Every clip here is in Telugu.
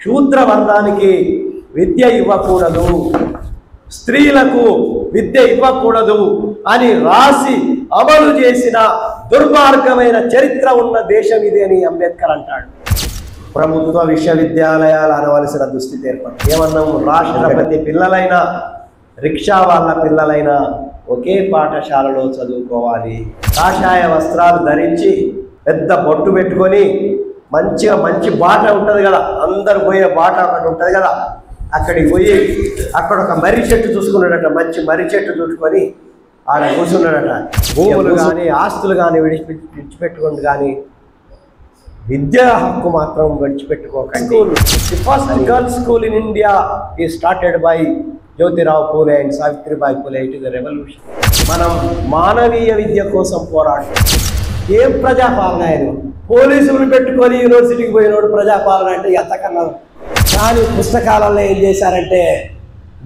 శూద్ర వర్గానికి విద్య ఇవ్వకూడదు, స్త్రీలకు విద్య ఇవ్వకూడదు అని రాసి అమలు చేసిన దుర్మార్గమైన చరిత్ర ఉన్న దేశం ఇది అని అంబేద్కర్ అంటాడు. ప్రభుత్వ విశ్వవిద్యాలయాలు అనవలసిన దుస్థితి ఏర్పడింది. ఏమన్నాము, రాష్ట్రపతి పిల్లలైనా రిక్షా వాళ్ళ పిల్లలైనా ఒకే పాఠశాలలో చదువుకోవాలి. కాషాయ వస్త్రాలు ధరించి పెద్ద బొట్టు పెట్టుకొని మంచిగా మంచి బాట ఉంటుంది కదా, అందరు పోయే బాట ఒకటి ఉంటుంది కదా, అక్కడికి పోయి అక్కడ ఒక మర్రి చెట్టు చూసుకున్నాడట, మంచి మర్రి చెట్టు చూసుకొని ఆడ కూర్చున్నాడట. భూములు కానీ ఆస్తులు కానీ విడిచిపెట్టుకోండి, కానీ విద్యా హక్కు మాత్రం విడిచిపెట్టుకోకండి. The first girls school in India is started by Jyotirao Phule and Savitribai Phule. It is the revolution. మనం మానవీయ విద్య కోసం పోరాటం. ఏం ప్రజాపాలన ఆయన, పోలీసులు పెట్టుకొని యూనివర్సిటీకి పోయినోడు ప్రజాపాలన అంటే ఎంతకన్నా. కానీ పుస్తకాలలో ఏం చేశారంటే,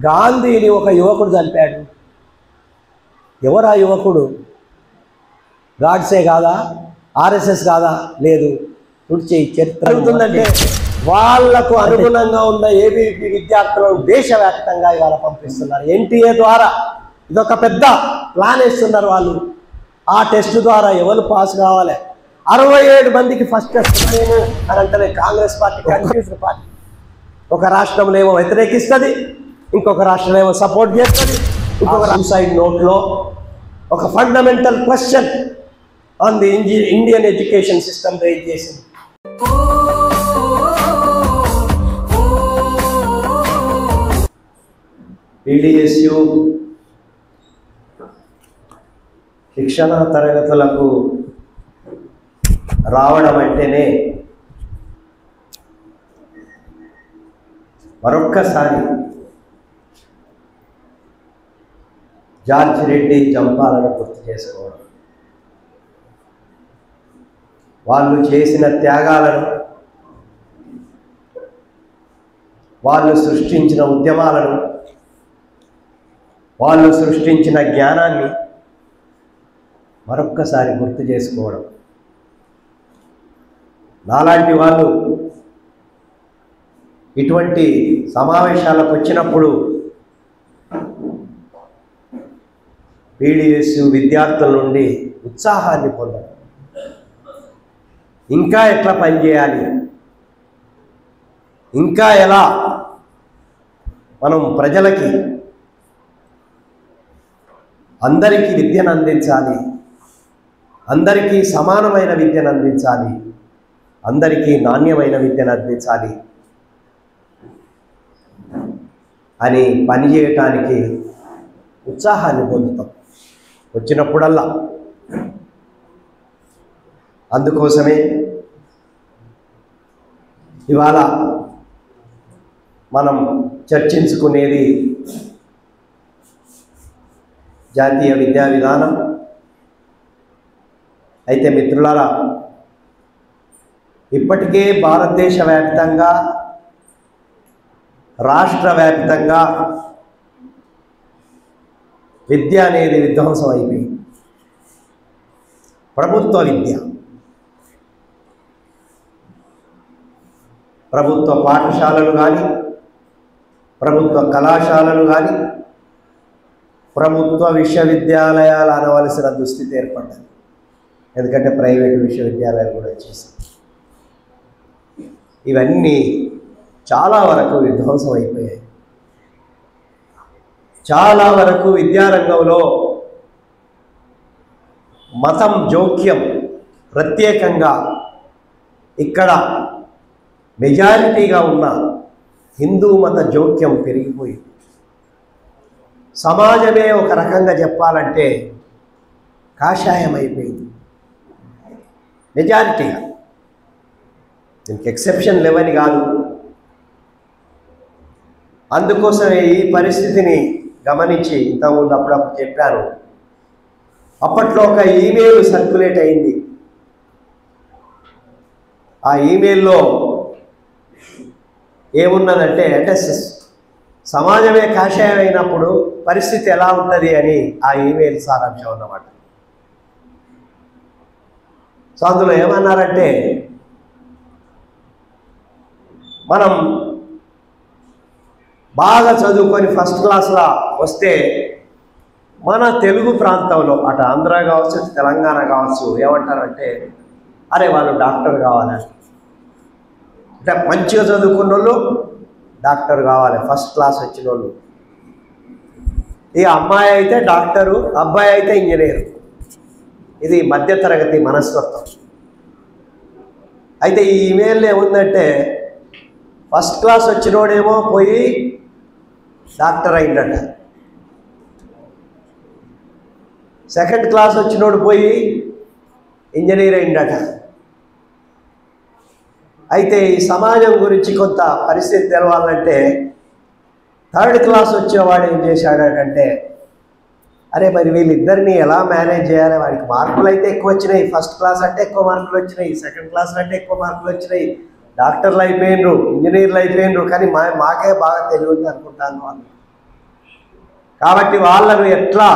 గాంధీని ఒక యువకుడు చంపాడు. ఎవరా యువకుడు? గాడ్సే కాదా, ఆర్ఎస్ఎస్ కాదా? లేదు. తుడిచే చరిత్ర అవుతుందంటే వాళ్లకు అనుగుణంగా ఉన్న ఏబీవీపీ విద్యార్థులను దేశవ్యాప్తంగా ఇవాళ పంపిస్తున్నారు. ఎన్టీఏ ద్వారా ఇదొక పెద్ద ప్లాన్ వేస్తున్నారు వాళ్ళు. ఆ టెస్ట్ ద్వారా ఎవరు పాస్ కావాలి, 67 మందికి ఫస్ట్ టెస్ట్ అని అంటే కాంగ్రెస్ పార్టీ కన్ఫ్యూజ్డ్ పార్టీ. ఒక రాష్ట్రంలో ఏమో వ్యతిరేకిస్తుంది, ఇంకొక రాష్ట్రంలో ఏమో సపోర్ట్ చేస్తుంది. ఇంకొక సూసైడ్ నోట్లో ఒక fundamental question on the Indian education system raise చేసింది. పీడిఎస్యు శిక్షణ తరగతులకు రావడం అంటేనే మరొక్కసారి జార్జ్ రెడ్డి జంపాలను గుర్తు చేసుకోవడం, వాళ్ళు చేసిన త్యాగాలను, వాళ్ళు సృష్టించిన ఉద్యమాలను, వాళ్ళు సృష్టించిన జ్ఞానాన్ని మరొక్కసారి గుర్తు చేసుకోవడం. నాలాంటి వాళ్ళు ఇటువంటి సమావేశాలకు వచ్చినప్పుడు పీడిఎస్యు విద్యార్థుల నుండి ఉత్సాహాన్ని పొందడం, ఇంకా ఎట్లా పనిచేయాలి, ఇంకా ఎలా మనం ప్రజలకి అందరికీ విద్యను అందించాలి, అందరికీ సమానమైన విద్యను అందించాలి, అందరికీ నాణ్యమైన విద్యను అందించాలి అని పనిచేయటానికి ఉత్సాహాన్ని పొందుతాం వచ్చినప్పుడల్లా. అందుకోసమే ఇవాళ మనం చర్చించుకునేది జాతీయ విద్యా విధానం. అయితే మిత్రులారా, ఇప్పటికే భారతదేశ వ్యాప్తంగా, రాష్ట్ర వ్యాప్తంగా విద్య అనేది విధ్వంసం అయిపోయింది. ప్రభుత్వ విద్య, ప్రభుత్వ పాఠశాలలు కానీ, ప్రభుత్వ కళాశాలలు కానీ, ప్రభుత్వ విశ్వవిద్యాలయాలు అనవలసిన దుస్థితి ఏర్పడ్డది. ఎందుకంటే ప్రైవేటు విశ్వవిద్యాలయాలు కూడా వచ్చేసాయి. ఇవన్నీ చాలా వరకు విధ్వంసం అయిపోయాయి. చాలా వరకు విద్యారంగంలో మతం జోక్యం ప్రత్యేకంగా ఇక్కడ మెజారిటీగా ఉన్న హిందూ మత జోక్యం పెరిగిపోయింది. సమాజమే ఒక రకంగా చెప్పాలంటే కాషాయం అయిపోయింది మెజారిటీగా. దీనికి ఎక్సెప్షన్ లేవని కాదు. అందుకోసమే ఈ పరిస్థితిని గమనించి ఇంతకుముందు అప్పుడప్పుడు చెప్పాను, అప్పట్లో ఒక ఈమెయిల్ సర్క్యులేట్ అయింది. ఆ ఈమెయిల్లో ఏమున్నదంటే, సమాజమే కాషాయం అయినప్పుడు పరిస్థితి ఎలా ఉంటుంది అని ఆ ఈమెయిల్ సారాంశం అన్నమాట. సో అందులో ఏమన్నారంటే, మనం బాగా చదువుకొని ఫస్ట్ క్లాస్లో వస్తే మన తెలుగు ప్రాంతంలో అటు ఆంధ్ర కావచ్చు తెలంగాణ కావచ్చు ఏమంటారంటే అరే వాళ్ళు డాక్టర్ కావాలి, అంటే మంచిగా చదువుకున్న వాళ్ళు డాక్టర్ కావాలి, ఫస్ట్ క్లాస్ వచ్చిన వాళ్ళు. ఈ అమ్మాయి అయితే డాక్టరు, అబ్బాయి అయితే ఇంజనీరు. ఇది మధ్యతరగతి మనస్తత్వం. అయితే ఈ ఈమెయిల్లో ఏముందంటే ఫస్ట్ క్లాస్ వచ్చినోడేమో పోయి డాక్టర్ అయిందట, సెకండ్ క్లాస్ వచ్చినోడు పోయి ఇంజనీర్ అయిందట. అయితే ఈ సమాజం గురించి కొంత పరిస్థితి తెలవాలంటే థర్డ్ క్లాస్ వచ్చేవాడు ఏం చేశాడంటే అరే మరి వీళ్ళిద్దరిని ఎలా మేనేజ్ చేయాలి, వాడికి మార్కులు అయితే ఎక్కువ వచ్చినాయి, ఫస్ట్ క్లాస్ అంటే ఎక్కువ మార్కులు వచ్చినాయి, సెకండ్ క్లాస్ అంటే ఎక్కువ మార్కులు వచ్చినాయి, డాక్టర్లు అయిపోయినరు, ఇంజనీర్లు అయిపోయినరు, కానీ మాకే బాగా తెలియదు అనుకుంటాను వాళ్ళు. కాబట్టి వాళ్ళను ఎట్లా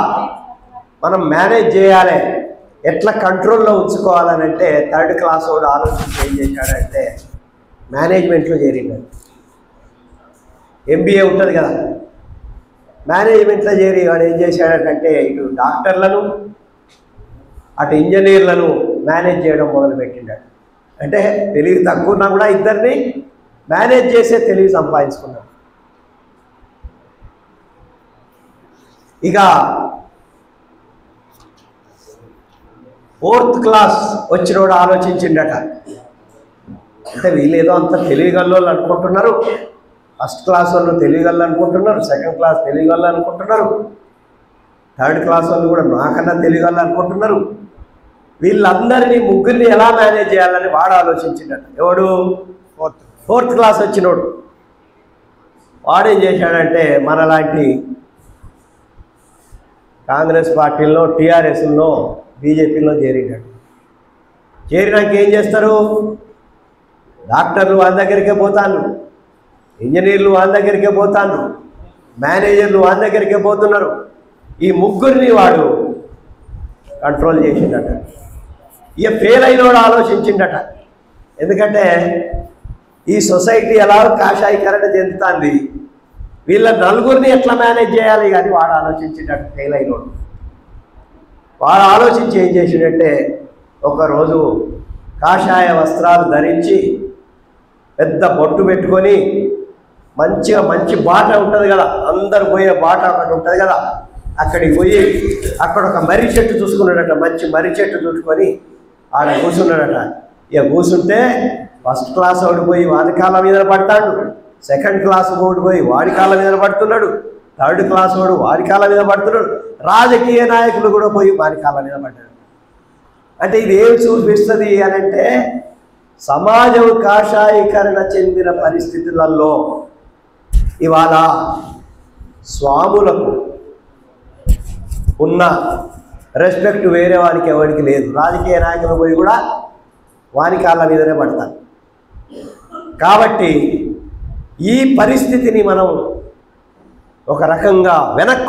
మనం మేనేజ్ చేయాలి, ఎట్లా కంట్రోల్లో ఉంచుకోవాలని అంటే థర్డ్ క్లాస్ వాడు ఆలోచించి ఏం చేశాడంటే మేనేజ్మెంట్లో చేరిండు. ఎంబీఏ ఉంటుంది కదా, మేనేజ్మెంట్లో చేరి వాడు ఏం చేశాడంటే ఇటు డాక్టర్లను అటు ఇంజనీర్లను మేనేజ్ చేయడం మొదలుపెట్టిండాడు. అంటే తెలివి తక్కువ ఉన్నా కూడా ఇద్దరిని మేనేజ్ చేసే తెలివి సంపాదించుకున్నాడు. ఇక ఫోర్త్ క్లాస్ వచ్చినోడు ఆలోచించిండట, అంటే వీళ్ళేదో అంత తెలివిగల్లోళ్ళు అనుకుంటున్నారు, ఫస్ట్ క్లాస్ వాళ్ళు తెలివిగల్లు అనుకుంటున్నారు, సెకండ్ క్లాస్ తెలివిగల్లు అనుకుంటున్నారు, థర్డ్ క్లాస్ వాళ్ళు కూడా నాకన్నా తెలివిగల్లు అనుకుంటున్నారు, వీళ్ళందరినీ ముగ్గురిని ఎలా మేనేజ్ చేయాలని వాడు ఆలోచించిండట. ఎవడు? ఫోర్త్ క్లాస్ వచ్చినోడు. వాడేం చేశాడంటే మనలాంటి కాంగ్రెస్ పార్టీల్లో టీఆర్ఎస్లో బీజేపీలో చేరినాడు. చేరినాక ఏం చేస్తారు? డాక్టర్లు వాళ్ళ దగ్గరికే పోతాను, ఇంజనీర్లు వాళ్ళ దగ్గరికే పోతాను, మేనేజర్లు వాళ్ళ దగ్గరికే పోతున్నారు. ఈ ముగ్గురిని వాడు కంట్రోల్ చేసిండట. ఇక ఫెయిల్ అయిన వాడు ఆలోచించిండట, ఎందుకంటే ఈ సొసైటీ ఎలా కాషాయీకరణ చెందుతుంది, వీళ్ళ నలుగురిని ఎట్లా మేనేజ్ చేయాలి కానీ వాడు ఆలోచించిండట. ఫెయిల్ అయినోడు వాడు ఆలోచించి ఏం చేసిండంటే ఒకరోజు కాషాయ వస్త్రాలు ధరించి పెద్ద బొట్టు పెట్టుకొని మంచిగా మంచి బాట ఉంటుంది కదా, అందరు పోయే బాట ఒకటి ఉంటుంది కదా, అక్కడికి పోయి అక్కడ ఒక మర్రి చెట్టు చూసుకున్నాడట, మంచి మర్రి చెట్టు చూసుకొని ఆడ కూర్చున్నాడట. ఇక కూర్చుంటే ఫస్ట్ క్లాస్ వాడు పోయి వాడి కాళ్ళ మీద పడతాడు, సెకండ్ క్లాస్ వాడు పోయి వాడి కాళ్ళ మీద పడుతున్నాడు, థర్డ్ క్లాస్ వాడు వాడి కాళ్ళ మీద పడుతున్నాడు, రాజకీయ నాయకులు కూడా పోయి వాడి కాళ్ళ మీద పడ్డాడు. అంటే ఇది ఏం చూపిస్తుంది అని అంటే సమాజం కాషాయీకరణ చెందిన పరిస్థితులలో ఇవాళ స్వాములకు ఉన్న రెస్పెక్ట్ వేరే వారికి ఎవరికి లేదు. రాజకీయ నాయకులు పోయి కూడా వారి కాళ్ళ మీదనే పడతారు. కాబట్టి ఈ పరిస్థితిని మనం ఒక రకంగా వెనక్కి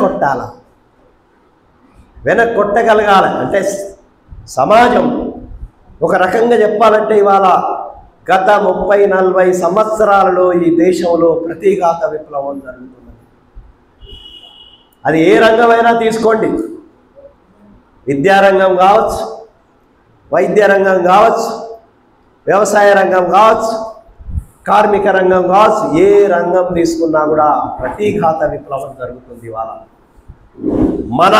కొట్టగలగాలి. అంటే సమాజం ఒక రకంగా చెప్పాలంటే ఇవాళ గత 30-40 సంవత్సరాలలో ఈ దేశంలో ప్రతిఘాత విప్లవం జరుగుతున్నది. అది ఏ రంగమైనా తీసుకోండి, విద్యారంగం కావచ్చు, వైద్య రంగం కావచ్చు, వ్యవసాయ రంగం కావచ్చు, కార్మిక రంగం కావచ్చు, ఏ రంగం తీసుకున్నా కూడా ప్రతిఘాత విప్లవం జరుగుతుంది. ఇవాళ మన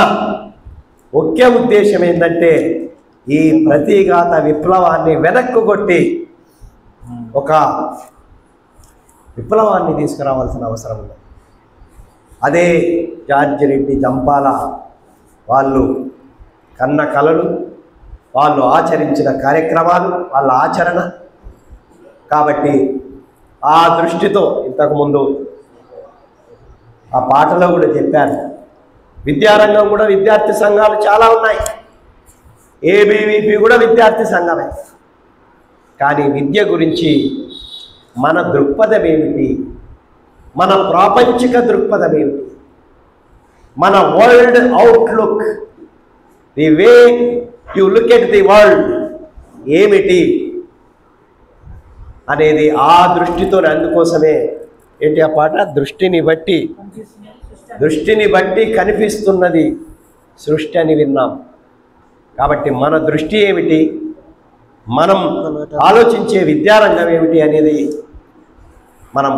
ముఖ్య ఉద్దేశం ఏంటంటే ఈ ప్రతిఘాత విప్లవాన్ని వెనక్కు కొట్టి ఒక విప్లవాన్ని తీసుకురావాల్సిన అవసరం ఉంది. అదే జార్జి రెడ్డి జంపాల వాళ్ళు కన్న కలలు, వాళ్ళు ఆచరించిన కార్యక్రమాలు, వాళ్ళ ఆచరణ. కాబట్టి ఆ దృష్టితో ఇంతకుముందు ఆ పాటలో కూడా చెప్పారు, విద్యారంగం కూడా విద్యార్థి సంఘాలు చాలా ఉన్నాయి, ఏబీవీపీ కూడా విద్యార్థి సంఘమే. కానీ విద్య గురించి మన దృక్పథం ఏమిటి, మన ప్రాపంచిక దృక్పథం ఏమిటి, మన world outlook, the way you look at the world ఏమిటి అనేది ఆ దృష్టితో, అందుకోసమే ఏంటి ఆ పాట, దృష్టిని బట్టి కనిపిస్తున్నది సృష్టి అని విన్నాం. కాబట్టి మన దృష్టి ఏమిటి, మనం ఆలోచించే విద్యారంగం ఏమిటి అనేది మనం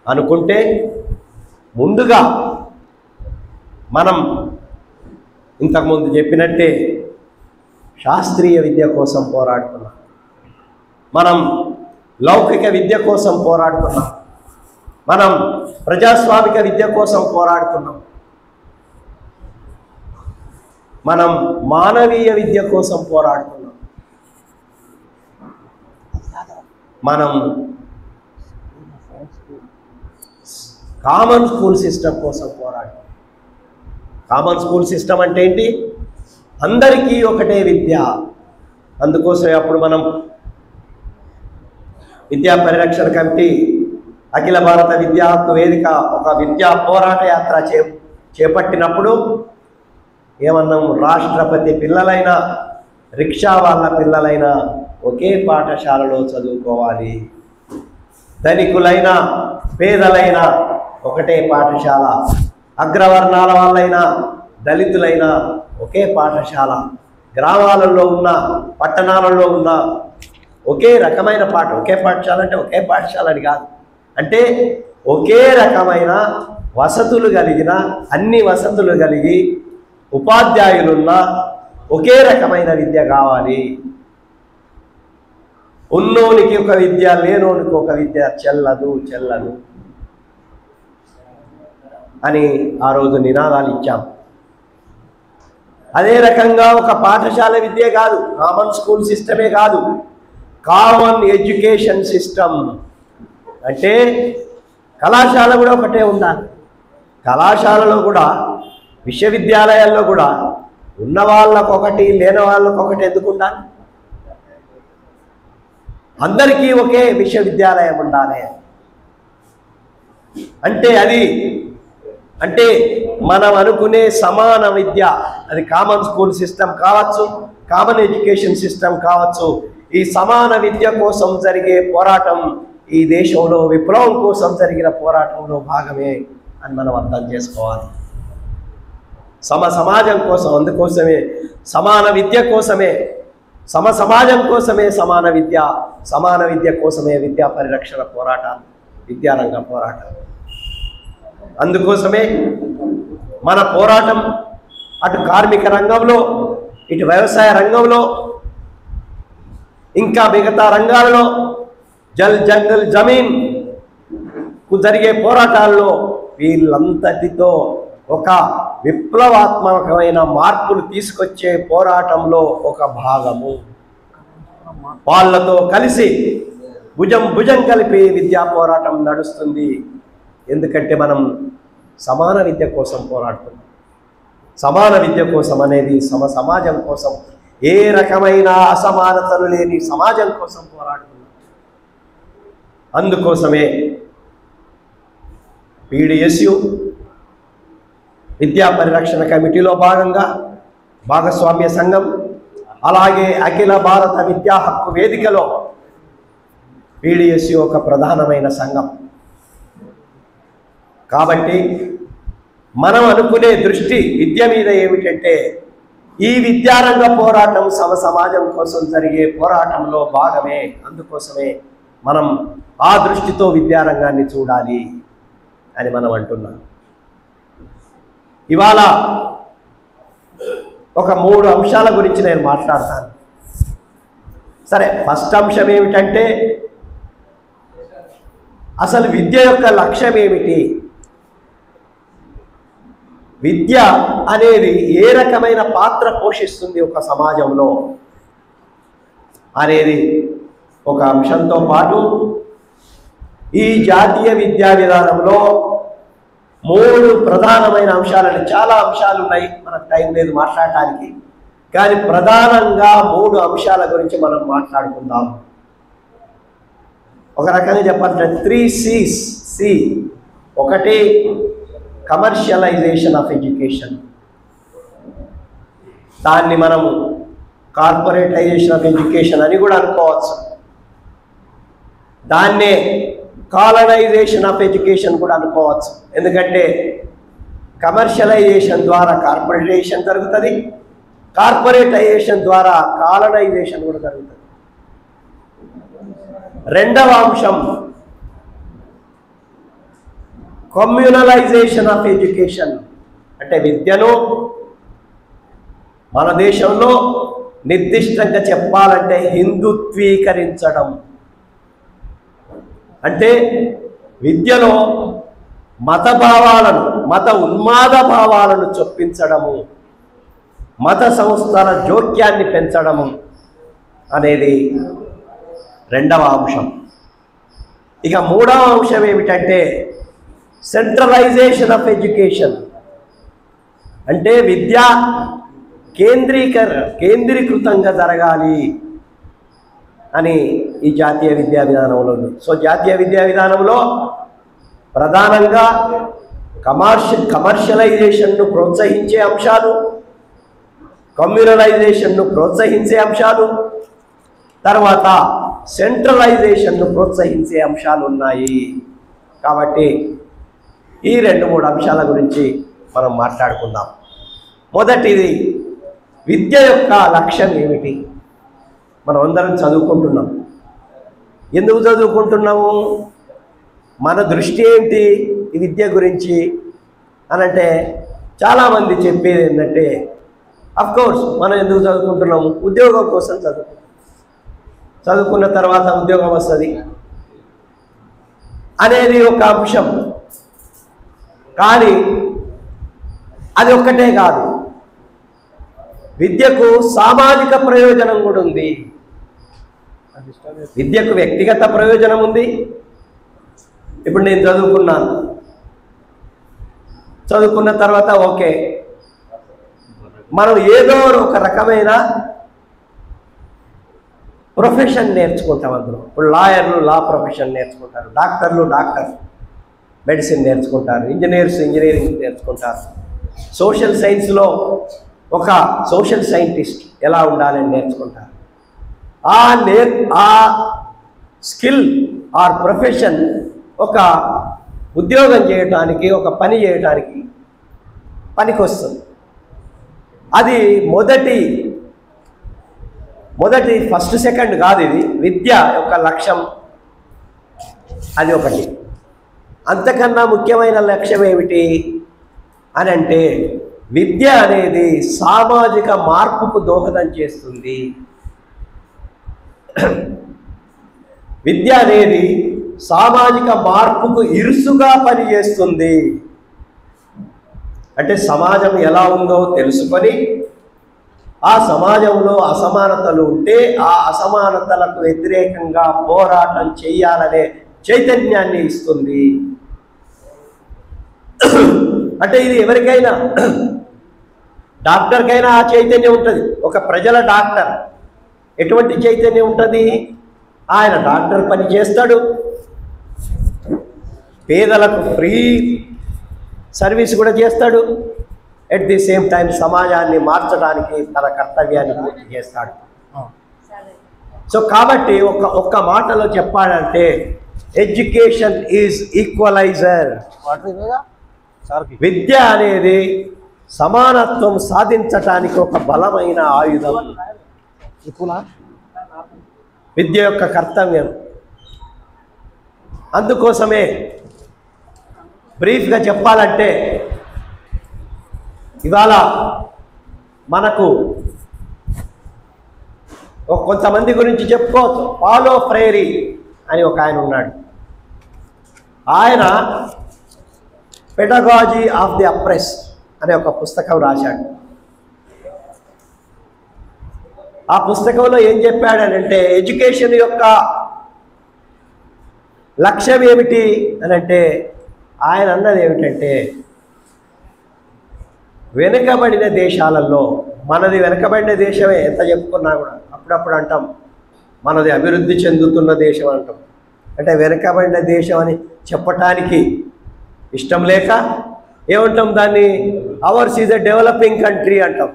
అనుకుంటే, ముందుగా మనం ఇంతకుముందు చెప్పినట్టే శాస్త్రీయ విద్య కోసం పోరాడుతున్నాం, మనం లౌకిక విద్య కోసం పోరాడుతున్నాం, మనం ప్రజాస్వామిక విద్య కోసం పోరాడుతున్నాం, మనం మానవీయ విద్య కోసం పోరాడుతున్నాం, మనం కామన్ స్కూల్ సిస్టమ్ కోసం పోరాడుతున్నాం. కామన్ స్కూల్ సిస్టమ్ అంటే ఏంటి, అందరికీ ఒకటే విద్య. అందుకోసమే అప్పుడు మనం విద్యా పరిరక్షణ కమిటీ, అఖిల భారత విద్యా హక్కు వేదిక ఒక విద్యా పోరాట యాత్ర చేపట్టినప్పుడు ఏమన్నాము, రాష్ట్రపతి పిల్లలైనా రిక్షా వాళ్ళ పిల్లలైనా ఒకే పాఠశాలలో చదువుకోవాలి, ధనికులైన పేదలైన ఒకటే పాఠశాల, అగ్రవర్ణాల వాళ్ళైనా దళితులైనా ఒకే పాఠశాల, గ్రామాలలో ఉన్న పట్టణాలలో ఉన్న ఒకే రకమైన ఒకే పాఠశాల అంటే ఒకే పాఠశాల అని కాదు, అంటే ఒకే రకమైన వసతులు కలిగిన, అన్ని వసతులు కలిగి ఉపాధ్యాయులున్న ఒకే రకమైన విద్య కావాలి. ఉన్నోనికి ఒక విద్య, లేనోనికి ఒక విద్య చెల్లదు అని ఆ రోజు నినాదాలు ఇచ్చాం. అదే రకంగా ఒక పాఠశాల విద్య కాదు, కామన్ స్కూల్ సిస్టమే కాదు, కామన్ ఎడ్యుకేషన్ సిస్టమ్ అంటే కళాశాల కూడా ఒకటే ఉండాలి. కళాశాలలో కూడా, విశ్వవిద్యాలయాల్లో కూడా ఉన్న వాళ్ళకొకటి, లేని వాళ్ళకొకటి ఎందుకు ఉండాలి? అందరికీ ఒకే విశ్వవిద్యాలయం ఉండాలి. అంటే మనం అనుకునే సమాన విద్య, అది కామన్ స్కూల్ సిస్టమ్ కావచ్చు, కామన్ ఎడ్యుకేషన్ సిస్టమ్ కావచ్చు. ఈ సమాన విద్య కోసం జరిగే పోరాటం ఈ దేశంలో విప్లవం కోసం జరిగిన పోరాటంలో భాగమే అని మనం అర్థం చేసుకోవాలి. సమాజం కోసం, అందుకోసమే సమాన విద్య కోసమే, సమాజం కోసమే సమాన విద్య కోసమే విద్యా పరిరక్షణ పోరాటాలు, విద్యారంగ పోరాటాలు. అందుకోసమే మన పోరాటం అటు కార్మిక రంగంలో, ఇటు వ్యవసాయ రంగంలో, ఇంకా మిగతా రంగాలలో, జంగల్ జమీన్ కు జరిగే పోరాటాల్లో వీళ్ళంతటితో ఒక విప్లవాత్మకమైన మార్పులు తీసుకొచ్చే పోరాటంలో ఒక భాగము. వాళ్ళతో కలిసి భుజం కలిపి విద్యా పోరాటం నడుస్తుంది. ఎందుకంటే మనం సమాన విద్య కోసం పోరాడుతున్నాం. సమాన విద్య కోసం అనేది సమాజం కోసం, ఏ రకమైన అసమానతలు లేని సమాజం కోసం పోరాడుతున్నాం. అందుకోసమే పీడిఎస్యు విద్యా పరిరక్షణ కమిటీలో భాగంగా భాగస్వామ్య సంఘం, అలాగే అఖిల భారత విద్యా హక్కు వేదికలో పీడిఎస్యు ఒక ప్రధానమైన సంఘం. కాబట్టి మనం అనుకునే దృష్టి విద్య మీద ఏమిటంటే, ఈ విద్యారంగ పోరాటం సమాజం కోసం జరిగే పోరాటంలో భాగమే. అందుకోసమే మనం ఆ దృష్టితో విద్యారంగాన్ని చూడాలి అని మనం అంటున్నాం. ఇవాళ ఒక 3 అంశాల గురించి నేను మాట్లాడతాను. సరే, ఫస్ట్ అంశం ఏమిటంటే, అసలు విద్య యొక్క లక్ష్యం ఏమిటి? విద్య అనేది ఏ రకమైన పాత్ర పోషిస్తుంది ఒక సమాజంలో అనేది ఒక అంశంతో పాటు, ఈ జాతీయ విద్యా విధానంలో 3 ప్రధానమైన అంశాలని, చాలా అంశాలు ఉన్నాయి, మనకు టైం లేదు మాట్లాడటానికి, కానీ ప్రధానంగా 3 అంశాల గురించి మనం మాట్లాడుకుందాం. ఒక రకంగా చెప్పాలంటే 3 C's. ఒకటి కమర్షియలైజేషన్ ఆఫ్ ఎడ్యుకేషన్, దాన్ని మనము కార్పొరేటైజేషన్ ఆఫ్ ఎడ్యుకేషన్ అని కూడా అనుకోవచ్చు. దాన్నే కాలనైజేషన్ ఆఫ్ ఎడ్యుకేషన్ కూడా అనుకోవచ్చు. ఎందుకంటే కమర్షియలైజేషన్ ద్వారా కార్పొరేటైజేషన్ జరుగుతుంది, కార్పొరేటైజేషన్ ద్వారా కాలనైజేషన్ కూడా జరుగుతుంది. రెండవ అంశం కమ్యూనలైజేషన్ ఆఫ్ ఎడ్యుకేషన్. అంటే విద్యను మన దేశంలో నిర్దిష్టంగా చెప్పాలంటే హిందుత్వీకరించడం. అంటే విద్యలో మత భావాలను, మత ఉన్మాద భావాలను చొప్పించడము, మత సంస్థల జోక్యాన్ని పెంచడము అనేది రెండవ అంశం. ఇక మూడవ అంశం ఏమిటంటే సెంట్రలైజేషన్ ఆఫ్ ఎడ్యుకేషన్. అంటే విద్య కేంద్రీకృతంగా జరగాలి అని ఈ జాతీయ విద్యా విధానంలో ఉంది. సో జాతీయ విద్యా విధానంలో ప్రధానంగా కమర్షియలైజేషన్ను ప్రోత్సహించే అంశాలు, కమ్యూనలైజేషన్ను ప్రోత్సహించే అంశాలు, తర్వాత సెంట్రలైజేషన్ను ప్రోత్సహించే అంశాలు ఉన్నాయి. కాబట్టి ఈ 2-3 అంశాల గురించి మనం మాట్లాడుకుందాం. మొదటిది విద్య యొక్క లక్ష్యం ఏమిటి? మనం అందరం చదువుకుంటున్నాం. ఎందుకు చదువుకుంటున్నాము? మన దృష్టి ఏంటి ఈ విద్య గురించి అనంటే చాలామంది చెప్పేది ఏంటంటే అఫ్కోర్స్ మనం ఎందుకు చదువుకుంటున్నాము? ఉద్యోగం కోసం చదువుకున్న తర్వాత ఉద్యోగం వస్తుంది అనేది ఒక అంశం. కానీ అది ఒక్కటే కాదు, విద్యకు సామాజిక ప్రయోజనం కూడా ఉంది. విద్యకు వ్యక్తిగత ప్రయోజనం ఉంది. ఇప్పుడు నేను చదువుకున్న తర్వాత ఓకే, మనం ఏదో ఒక రకమైన ప్రొఫెషన్ నేర్చుకుంటాం. అందులో ఇప్పుడు లాయర్లు లా ప్రొఫెషన్ నేర్చుకుంటారు, డాక్టర్లు మెడిసిన్ నేర్చుకుంటారు, ఇంజనీరింగ్ నేర్చుకుంటారు. సోషల్ సైన్స్లో ఒక సోషల్ సైంటిస్ట్ ఎలా ఉండాలని నేర్చుకుంటారు. ఆ స్కిల్ ఆర్ ప్రొఫెషన్ ఒక ఉద్యోగం చేయటానికి, ఒక పని చేయటానికి పనికొస్తుంది. అది మొదటి ఫస్ట్ సెకండ్ కాదు. ఇది విద్య యొక్క లక్ష్యం. అది ఒకటి. అంతకన్నా ముఖ్యమైన లక్ష్యం ఏమిటి అని అంటే విద్య అనేది సామాజిక మార్పుకు దోహదం చేస్తుంది. విద్య అనేది సామాజిక మార్పుకు ఇరుసుగా పనిచేస్తుంది. అంటే సమాజం ఎలా ఉందో తెలుసుకొని ఆ సమాజంలో అసమానతలు ఉంటే ఆ అసమానతలకు వ్యతిరేకంగా పోరాటం చేయాలనే చైతన్యాన్ని ఇస్తుంది. అంటే ఇది ఎవరికైనా, డాక్టర్కైనా ఆ చైతన్యం ఉంటుంది. ఒక ప్రజల డాక్టర్ ఎటువంటి చైతన్యం ఉంటుంది? ఆయన డాక్టర్ పని చేస్తాడు, పేదలకు ఫ్రీ సర్వీస్ కూడా చేస్తాడు, ఎట్ ది సేమ్ టైం సమాజాన్ని మార్చడానికి తన కర్తవ్యాన్ని పూర్తి చేస్తాడు. సో కాబట్టి ఒక్క మాటలో చెప్పాలంటే ఎడ్యుకేషన్ ఈజ్ ఈక్వలైజర్. విద్య అనేది సమానత్వం సాధించటానికి ఒక బలమైన ఆయుధం. విద్య యొక్క కర్తవ్యం. అందుకోసమే బ్రీఫ్గా చెప్పాలంటే ఇవాళ మనకు కొంతమంది గురించి చెప్పుకోవచ్చు. పాలో ఫ్రైరీ అని ఒక ఆయన ఉన్నాడు. ఆయన పెడగాజీ ఆఫ్ ది అప్రెస్ అనే ఒక పుస్తకం రాశాడు. ఆ పుస్తకంలో ఏం చెప్పాడనంటే ఎడ్యుకేషన్ యొక్క లక్ష్యం ఏమిటి అని అంటే ఆయన అన్నది ఏమిటంటే వెనుకబడిన దేశాలలో, మనది వెనుకబడిన దేశమే ఎంత చెప్పుకున్నా కూడా అప్పుడప్పుడు అంటాం మనది అభివృద్ధి చెందుతున్న దేశం అంటాం. అంటే వెనుకబడిన దేశం అని చెప్పటానికి ఇష్టం లేక ఏమంటాం, దాన్ని hours is a developing country అంటాం.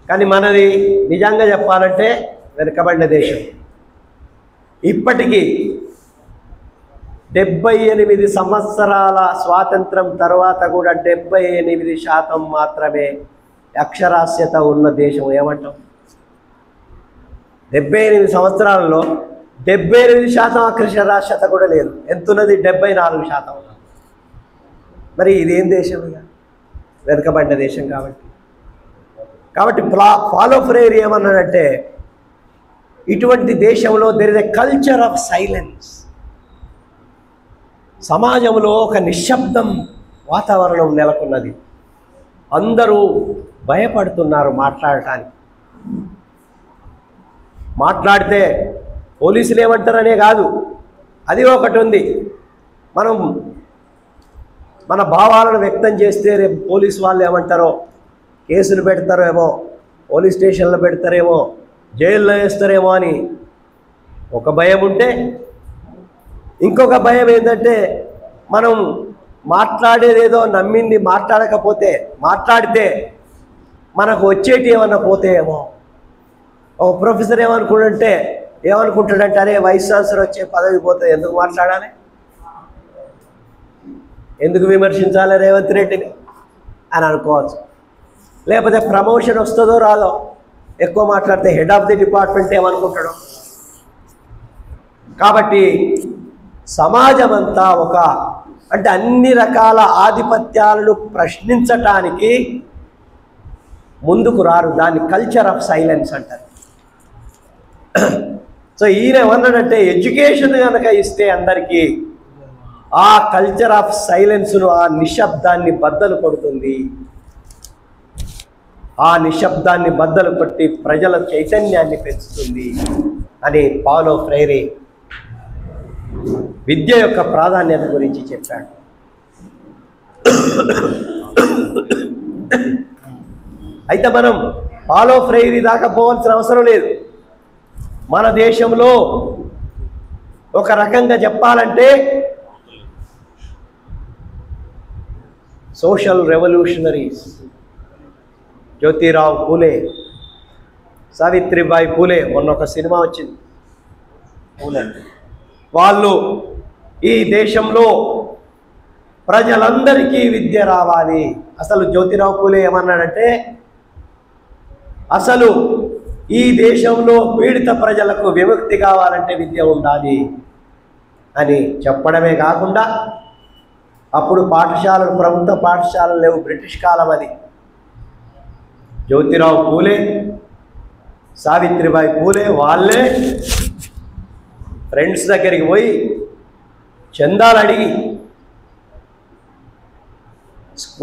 కానీ మనది నిజంగా చెప్పాలంటే వెనుకబడిన దేశం. ఇప్పటికీ 78 సంవత్సరాల స్వాతంత్రం తర్వాత కూడా 78% మాత్రమే అక్షరాస్యత ఉన్న దేశం. ఏమంటాం? 78 సంవత్సరాలలో 78% అక్షరాస్యత కూడా లేదు. ఎంతున్నది? 74%. మరి ఇదేం దేశం? వెనుకబడిన దేశం. కాబట్టి పాలో ఫ్రైరీ ఏమన్నాడంటే, ఇటువంటి దేశంలో there is a culture of silence. సమాజంలో ఒక నిశ్శబ్దం వాతావరణం నెలకొన్నది. అందరూ భయపడుతున్నారు మాట్లాడటానికి. మాట్లాడితే పోలీసులు ఏమంటారనే కాదు, అది ఒకటి ఉంది. మనం మన భావాలను వ్యక్తం చేస్తే రేపు పోలీసు వాళ్ళు ఏమంటారో, కేసులు పెడతారేమో, పోలీస్ స్టేషన్లో పెడతారేమో, జైల్లో వేస్తారేమో అని ఒక భయం ఉంటే, ఇంకొక భయం ఏంటంటే మనం మాట్లాడేదేదో నమ్మింది మాట్లాడితే మనకు వచ్చేటి ఏమన్నా పోతాయేమో. ఒక ప్రొఫెసర్ ఏమనుకుంటాడంటే అరే వైస్ ఛాన్సలర్ వచ్చే పదవి పోతుంది, ఎందుకు మాట్లాడాలి, ఎందుకు విమర్శించాలి రేవంత్ రెడ్డిని అని అనుకోవచ్చు. లేకపోతే ప్రమోషన్ వస్తుందో రాదో, ఎక్కువ మాట్లాడితే హెడ్ ఆఫ్ ది డిపార్ట్మెంట్ ఏమనుకుంటాడు. కాబట్టి సమాజం అంతా అంటే అన్ని రకాల ఆధిపత్యాలను ప్రశ్నించటానికి ముందుకు రారు. దాన్ని కల్చర్ ఆఫ్ సైలెన్స్ అంటారు. సో ఈయన ఏమన్నాడంటే, ఎడ్యుకేషన్ కనుక ఇస్తే అందరికీ ఆ కల్చర్ ఆఫ్ సైలెన్స్ను, ఆ నిశ్శబ్దాన్ని బద్దలు కొడుతుంది. ఆ నిశ్శబ్దాన్ని బద్దలు కొట్టి ప్రజల చైతన్యాన్ని పెంచుతుంది అని పాలో ఫ్రైరీ విద్య యొక్క ప్రాధాన్యత గురించి చెప్పాడు. అయితే మనం పాలో ఫ్రైరీ దాకా పోవాల్సిన అవసరం లేదు. మన దేశంలో ఒక రకంగా చెప్పాలంటే సోషల్ రెవల్యూషనరీస్ జ్యోతిరావు పూలే, సావిత్రిబాయి పూలే, మొన్న ఒక సినిమా వచ్చింది పూలే, వాళ్ళు ఈ దేశంలో ప్రజలందరికీ విద్య రావాలి. అసలు జ్యోతిరావు పూలే ఏమన్నాడంటే, అసలు ఈ దేశంలో పీడిత ప్రజలకు విముక్తి కావాలంటే విద్య ఉండాలి అని చెప్పడమే కాకుండా, అప్పుడు ప్రభుత్వ పాఠశాలలు లేవు, బ్రిటిష్ కాలం అది. జ్యోతిరావు పూలే, సావిత్రిబాయి పూలే వాళ్ళే ఫ్రెండ్స్ దగ్గరికి పోయి చందాలు అడిగి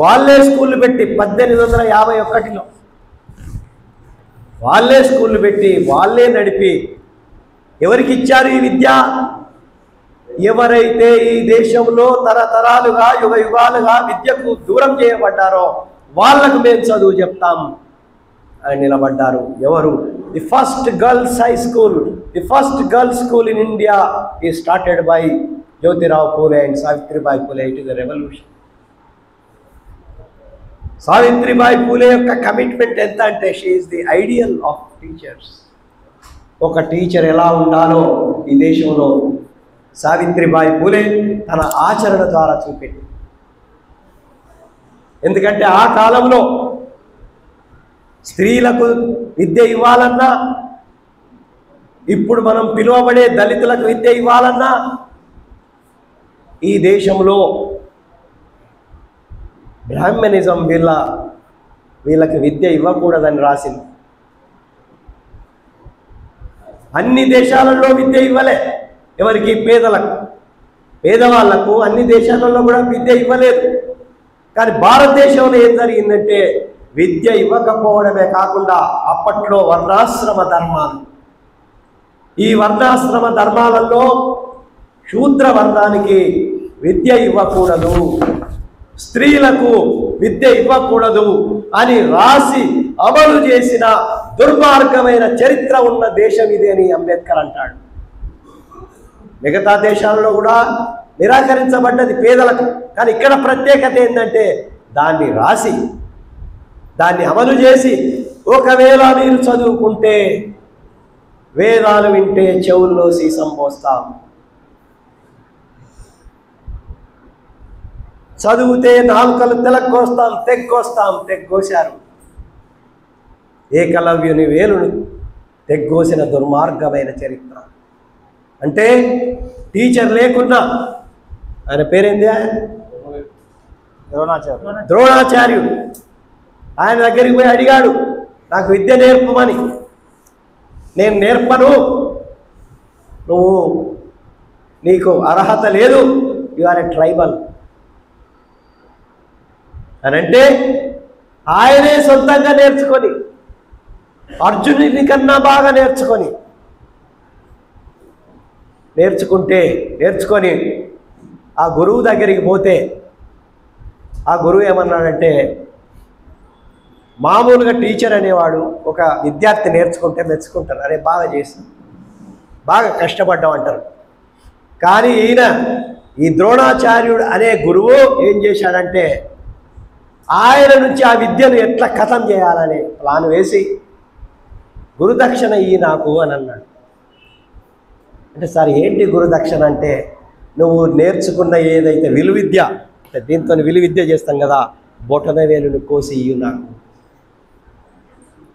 వాళ్ళే స్కూళ్ళు పెట్టి 1851లో వాళ్ళే స్కూళ్ళు పెట్టి వాళ్ళే నడిపి ఎవరికి ఇచ్చారు ఈ విద్య? ఎవరైతే ఈ దేశంలో తరతరాలుగా యుగాలుగా విద్యకు దూరం చేయబడ్డారో వాళ్ళకు మేము చదువు చెప్తాం అని నిలబడ్డారు. ఎవరు? The first girls high school, the first girls school in India is started by Jyotirao Phule and Savitribai Phule. It is a revolution. Savitribai Phule యొక్క కమిట్మెంట్ ఎంత అంటే, she is the ideal of teachers. ఒక టీచర్ ఎలా ఉండాలో ఈ దేశంలో సావిత్రిబాయి పూలే తన ఆచరణ ద్వారా చూపెట్టింది. ఎందుకంటే ఆ కాలంలో స్త్రీలకు విద్య ఇవ్వాలన్నా, ఇప్పుడు మనం పిలువబడే దళితులకు విద్య ఇవ్వాలన్నా, ఈ దేశంలో బ్రాహ్మణిజం వీళ్ళకి విద్య ఇవ్వకూడదని రాసింది. అన్ని దేశాలలో విద్య ఇవ్వలే ఎవరికి? పేదవాళ్లకు అన్ని దేశాలలో కూడా విద్య ఇవ్వలేదు. కానీ భారతదేశంలో ఏం జరిగిందంటే, విద్య ఇవ్వకపోవడమే కాకుండా అప్పట్లో వర్ణాశ్రమ ధర్మాలు, ఈ వర్ణాశ్రమ ధర్మాలలో శూద్ర వర్ణానికి విద్య ఇవ్వకూడదు, స్త్రీలకు విద్య ఇవ్వకూడదు అని రాసి అమలు చేసిన దుర్మార్గమైన చరిత్ర ఉన్న దేశం ఇది అని అంబేద్కర్ అంటాడు. మిగతా దేశాలలో కూడా నిరాకరించబడ్డది పేదలకు. కానీ ఇక్కడ ప్రత్యేకత ఏంటంటే, దాన్ని రాసి దాన్ని అమలు చేసి, ఒకవేళ మీరు చదువుకుంటే వేదాలు వింటే చెవుల్లో సీసం పోస్తాం, చదివితే నాలుకలు తెలక్కోస్తాం, తెగ్గోశారు. ఏకలవ్యుని వేలును తెగ్గోసిన దుర్మార్గమైన చరిత్ర. అంటే టీచర్ లేకున్నా, ఆయన పేరేంది, ద్రోణాచార్యుడు. ఆయన దగ్గరికి పోయి అడిగాడు, నాకు విద్య నేర్పమని. నేను నేర్పను, నువ్వు నీకు అర్హత లేదు, యు ఆర్ ఎ ట్రైబల్ అని అంటే ఆయనే సొంతంగా నేర్చుకొని, అర్జునుడి కన్నా బాగా నేర్చుకొని ఆ గురువు దగ్గరికి పోతే ఆ గురువు ఏమన్నాడంటే, మామూలుగా టీచర్ అనేవాడు ఒక విద్యార్థి నేర్చుకుంటే మెచ్చుకుంటారు, అరే బాగా చేశాం, బాగా కష్టపడ్డాం అంటారు. కానీ ఈ ద్రోణాచార్యుడు అనే గురువు ఏం చేశాడంటే, ఆయన నుంచి ఆ విద్యను ఎట్లా ఖతం చేయాలని ప్లాన్ వేసి గురుదక్షిణ ఇయ్యి నాకు అని అన్నాడు. అంటే సార్ ఏంటి గురుదక్షిణ అంటే, నువ్వు నేర్చుకున్న ఏదైతే విలువిద్య, దీంతో విలువిద్య చేస్తాం కదా, బొటన వేలును కోసి ఇయ్యు నాకు.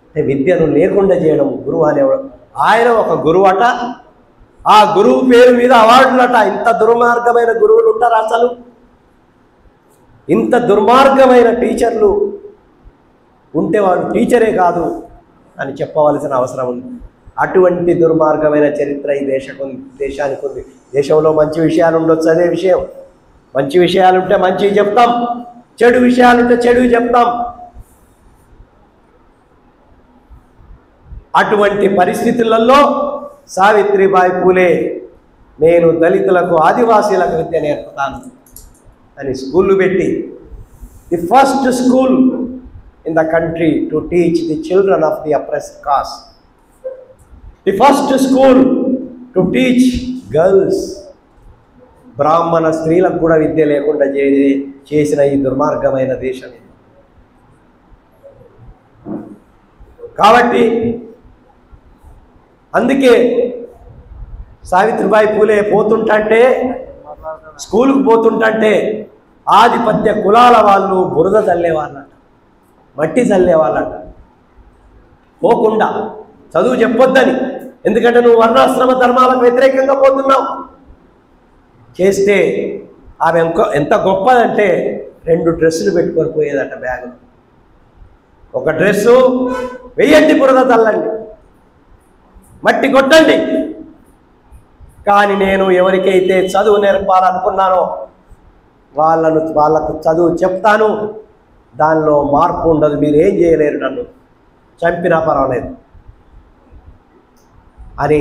అంటే విద్యను లేకుండా చేయడం గురువు అనేవాడు. ఆయన ఒక గురువు అట, ఆ గురువు పేరు మీద అవార్డులట. ఇంత దుర్మార్గమైన గురువులు ఉంటారు అసలు? ఇంత దుర్మార్గమైన టీచర్లు ఉంటే వాడు టీచరే కాదు అని చెప్పవలసిన అవసరం ఉంది. అటువంటి దుర్మార్గమైన చరిత్ర ఈ దేశానికి ఉంది. దేశంలో మంచి విషయాలు ఉండొచ్చు, అదే విషయం. మంచి విషయాలుంటే మంచివి చెప్తాం, చెడు విషయాలుంటే చెడువి చెప్తాం. అటువంటి పరిస్థితులలో సావిత్రిబాయి పూలే, నేను దళితులకు ఆదివాసీలకు విద్య నేర్పుతాను అని స్కూళ్ళు పెట్టి, the first school in the country to teach the children of the oppressed caste, the first school to teach girls. బ్రాహ్మణ స్త్రీలకు కూడా విద్య లేకుండా చేసిన ఈ దుర్మార్గమైన దేశం. కాబట్టి అందుకే సావిత్రిబాయి పూలే స్కూలుకు పోతుంటే ఆధిపత్య కులాల వాళ్ళు బురద చల్లేవాళ్ళట, మట్టి చల్లేవాళ్ళట. పోకుండా చదువు చెప్పొద్దని, ఎందుకంటే నువ్వు వర్ణాశ్రమ ధర్మాలకు వ్యతిరేకంగా పోతున్నావు. చేస్తే ఆమె ఎంత గొప్పదంటే 2 డ్రెస్సులు పెట్టుకొని పోయేదట బ్యాగులో. ఒక డ్రెస్సు, వెయ్యండి బురద చల్లండి, మట్టి కొట్టండి, కానీ నేను ఎవరికైతే చదువు నేర్పాలనుకున్నానో వాళ్ళకు చదువు చెప్తాను, దానిలో మార్పు ఉండదు, మీరు ఏం చేయలేరు, నన్ను చంపినా పర్వాలేదు అని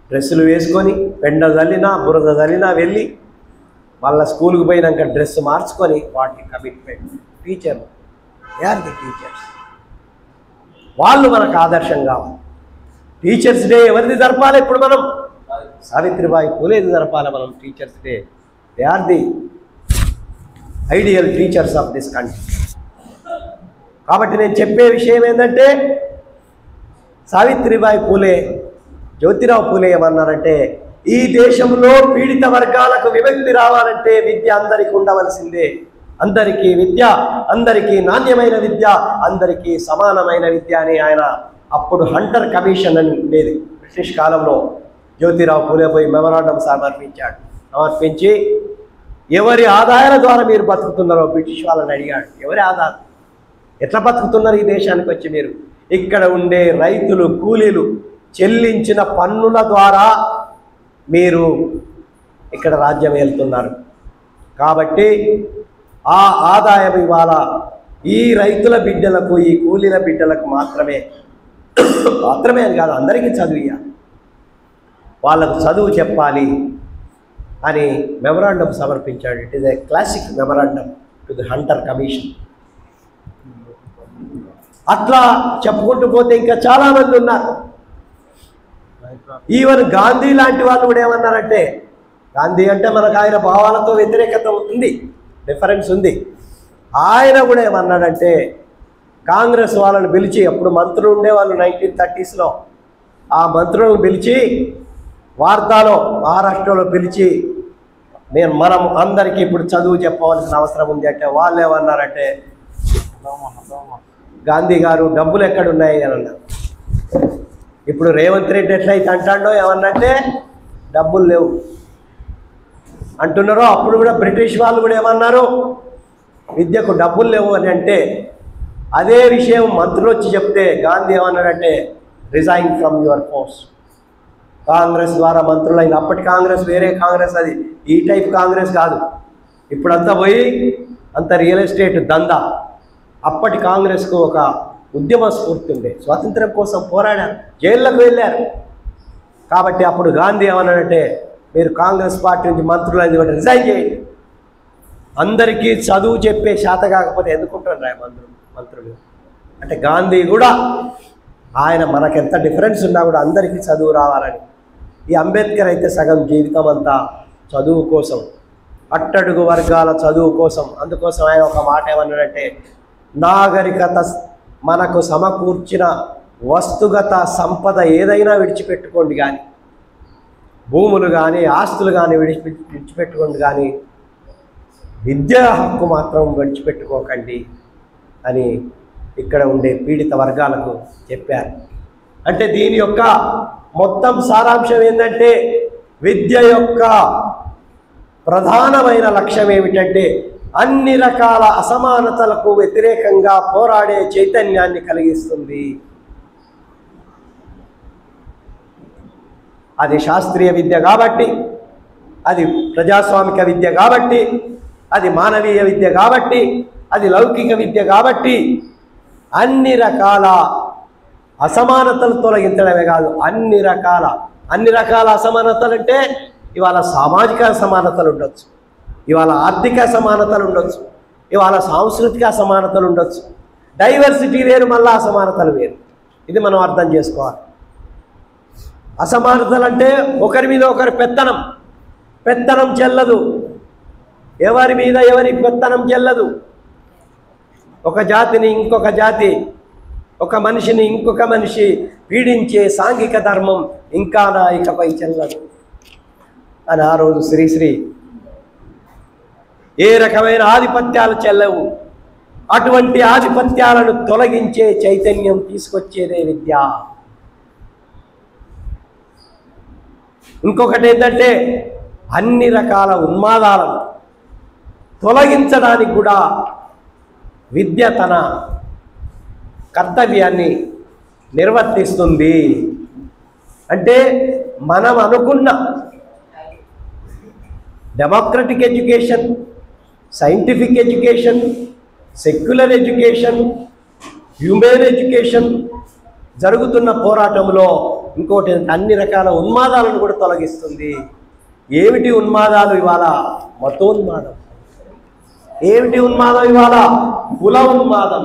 డ్రెస్సులు వేసుకొని పెండ చల్లినా బురద చల్లినా వెళ్ళి మళ్ళీ స్కూల్కి పోయినాక డ్రెస్ మార్చుకొని వాటికి కమిట్మెంట్. టీచర్, ది టీచర్స్ వాళ్ళు మనకు ఆదర్శం కావాలి. టీచర్స్ డే ఎవరిది జరపాలి? ఇప్పుడు మనం సావిత్రిబాయి పూలేది జరపాలి మనం teachers day. They are the ideal teachers of this country. కాబట్టి నేను చెప్పే విషయం ఏంటంటే, సావిత్రిబాయి పూలే, జ్యోతిరావు పూలే ఏమన్నారంటే, ఈ దేశంలో పీడిత వర్గాలకు విముక్తి రావాలంటే విద్య అందరికీ ఉండవలసిందే. అందరికీ విద్య, అందరికీ నాణ్యమైన విద్య, అందరికీ సమానమైన విద్య అని ఆయన అప్పుడు హంటర్ కమిషన్ అని ఉండేది బ్రిటిష్ కాలంలో. జ్యోతిరావు పూలే పోయి మెమరాండం సమర్పించి ఎవరి ఆదాయాల ద్వారా మీరు బతుకుతున్నారో బ్రిటిష్ వాళ్ళని అడిగాడు. ఎవరి ఆదాయం, ఎట్లా బతుకుతున్నారు ఈ దేశానికి వచ్చి మీరు? ఇక్కడ ఉండే రైతులు, కూలీలు చెల్లించిన పన్నుల ద్వారా మీరు ఇక్కడ రాజ్యం వెళ్తున్నారు. కాబట్టి ఆ ఆదాయం ఇవాళ ఈ రైతుల బిడ్డలకు, ఈ కూలీల బిడ్డలకు మాత్రమే అని కాదు, అందరికీ చదివియాలి, వాళ్ళకు చదువు చెప్పాలి అని మెమరాండం సమర్పించాడు. It is a classic memorandum to the Hunter commission. అట్లా చెప్పుకుంటూ పోతే ఇంకా చాలామంది ఉన్నారు. ఈవెన్ గాంధీ లాంటి వాళ్ళు కూడా ఏమన్నారంటే, గాంధీ అంటే మనకు ఆయన భావాలతో వ్యతిరేకత ఉంది, డిఫరెన్స్ ఉంది. ఆయన కూడా ఏమన్నాడంటే, కాంగ్రెస్ వాళ్ళని పిలిచి, అప్పుడు మంత్రులు ఉండేవాళ్ళు 1930s, ఆ మంత్రులను పిలిచి వార్తాలో మహారాష్ట్రలో పిలిచి మనం అందరికీ ఇప్పుడు చదువు చెప్పవలసిన అవసరం ఉంది అంటే వాళ్ళు ఏమన్నారంటే గాంధీ గారు డబ్బులు ఎక్కడున్నాయి అని అన్నారు. ఇప్పుడు రేవంత్ రెడ్డి ఎట్లయితే అంటాడో ఏమన్నంటే డబ్బులు లేవు అంటున్నారో, అప్పుడు కూడా బ్రిటిష్ వాళ్ళు కూడా ఏమన్నారు విద్యకు డబ్బులు లేవు అని అంటే అదే విషయం మంత్రులు వచ్చి చెప్తే గాంధీ ఏమన్నాడంటే resign from your post. Congress ద్వారా మంత్రులైన అప్పటి కాంగ్రెస్ వేరే కాంగ్రెస్, అది ఈ టైప్ కాంగ్రెస్ కాదు. ఇప్పుడంతా పోయి అంత రియల్ ఎస్టేట్ దందా. అప్పటి కాంగ్రెస్కు ఒక ఉద్యమ స్ఫూర్తి ఉండే, స్వాతంత్రం కోసం పోరాడారు, జైళ్ళకు వెళ్ళారు. కాబట్టి అప్పుడు గాంధీ ఏమన్నాడంటే మీరు కాంగ్రెస్ పార్టీ నుంచి మంత్రులైంది బట్టి రిజైన్ చేయండి. అందరికీ చదువు చెప్పే శాత కాకపోతే ఎందుకుంటారు మంత్రులు అంటే గాంధీ కూడా ఆయన మనకెంత డిఫరెన్స్ ఉన్నా కూడా అందరికీ చదువు రావాలని. ఈ అంబేద్కర్ అయితే సగం జీవితం అంతా చదువు కోసం, అట్టడుగు వర్గాల చదువు కోసం. అందుకోసం ఆయన ఒక మాట ఏమన్నాడంటే నాగరికత మనకు సమకూర్చిన వస్తుగత సంపద ఏదైనా విడిచిపెట్టుకోండి కానీ, భూములు కానీ ఆస్తులు కానీ విడిచిపెట్టుకోండి కానీ విద్యా హక్కు మాత్రం విడిచిపెట్టుకోకండి అని ఇక్కడ ఉండే పీడిత వర్గాలకు చెప్పారు. అంటే దీని యొక్క మొత్తం సారాంశం ఏంటంటే విద్య యొక్క ప్రధానమైన లక్ష్యం ఏమిటంటే అన్ని రకాల అసమానతలకు వ్యతిరేకంగా పోరాడే చైతన్యాన్ని కలిగిస్తుంది. అది శాస్త్రీయ విద్య కాబట్టి, అది ప్రజాస్వామిక విద్య కాబట్టి, అది మానవీయ విద్య కాబట్టి, అది లౌకిక విద్య కాబట్టి అన్ని రకాల అసమానతలు తొలగించడమే కాదు, అన్ని రకాల అసమానతలు అంటే ఇవాళ సామాజిక అసమానతలు ఉండొచ్చు, ఇవాళ ఆర్థిక అసమానతలు ఉండొచ్చు, ఇవాళ సాంస్కృతిక అసమానతలు ఉండొచ్చు. డైవర్సిటీ వేరు, మళ్ళీ అసమానతలు వేరు. ఇది మనం అర్థం చేసుకోవాలి. అసమానతలు అంటే ఒకరి మీద ఒకరి పెత్తనం చెల్లదు, ఎవరి మీద ఎవరి పెత్తనం చెల్లదు. ఒక జాతిని ఇంకొక జాతి, ఒక మనిషిని ఇంకొక మనిషి పీడించే సాంఘిక ధర్మం ఇంకా ఇకపై చెల్లదు అని ఆ రోజు శ్రీశ్రీ ఏ రకమైన ఆధిపత్యాలు చెల్లవు, అటువంటి ఆధిపత్యాలను తొలగించే చైతన్యం తీసుకొచ్చేదే విద్య. ఇంకొకటి ఏంటంటే అన్ని రకాల ఉన్మాదాలను తొలగించడానికి కూడా విద్య తన కర్తవ్యాన్ని నిర్వర్తిస్తుంది. అంటే మనం అనుకున్న democratic education, scientific education, secular education, human education జరుగుతున్న పోరాటంలో ఇంకోటి అన్ని రకాల ఉన్మాదాలను కూడా తొలగిస్తుంది. ఏమిటి ఉన్మాదాలు ఇవాళ? మతోన్మాదం. ఏమిటి ఉన్మాదం ఇవాళ? కుల ఉన్మాదం,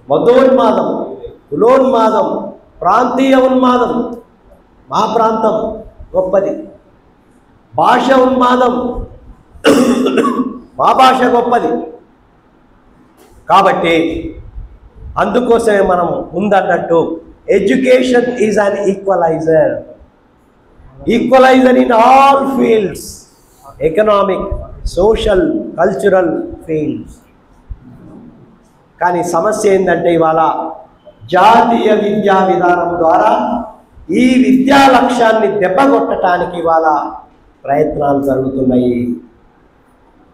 మతోన్మాదం, కులోన్మాదం, ప్రాంతీయ ఉన్మాదం. మా ప్రాంతం గొప్పది. భాష ఉన్మాదం, మా భాష గొప్పది. కాబట్టి అందుకోసమే మనం ముందన్నట్టు education is an equaliser in all fields, economic, social, cultural fields. కానీ సమస్య ఏంటంటే ఇవాళ జాతీయ విద్యా విధానం ద్వారా ఈ విద్యా లక్ష్యాన్ని దెబ్బకొట్టడానికి ఇవాళ ప్రయత్నాలు జరుగుతున్నాయి.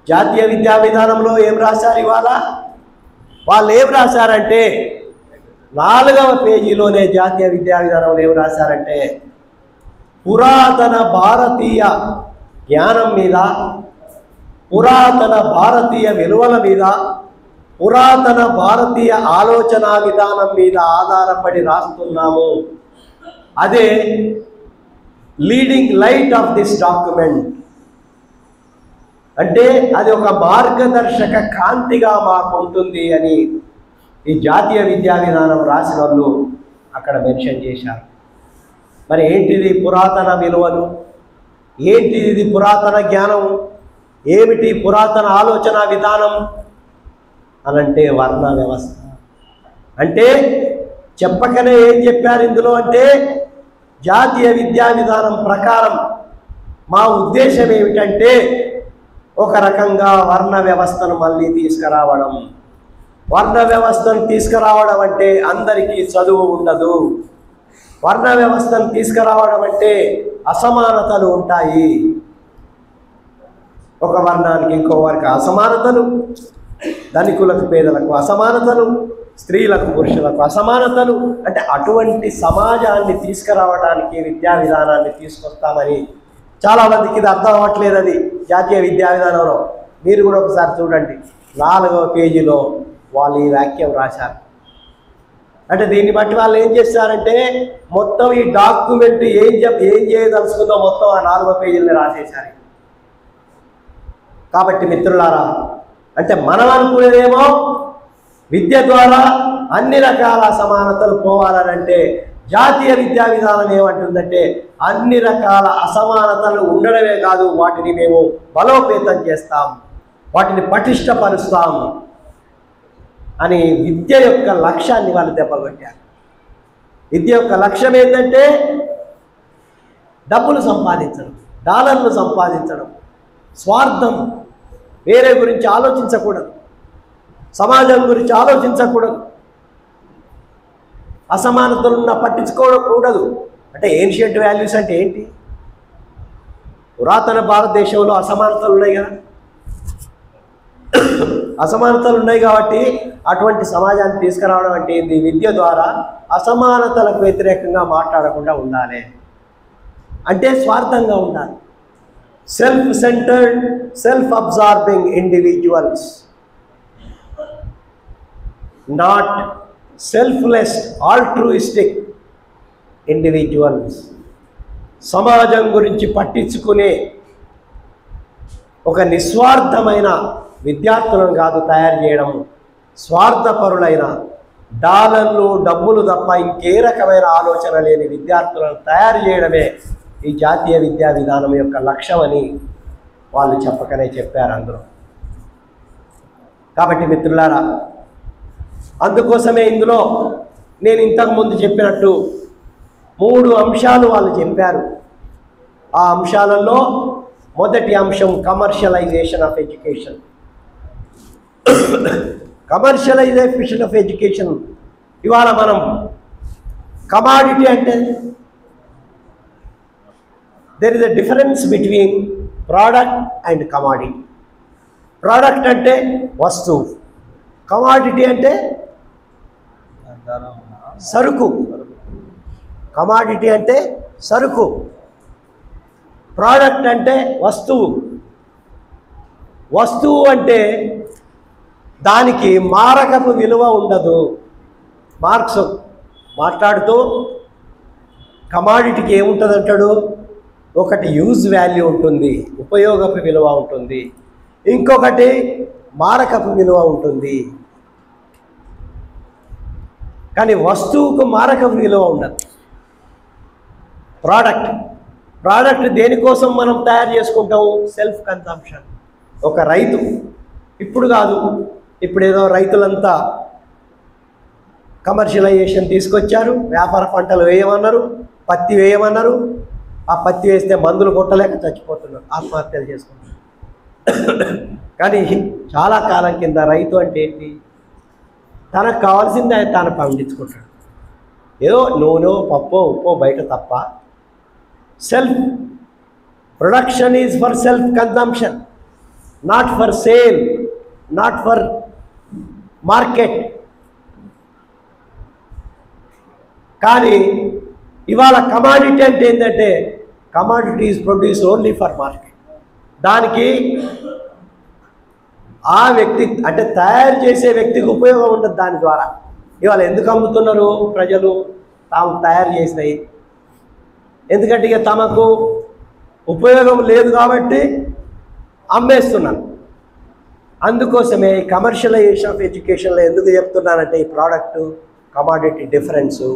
జాతీయ విద్యా విధానంలో ఏం రాశారు ఇవాళ? వాళ్ళు ఏం రాశారంటే 4వ పేజీలోనే జాతీయ విద్యా విధానంలో ఏం రాశారంటే పురాతన భారతీయ జ్ఞానం మీద, పురాతన భారతీయ విలువల మీద, పురాతన భారతీయ ఆలోచన విధానం మీద ఆధారపడి రాస్తున్నాము. అదే leading light of this document. అంటే అది ఒక మార్గదర్శక కాంతిగా మాకు ఉంటుంది అని ఈ జాతీయ విద్యా విధానం రాసిన వాళ్ళు అక్కడ మెన్షన్ చేశారు. మరి ఏంటిది పురాతన విలువలు? ఏంటిది పురాతన జ్ఞానం? ఏమిటి పురాతన ఆలోచన విధానం అనంటే వర్ణ వ్యవస్థ. అంటే చెప్పకనే ఏం చెప్పారు ఇందులో అంటే జాతీయ విద్యా విధానం ప్రకారం మా ఉద్దేశం ఏమిటంటే ఒక రకంగా వర్ణ వ్యవస్థను మళ్ళీ తీసుకురావడం. వర్ణ వ్యవస్థను తీసుకురావడం అంటే అందరికీ చదువు ఉండదు. వర్ణ వ్యవస్థను తీసుకురావడం అంటే అసమానతలు ఉంటాయి. ఒక వర్ణానికి ఇంకో వారికి అసమానతలు, ధనికులకు పేదలకు అసమానతలు, స్త్రీలకు పురుషులకు అసమానతలు. అంటే అటువంటి సమాజాన్ని తీసుకురావడానికి విద్యా విధానాన్ని తీసుకొస్తామని చాలామందికి ఇది అర్థం అవ్వట్లేదు. అది జాతీయ విద్యా విధానంలో మీరు కూడా ఒకసారి చూడండి, 4వ పేజీలో వాళ్ళు ఈ వాక్యం రాశారు. అంటే దీన్ని బట్టి వాళ్ళు ఏం చేస్తారంటే మొత్తం ఈ డాక్యుమెంట్ ఏం చేయదలుచుకుందో మొత్తం ఆ 4వ పేజీలో రాసేశారు. కాబట్టి మిత్రులారా, అంటే మనం అనుకునేదేమో విద్య ద్వారా అన్ని రకాల అసమానతలు పోవాలనంటే జాతీయ విద్యా విధానం ఏమంటుందంటే అన్ని రకాల అసమానతలు ఉండడమే కాదు, వాటిని మేము బలోపేతం చేస్తాం, వాటిని పటిష్టపరుస్తాం అని విద్య యొక్క లక్ష్యాన్ని వాళ్ళు దెబ్బకొట్టారు. విద్య యొక్క లక్ష్యం ఏంటంటే డబ్బులు సంపాదించడం, డాలర్లు సంపాదించడం, స్వార్థం, వేరే గురించి ఆలోచించకూడదు, సమాజం గురించి ఆలోచించకూడదు, అసమానతలున్న పట్టించుకోకూడదు. అంటే ఏన్షియంట్ వాల్యూస్ అంటే ఏంటి? పురాతన భారతదేశంలో అసమానతలు ఉన్నాయి కదా, అసమానతలు ఉన్నాయి కాబట్టి అటువంటి సమాజాన్ని తీసుకురావడం అంటే ఏంటి? విద్య ద్వారా అసమానతలకు వ్యతిరేకంగా మాట్లాడకుండా ఉండాలి, అంటే స్వార్థంగా ఉండాలి. Self centred, self absorbing individuals, not selfless altruistic individuals. సమాజం గురించి పట్టించుకునే ఒక నిస్వార్థమైన విద్యార్థులను కాదు తయారు చేయడం, స్వార్థపరులైన డాలర్లు, డబ్బులు తప్ప ఇంకే రకమైన ఆలోచన లేని విద్యార్థులను తయారు చేయడమే ఈ జాతీయ విద్యా విధానం యొక్క లక్ష్యం అని వాళ్ళు చెప్పకనే చెప్పారు అందరూ. కాబట్టి మిత్రులారా, అందుకోసమే ఇందులో నేను ఇంతకుముందు చెప్పినట్టు 3 అంశాలు వాళ్ళు చెప్పారు. ఆ అంశాలలో మొదటి అంశం commercialisation of education. Commercialisation of education ఇవాళ మనం కమాడిటీ అంటే there is a difference between product and commodity. Product అంటే వస్తువు, కమాడిటీ అంటే సరుకు. కమాడిటీ అంటే సరుకు, ప్రోడక్ట్ అంటే వస్తువు. వస్తువు అంటే దానికి మారకపు విలువ ఉండదు. మార్క్స్ మాట్లాడుతూ కమాడిటీకి ఏముంటుంది అంటాడు? ఒకటి యూజ్ వాల్యూ ఉంటుంది, ఉపయోగపు విలువ ఉంటుంది, ఇంకొకటి మారకపు విలువ ఉంటుంది. కానీ వస్తువుకు మారకపు విలువ ఉండదు. ప్రోడక్ట్ దేనికోసం మనం తయారు చేసుకుంటాము? Self consumption. ఒక రైతు ఇప్పుడు కాదు, ఇప్పుడు ఏదో రైతులంతా కమర్షియలైజేషన్ తీసుకొచ్చారు, వ్యాపార పంటలు వేయమన్నారు, పత్తి వేయమన్నారు. ఆ పత్తి వేస్తే మందులు కొట్టలేక చచ్చిపోతున్నారు, ఆత్మహత్యలు చేసుకుంటున్నారు. కానీ చాలా కాలం కింద రైతు అంటే ఏంటి? తనకు కావాల్సింది ఆయన తాను పండించుకుంటాడు. ఏదో నూనె, పప్పో, ఉప్పో బయట తప్ప. Self production is for self consumption, not for sale, not for market. కానీ ఇవాళ కమాడిటీ అంటే ఏంటంటే commodity is produce only for market. దానికి ఆ వ్యక్తి అంటే తయారు చేసే వ్యక్తికి ఉపయోగం ఉండదు దాని ద్వారా. ఇవాళ ఎందుకు అమ్ముతున్నారు ప్రజలు? తాము తయారు చేసినవి. ఎందుకంటే ఇక తమకు ఉపయోగం లేదు కాబట్టి అమ్మేస్తున్నారు. అందుకోసమే కమర్షియలైజేషన్ ఆఫ్ ఎడ్యుకేషన్లో ఎందుకు చెప్తున్నానంటే ఈ ప్రోడక్టు కమాడిటీ డిఫరెన్సు.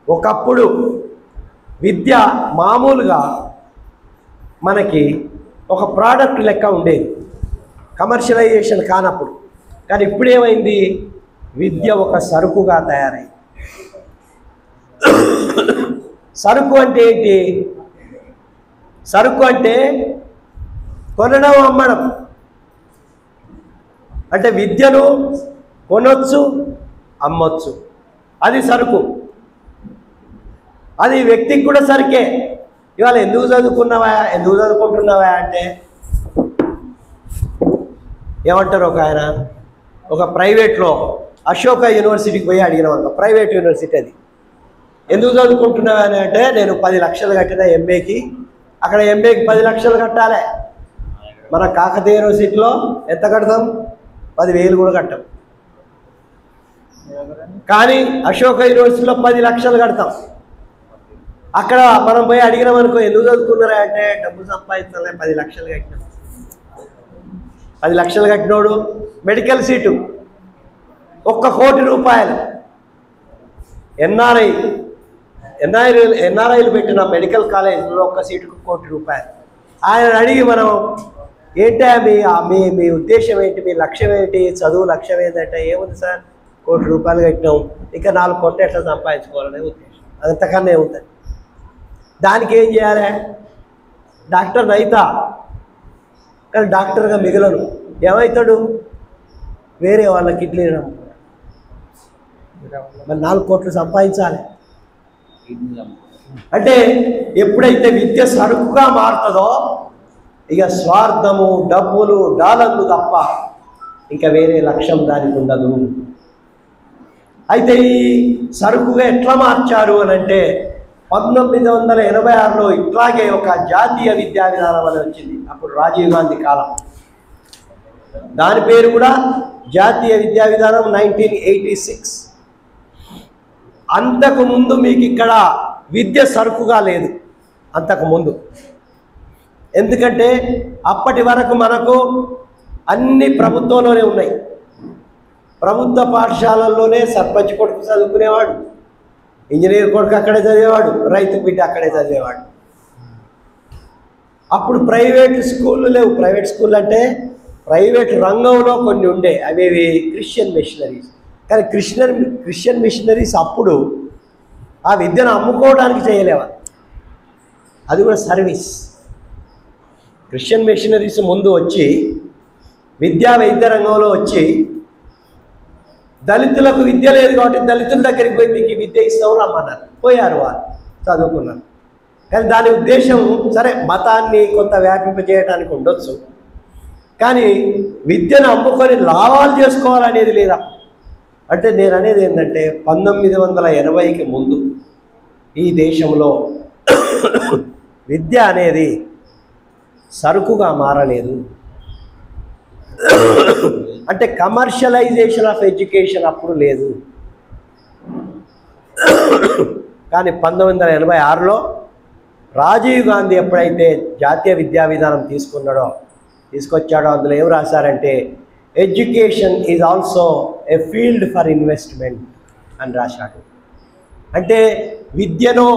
ఒకప్పుడు విద్య మామూలుగా మనకి ఒక ప్రోడక్ట్ లెక్క ఉండేది, కమర్షియలైజేషన్ కానప్పుడు. కానీ ఇప్పుడు ఏమైంది? విద్య ఒక సరుకుగా తయారైంది. సరుకు అంటే ఏంటి? సరుకు అంటే కొనడం, అమ్మడం. అంటే విద్యను కొనొచ్చు, అమ్మొచ్చు, అది సరుకు. అది వ్యక్తికి కూడా సరికే. ఇవాళ ఎందుకు చదువుకున్నావా, ఎందుకు చదువుకుంటున్నావా అంటే ఏమంటారు? ఒక ఆయన ఒక ప్రైవేట్లో అశోక యూనివర్సిటీకి పోయి అడిగిన వాళ్ళు, ప్రైవేట్ యూనివర్సిటీ అది, ఎందుకు చదువుకుంటున్నావా అని అంటే నేను 10 లక్షలు కట్టిన ఎంఏకి, అక్కడ ఎంఏకి 10 లక్షలు కట్టాలి. మన కాకతీయ యూనివర్సిటీలో ఎంత కడతాం? 10,000 కూడా కట్టాం. కానీ అశోక యూనివర్సిటీలో 10 లక్షలు కడతాం. అక్కడ మనం పోయి అడిగినాం అనుకో, ఎందుకు చదువుకున్నారా అంటే డబ్బు సంపాదించాలి, 10 లక్షలు కట్టినాం. 10 లక్షలు కట్టినోడు మెడికల్ సీటు 1 కోటి రూపాయలు. ఎన్ఆర్ఐలు పెట్టిన మెడికల్ కాలేజీలో 1 సీటుకు 1 కోటి రూపాయలు. ఆయన అడిగి మనం ఏంటా మీ ఉద్దేశం ఏంటి, మీ లక్ష్యం ఏంటి, చదువు లక్ష్యం ఏంటంటే ఏముంది సార్, 1 కోటి రూపాయలు కట్టినాం, ఇంకా 4 కోట్లు ఎట్లా సంపాదించుకోవాలనే ఉద్దేశం, అంతకన్నా ఏముంటుంది. దానికి ఏం చేయాలి? డాక్టర్ అయితా, కానీ డాక్టర్గా మిగలను. ఏమవుతాడు? వేరే వాళ్ళ కిడ్నీ మరి 4 కోట్లు సంపాదించాలి. అంటే ఎప్పుడైతే విద్య సరుకుగా మారుతుందో ఇక స్వార్థము, డబ్బులు, డాలర్లు తప్ప ఇంకా వేరే లక్ష్యం దానికి ఉండదు. అయితే ఈ సరుకుగా ఎట్లా మార్చారు అని అంటే 1986లో ఇట్లాగే ఒక జాతీయ విద్యా విధానం అని వచ్చింది. అప్పుడు రాజీవ్ గాంధీ కాలం, దాని పేరు కూడా జాతీయ విద్యా విధానం 1986. అంతకుముందు మీకు ఇక్కడ విద్య సరుకుగా లేదు అంతకుముందు. ఎందుకంటే అప్పటి వరకు మనకు అన్ని ప్రభుత్వంలోనే ఉన్నాయి. ప్రభుత్వ పాఠశాలల్లోనే సర్పంచ్ కొడుకు చదువుకునేవాడు, ఇంజనీర్ కొడుకు అక్కడే చదివేవాడు, రైతు బిడ్డ అక్కడే చదివేవాడు. అప్పుడు ప్రైవేట్ స్కూళ్ళు లేవు. ప్రైవేట్ స్కూల్ అంటే ప్రైవేట్ రంగంలో కొన్ని ఉండే, అవేవి క్రిస్టియన్ మిషనరీస్. కానీ క్రిస్టియన్ మిషనరీస్ అప్పుడు ఆ విద్యను అమ్ముకోవడానికి చేయలేవారు, అది కూడా సర్వీస్. క్రిస్టియన్ మిషనరీస్ ముందు వచ్చి విద్యా వైద్య రంగంలో వచ్చి దళితులకు విద్య లేదు కాబట్టి దళితుల దగ్గరికి పోయి మీకు విద్య ఇస్తాము రమ్మన్నారు. పోయారు, వారు చదువుకున్నారు. కానీ దాని ఉద్దేశం సరే మతాన్ని కొంత వ్యాపింపజేయడానికి ఉండొచ్చు, కానీ విద్యను అమ్ముకొని లాభాలు చేసుకోవాలనేది లేదా. అంటే నేను అనేది ఏంటంటే 1980కి ముందు ఈ దేశంలో విద్య అనేది సరుకుగా మారలేదు. అంటే కమర్షియలైజేషన్ ఆఫ్ ఎడ్యుకేషన్ అప్పుడు లేదు. కానీ 1986లో రాజీవ్ గాంధీ ఎప్పుడైతే జాతీయ విద్యా విధానం తీసుకొచ్చాడో అందులో ఏం రాశారంటే education is also a field for investment అని రాశాడు. అంటే విద్యను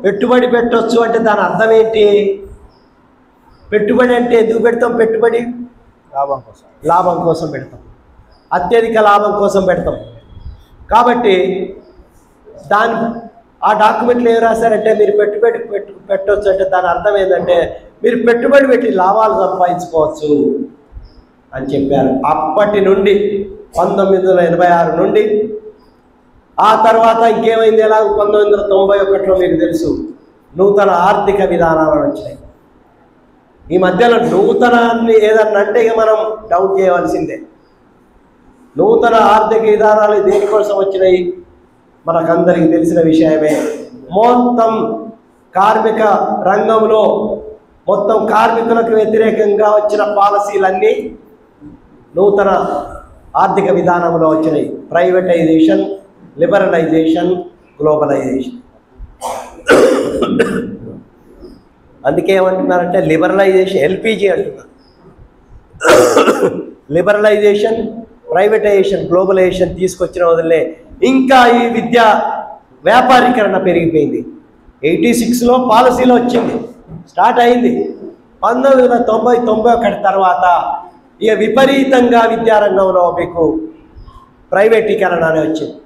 పెట్టుబడి పెట్టవచ్చు అంటే దాని అర్థం ఏంటి? పెట్టుబడి అంటే ఎందుకు పెడతాం? పెట్టుబడి లాభం కోసం పెడతాం, అత్యధిక లాభం కోసం పెడతాం. కాబట్టి ఆ డాక్యుమెంట్లు ఏం రాశారంటే మీరు పెట్టుబడి పెట్టవచ్చు అంటే దాని అర్థం ఏంటంటే మీరు పెట్టుబడి పెట్టి లాభాలు సంపాదించుకోవచ్చు అని చెప్పారు. అప్పటి నుండి 1986 నుండి ఆ తర్వాత ఇంకేమైంది? ఎలా 1991లో మీకు తెలుసు నూతన ఆర్థిక విధానాలు వచ్చినాయి. ఈ మధ్యలో నూతనాన్ని ఏదన్నా అంటే ఇక మనం డౌట్ చేయవలసిందే. నూతన ఆర్థిక విధానాలు దేనికోసం వచ్చినాయి మనకందరికీ తెలిసిన విషయమే. మొత్తం కార్మిక రంగంలో మొత్తం కార్మికులకు వ్యతిరేకంగా వచ్చిన పాలసీలన్నీ నూతన ఆర్థిక విధానంలో వచ్చినాయి. Privatisation, liberalisation, globalisation. అందుకే ఏమంటున్నారంటే లిబరలైజేషన్, ఎల్పిజి అంటున్నారు. లిబరలైజేషన్, ప్రైవేటైజేషన్, గ్లోబలైజేషన్ తీసుకొచ్చిన వదిలే ఇంకా ఈ విద్య వ్యాపారీకరణ పెరిగిపోయింది. 86లో పాలసీలో వచ్చింది, స్టార్ట్ అయింది. 1991 తర్వాత ఇక విపరీతంగా విద్యారంగంలో మీకు ప్రైవేటీకరణ అని వచ్చింది.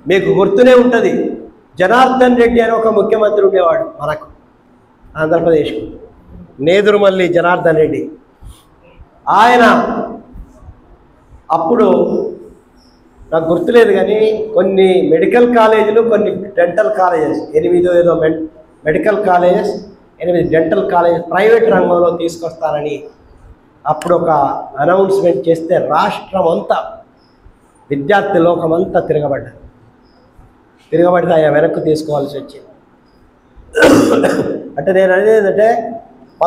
మీకు గుర్తునే ఉంటుంది జనార్దన్ రెడ్డి అని ఒక ముఖ్యమంత్రి ఉండేవాడు మనకు ఆంధ్రప్రదేశ్కు, నేదురుమల్లి జనార్దన్ రెడ్డి. ఆయన అప్పుడు నాకు గుర్తులేదు కానీ కొన్ని మెడికల్ కాలేజీలు, కొన్ని డెంటల్ కాలేజెస్, 8 ఏదో medical colleges, 8 dental colleges private రంగంలో తీసుకొస్తారని అప్పుడు ఒక అనౌన్స్మెంట్ చేస్తే రాష్ట్రం అంతా, విద్యార్థి లోకమంతా తిరగబడితే ఆయన వెనక్కి తీసుకోవాల్సి వచ్చింది. అంటే నేను అనేది ఏంటంటే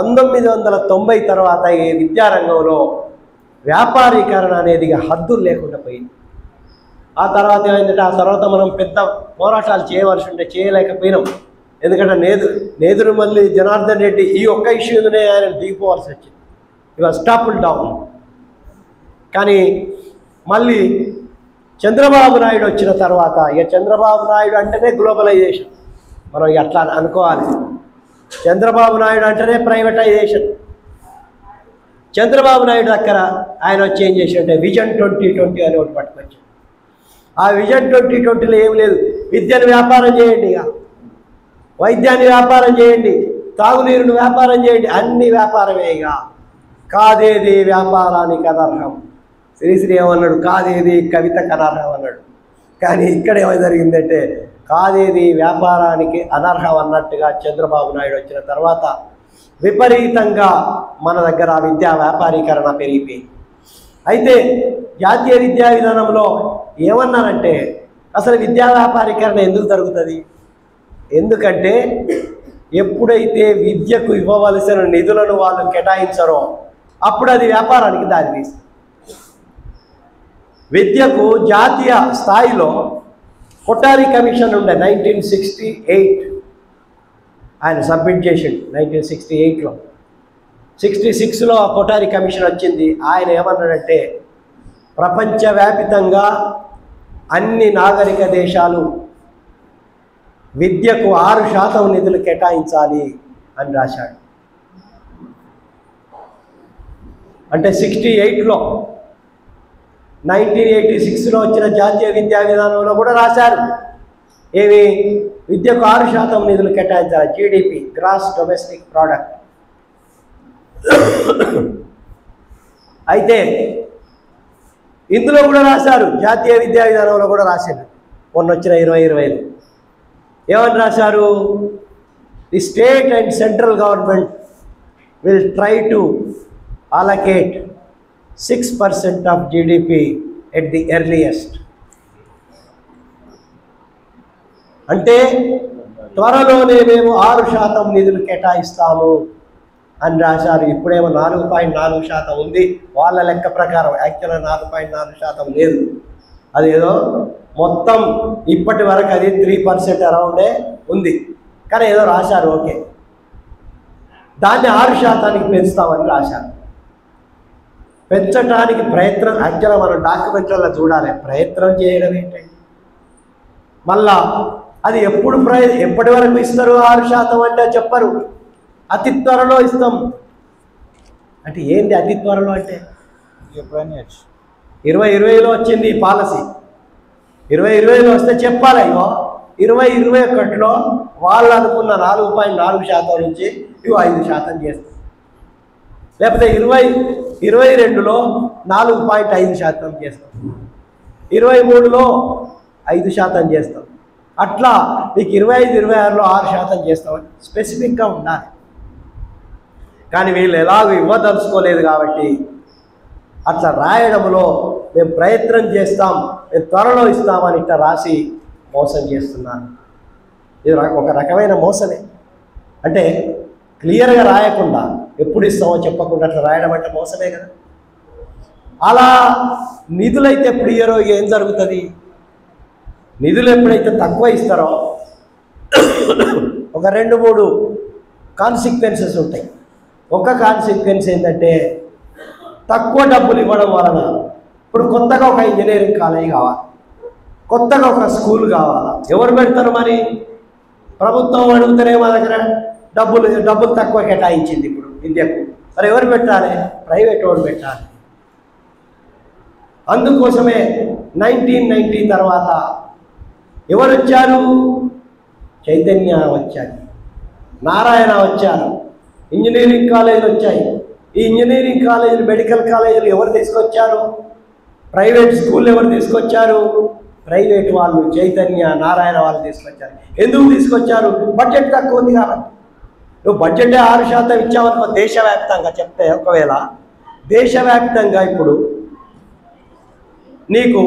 1990 తర్వాత ఈ విద్యారంగంలో వ్యాపారీకరణ అనేది హద్దులు లేకుండా పోయింది. ఆ తర్వాత ఏమైందంటే ఆ తర్వాత మనం పెద్ద పోరాటాలు చేయవలసి ఉంటే చేయలేకపోయినాం. ఎందుకంటే నేదురుమల్లి జనార్దన్ రెడ్డి ఈ ఒక్క ఇష్యూనే ఆయన దిగిపోవాల్సి వచ్చింది. ఇవాళ స్టాపుల్ డౌన్. కానీ మళ్ళీ చంద్రబాబు నాయుడు వచ్చిన తర్వాత, ఇక చంద్రబాబు నాయుడు అంటేనే గ్లోబలైజేషన్, మనం అట్లా అనుకోవాలి. చంద్రబాబు నాయుడు అంటేనే ప్రైవేటైజేషన్. చంద్రబాబు నాయుడు దగ్గర ఆయన వచ్చి ఏం చేసింటే విజన్ 2020 అని ఒకటి పట్టుకొచ్చాడు. ఆ విజన్ 2020లో ఏం లేదు, విద్యను వ్యాపారం చేయండి, ఇక వైద్యాన్ని వ్యాపారం చేయండి, తాగునీరును వ్యాపారం చేయండి, అన్ని వ్యాపారమే. ఇక కాదేది వ్యాపారానికి అనర్హం. శ్రీశ్రీ ఏమన్నాడు, కాదేది కవితకు అనర్హం అన్నాడు. కానీ ఇక్కడ ఏమై జరిగిందంటే కాదేది వ్యాపారానికి అనర్హం అన్నట్టుగా చంద్రబాబు నాయుడు వచ్చిన తర్వాత విపరీతంగా మన దగ్గర విద్యా వ్యాపారీకరణ పెరిగిపోయింది. అయితే జాతీయ విద్యా విధానంలో ఏమన్నారంటే అసలు విద్యా వ్యాపారీకరణ ఎందుకు జరుగుతుంది? ఎందుకంటే ఎప్పుడైతే విద్యకు ఇవ్వవలసిన నిధులను వాళ్ళు కేటాయించరో అప్పుడు అది వ్యాపారానికి దారితీస్తుంది. విద్యకు జాతీయ స్థాయిలో కొఠారి కమిషన్ ఉండే 1968 ఆయన సబ్మిట్ చేసిండు. 1968లో 66లో కొఠారి కమిషన్ వచ్చింది. ఆయన ఏమన్నాడంటే ప్రపంచవ్యాపితంగా అన్ని నాగరిక దేశాలు విద్యకు 6% నిధులు కేటాయించాలి అని రాశాడు. అంటే 68లో 1986లో వచ్చిన జాతీయ విద్యా విధానంలో కూడా రాశారు ఏమి, విద్యకు 6% నిధులు కేటాయించాలి, జీడిపి గ్రాస్ డొమెస్టిక్ ప్రోడక్ట్. అయితే ఇందులో కూడా రాశారు, జాతీయ విద్యా విధానంలో కూడా రాశారు. మొన్న వచ్చిన 2020లో ఏమని రాశారు, the state and central government will try to allocate 6% of GDP at the earliest. అంటే త్వరలోనే మేము 6% నిధులు కేటాయిస్తాము అని రాశారు. ఇప్పుడేమో 4.4% ఉంది వాళ్ళ లెక్క ప్రకారం. యాక్చువల్గా 4.4% లేదు, అదేదో మొత్తం ఇప్పటి వరకు అది 3% అరౌండే ఉంది. కానీ ఏదో రాశారు, ఓకే, దాన్ని 6%కి పెంచుతామని రాశారు. పెంచడానికి ప్రయత్నం, యాక్చువల్గా మనం డాక్యుమెంట్లలో చూడాలి, ప్రయత్నం చేయడం ఏంటండి. మళ్ళా అది ఎప్పటి వరకు ఇస్తారు 6% అంటే చెప్పరు, అతి త్వరలో ఇస్తాం అంటే ఏంటి అతి త్వరలో అంటే? 2020లో వచ్చింది ఈ పాలసీ. 2020లో వస్తే చెప్పాలి, అయ్యో 2021లో వాళ్ళు అనుకున్న 4.4% నుంచి ఇవి 5% చేస్తాం, లేకపోతే 2022లో 4.5% చేస్తాం, 23లో 5% చేస్తాం, అట్లా మీకు 25-26లో 6% చేస్తామని స్పెసిఫిక్గా ఉండాలి. కానీ వీళ్ళు ఎలాగో ఇవ్వదలుచుకోలేదు కాబట్టి అట్లా రాయడంలో మేము ప్రయత్నం చేస్తాం, మేము త్వరలో ఇస్తామని ఇట్లా రాసి మోసం చేస్తున్నారు. ఇది ఒక రకమైన మోసమే. అంటే క్లియర్గా రాయకుండా ఎప్పుడు ఇస్తామో చెప్పకుండా అట్లా రాయడం అంటే మోసమే కదా. అలా నిధులైతే ఎప్పుడు ఇయ్యరో ఏం జరుగుతుంది? నిధులు ఎప్పుడైతే తక్కువ ఇస్తారో ఒక 2-3 కాన్సిక్వెన్సెస్ ఉంటాయి. ఒక కాన్సిక్వెన్స్ ఏంటంటే తక్కువ డబ్బులు ఇవ్వడం వలన ఇప్పుడు కొత్తగా ఒక ఇంజనీరింగ్ కాలేజ్ కావాలి, కొత్తగా ఒక స్కూల్ కావాలా, ఎవరు పెడతారు మరి? ప్రభుత్వం అడుగుతారే మా దగ్గర డబ్బులు తక్కువ కేటాయించింది ఇప్పుడు విద్యకు, మరి ఎవరు పెట్టాలి? ప్రైవేట్ వాడు పెట్టాలి. అందుకోసమే 1990 తర్వాత ఎవరు వచ్చారు? చైతన్య వచ్చాయి, నారాయణ వచ్చారు, ఇంజనీరింగ్ కాలేజీలు వచ్చాయి. ఈ ఇంజనీరింగ్ కాలేజీలు, మెడికల్ కాలేజీలు ఎవరు తీసుకొచ్చారు? ప్రైవేట్ స్కూల్ ఎవరు తీసుకొచ్చారు? ప్రైవేట్ వాళ్ళు, చైతన్య, నారాయణ వాళ్ళు తీసుకొచ్చారు. ఎందుకు తీసుకొచ్చారు? బడ్జెట్ తక్కువ ఉంది కాబట్టి. నువ్వు బడ్జెట్ 6% ఇచ్చావనుకో దేశవ్యాప్తంగా చెప్తే, ఒకవేళ దేశవ్యాప్తంగా ఇప్పుడు నీకు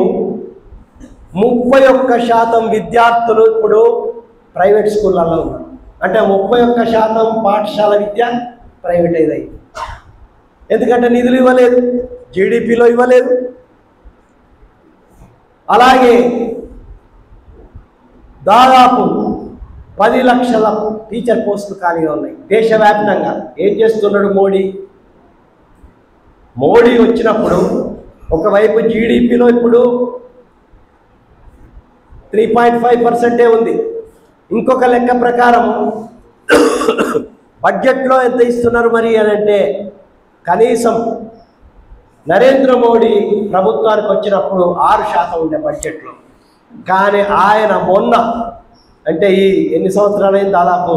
31% విద్యార్థులు ఇప్పుడు ప్రైవేట్ స్కూళ్ళల్లో ఉన్నారు. అంటే 31% పాఠశాల విద్య ప్రైవేటైజ్ అయింది. ఎందుకంటే నిధులు ఇవ్వలేదు, జీడిపిలో ఇవ్వలేదు. అలాగే దాదాపు 10 లక్షల టీచర్ పోస్టులు ఖాళీగా ఉన్నాయి దేశవ్యాప్తంగా. ఏం చేస్తున్నాడు మోడీ? మోడీ వచ్చినప్పుడు ఒకవైపు జీడిపిలో ఇప్పుడు 3.5% ఉంది. ఇంకొక లెక్క ప్రకారం బడ్జెట్లో ఎంత ఇస్తున్నారు మరి అని అంటే, కనీసం నరేంద్ర మోడీ ప్రభుత్వానికి వచ్చినప్పుడు 6% ఉండే బడ్జెట్లో. కానీ ఆయన మొన్న, అంటే ఈ ఎన్ని సంవత్సరాలైంది, దాదాపు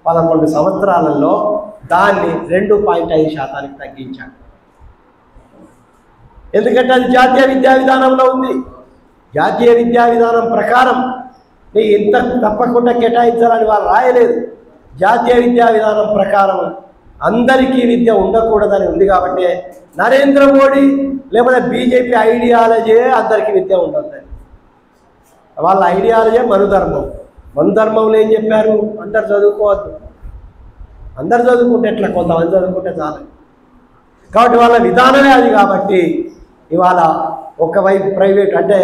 11 సంవత్సరాలలో దాన్ని 2.5% తగ్గించాడు. ఎందుకంటే అది జాతీయ విద్యా విధానంలో ఉంది. జాతీయ విద్యా విధానం ప్రకారం నీ ఇంత తప్పకుండా కేటాయించాలని వాళ్ళు రాయలేదు. జాతీయ విద్యా విధానం ప్రకారం అందరికీ విద్య ఉండకూడదని ఉంది. కాబట్టి నరేంద్ర మోడీ లేకపోతే బీజేపీ ఐడియాలజీ అందరికీ విద్య ఉండొద్దని. వాళ్ళ ఐడియాలజీ మనుధర్మం. మనుధర్మంలో ఏం చెప్పారు? అందరు చదువుకోవద్దు. అందరు చదువుకుంటే ఎట్లా? కొంతమంది చదువుకుంటే చాలు. కాబట్టి వాళ్ళ విధానమే అది. కాబట్టి ఇవాళ ఒకవైపు ప్రైవేట్ అంటే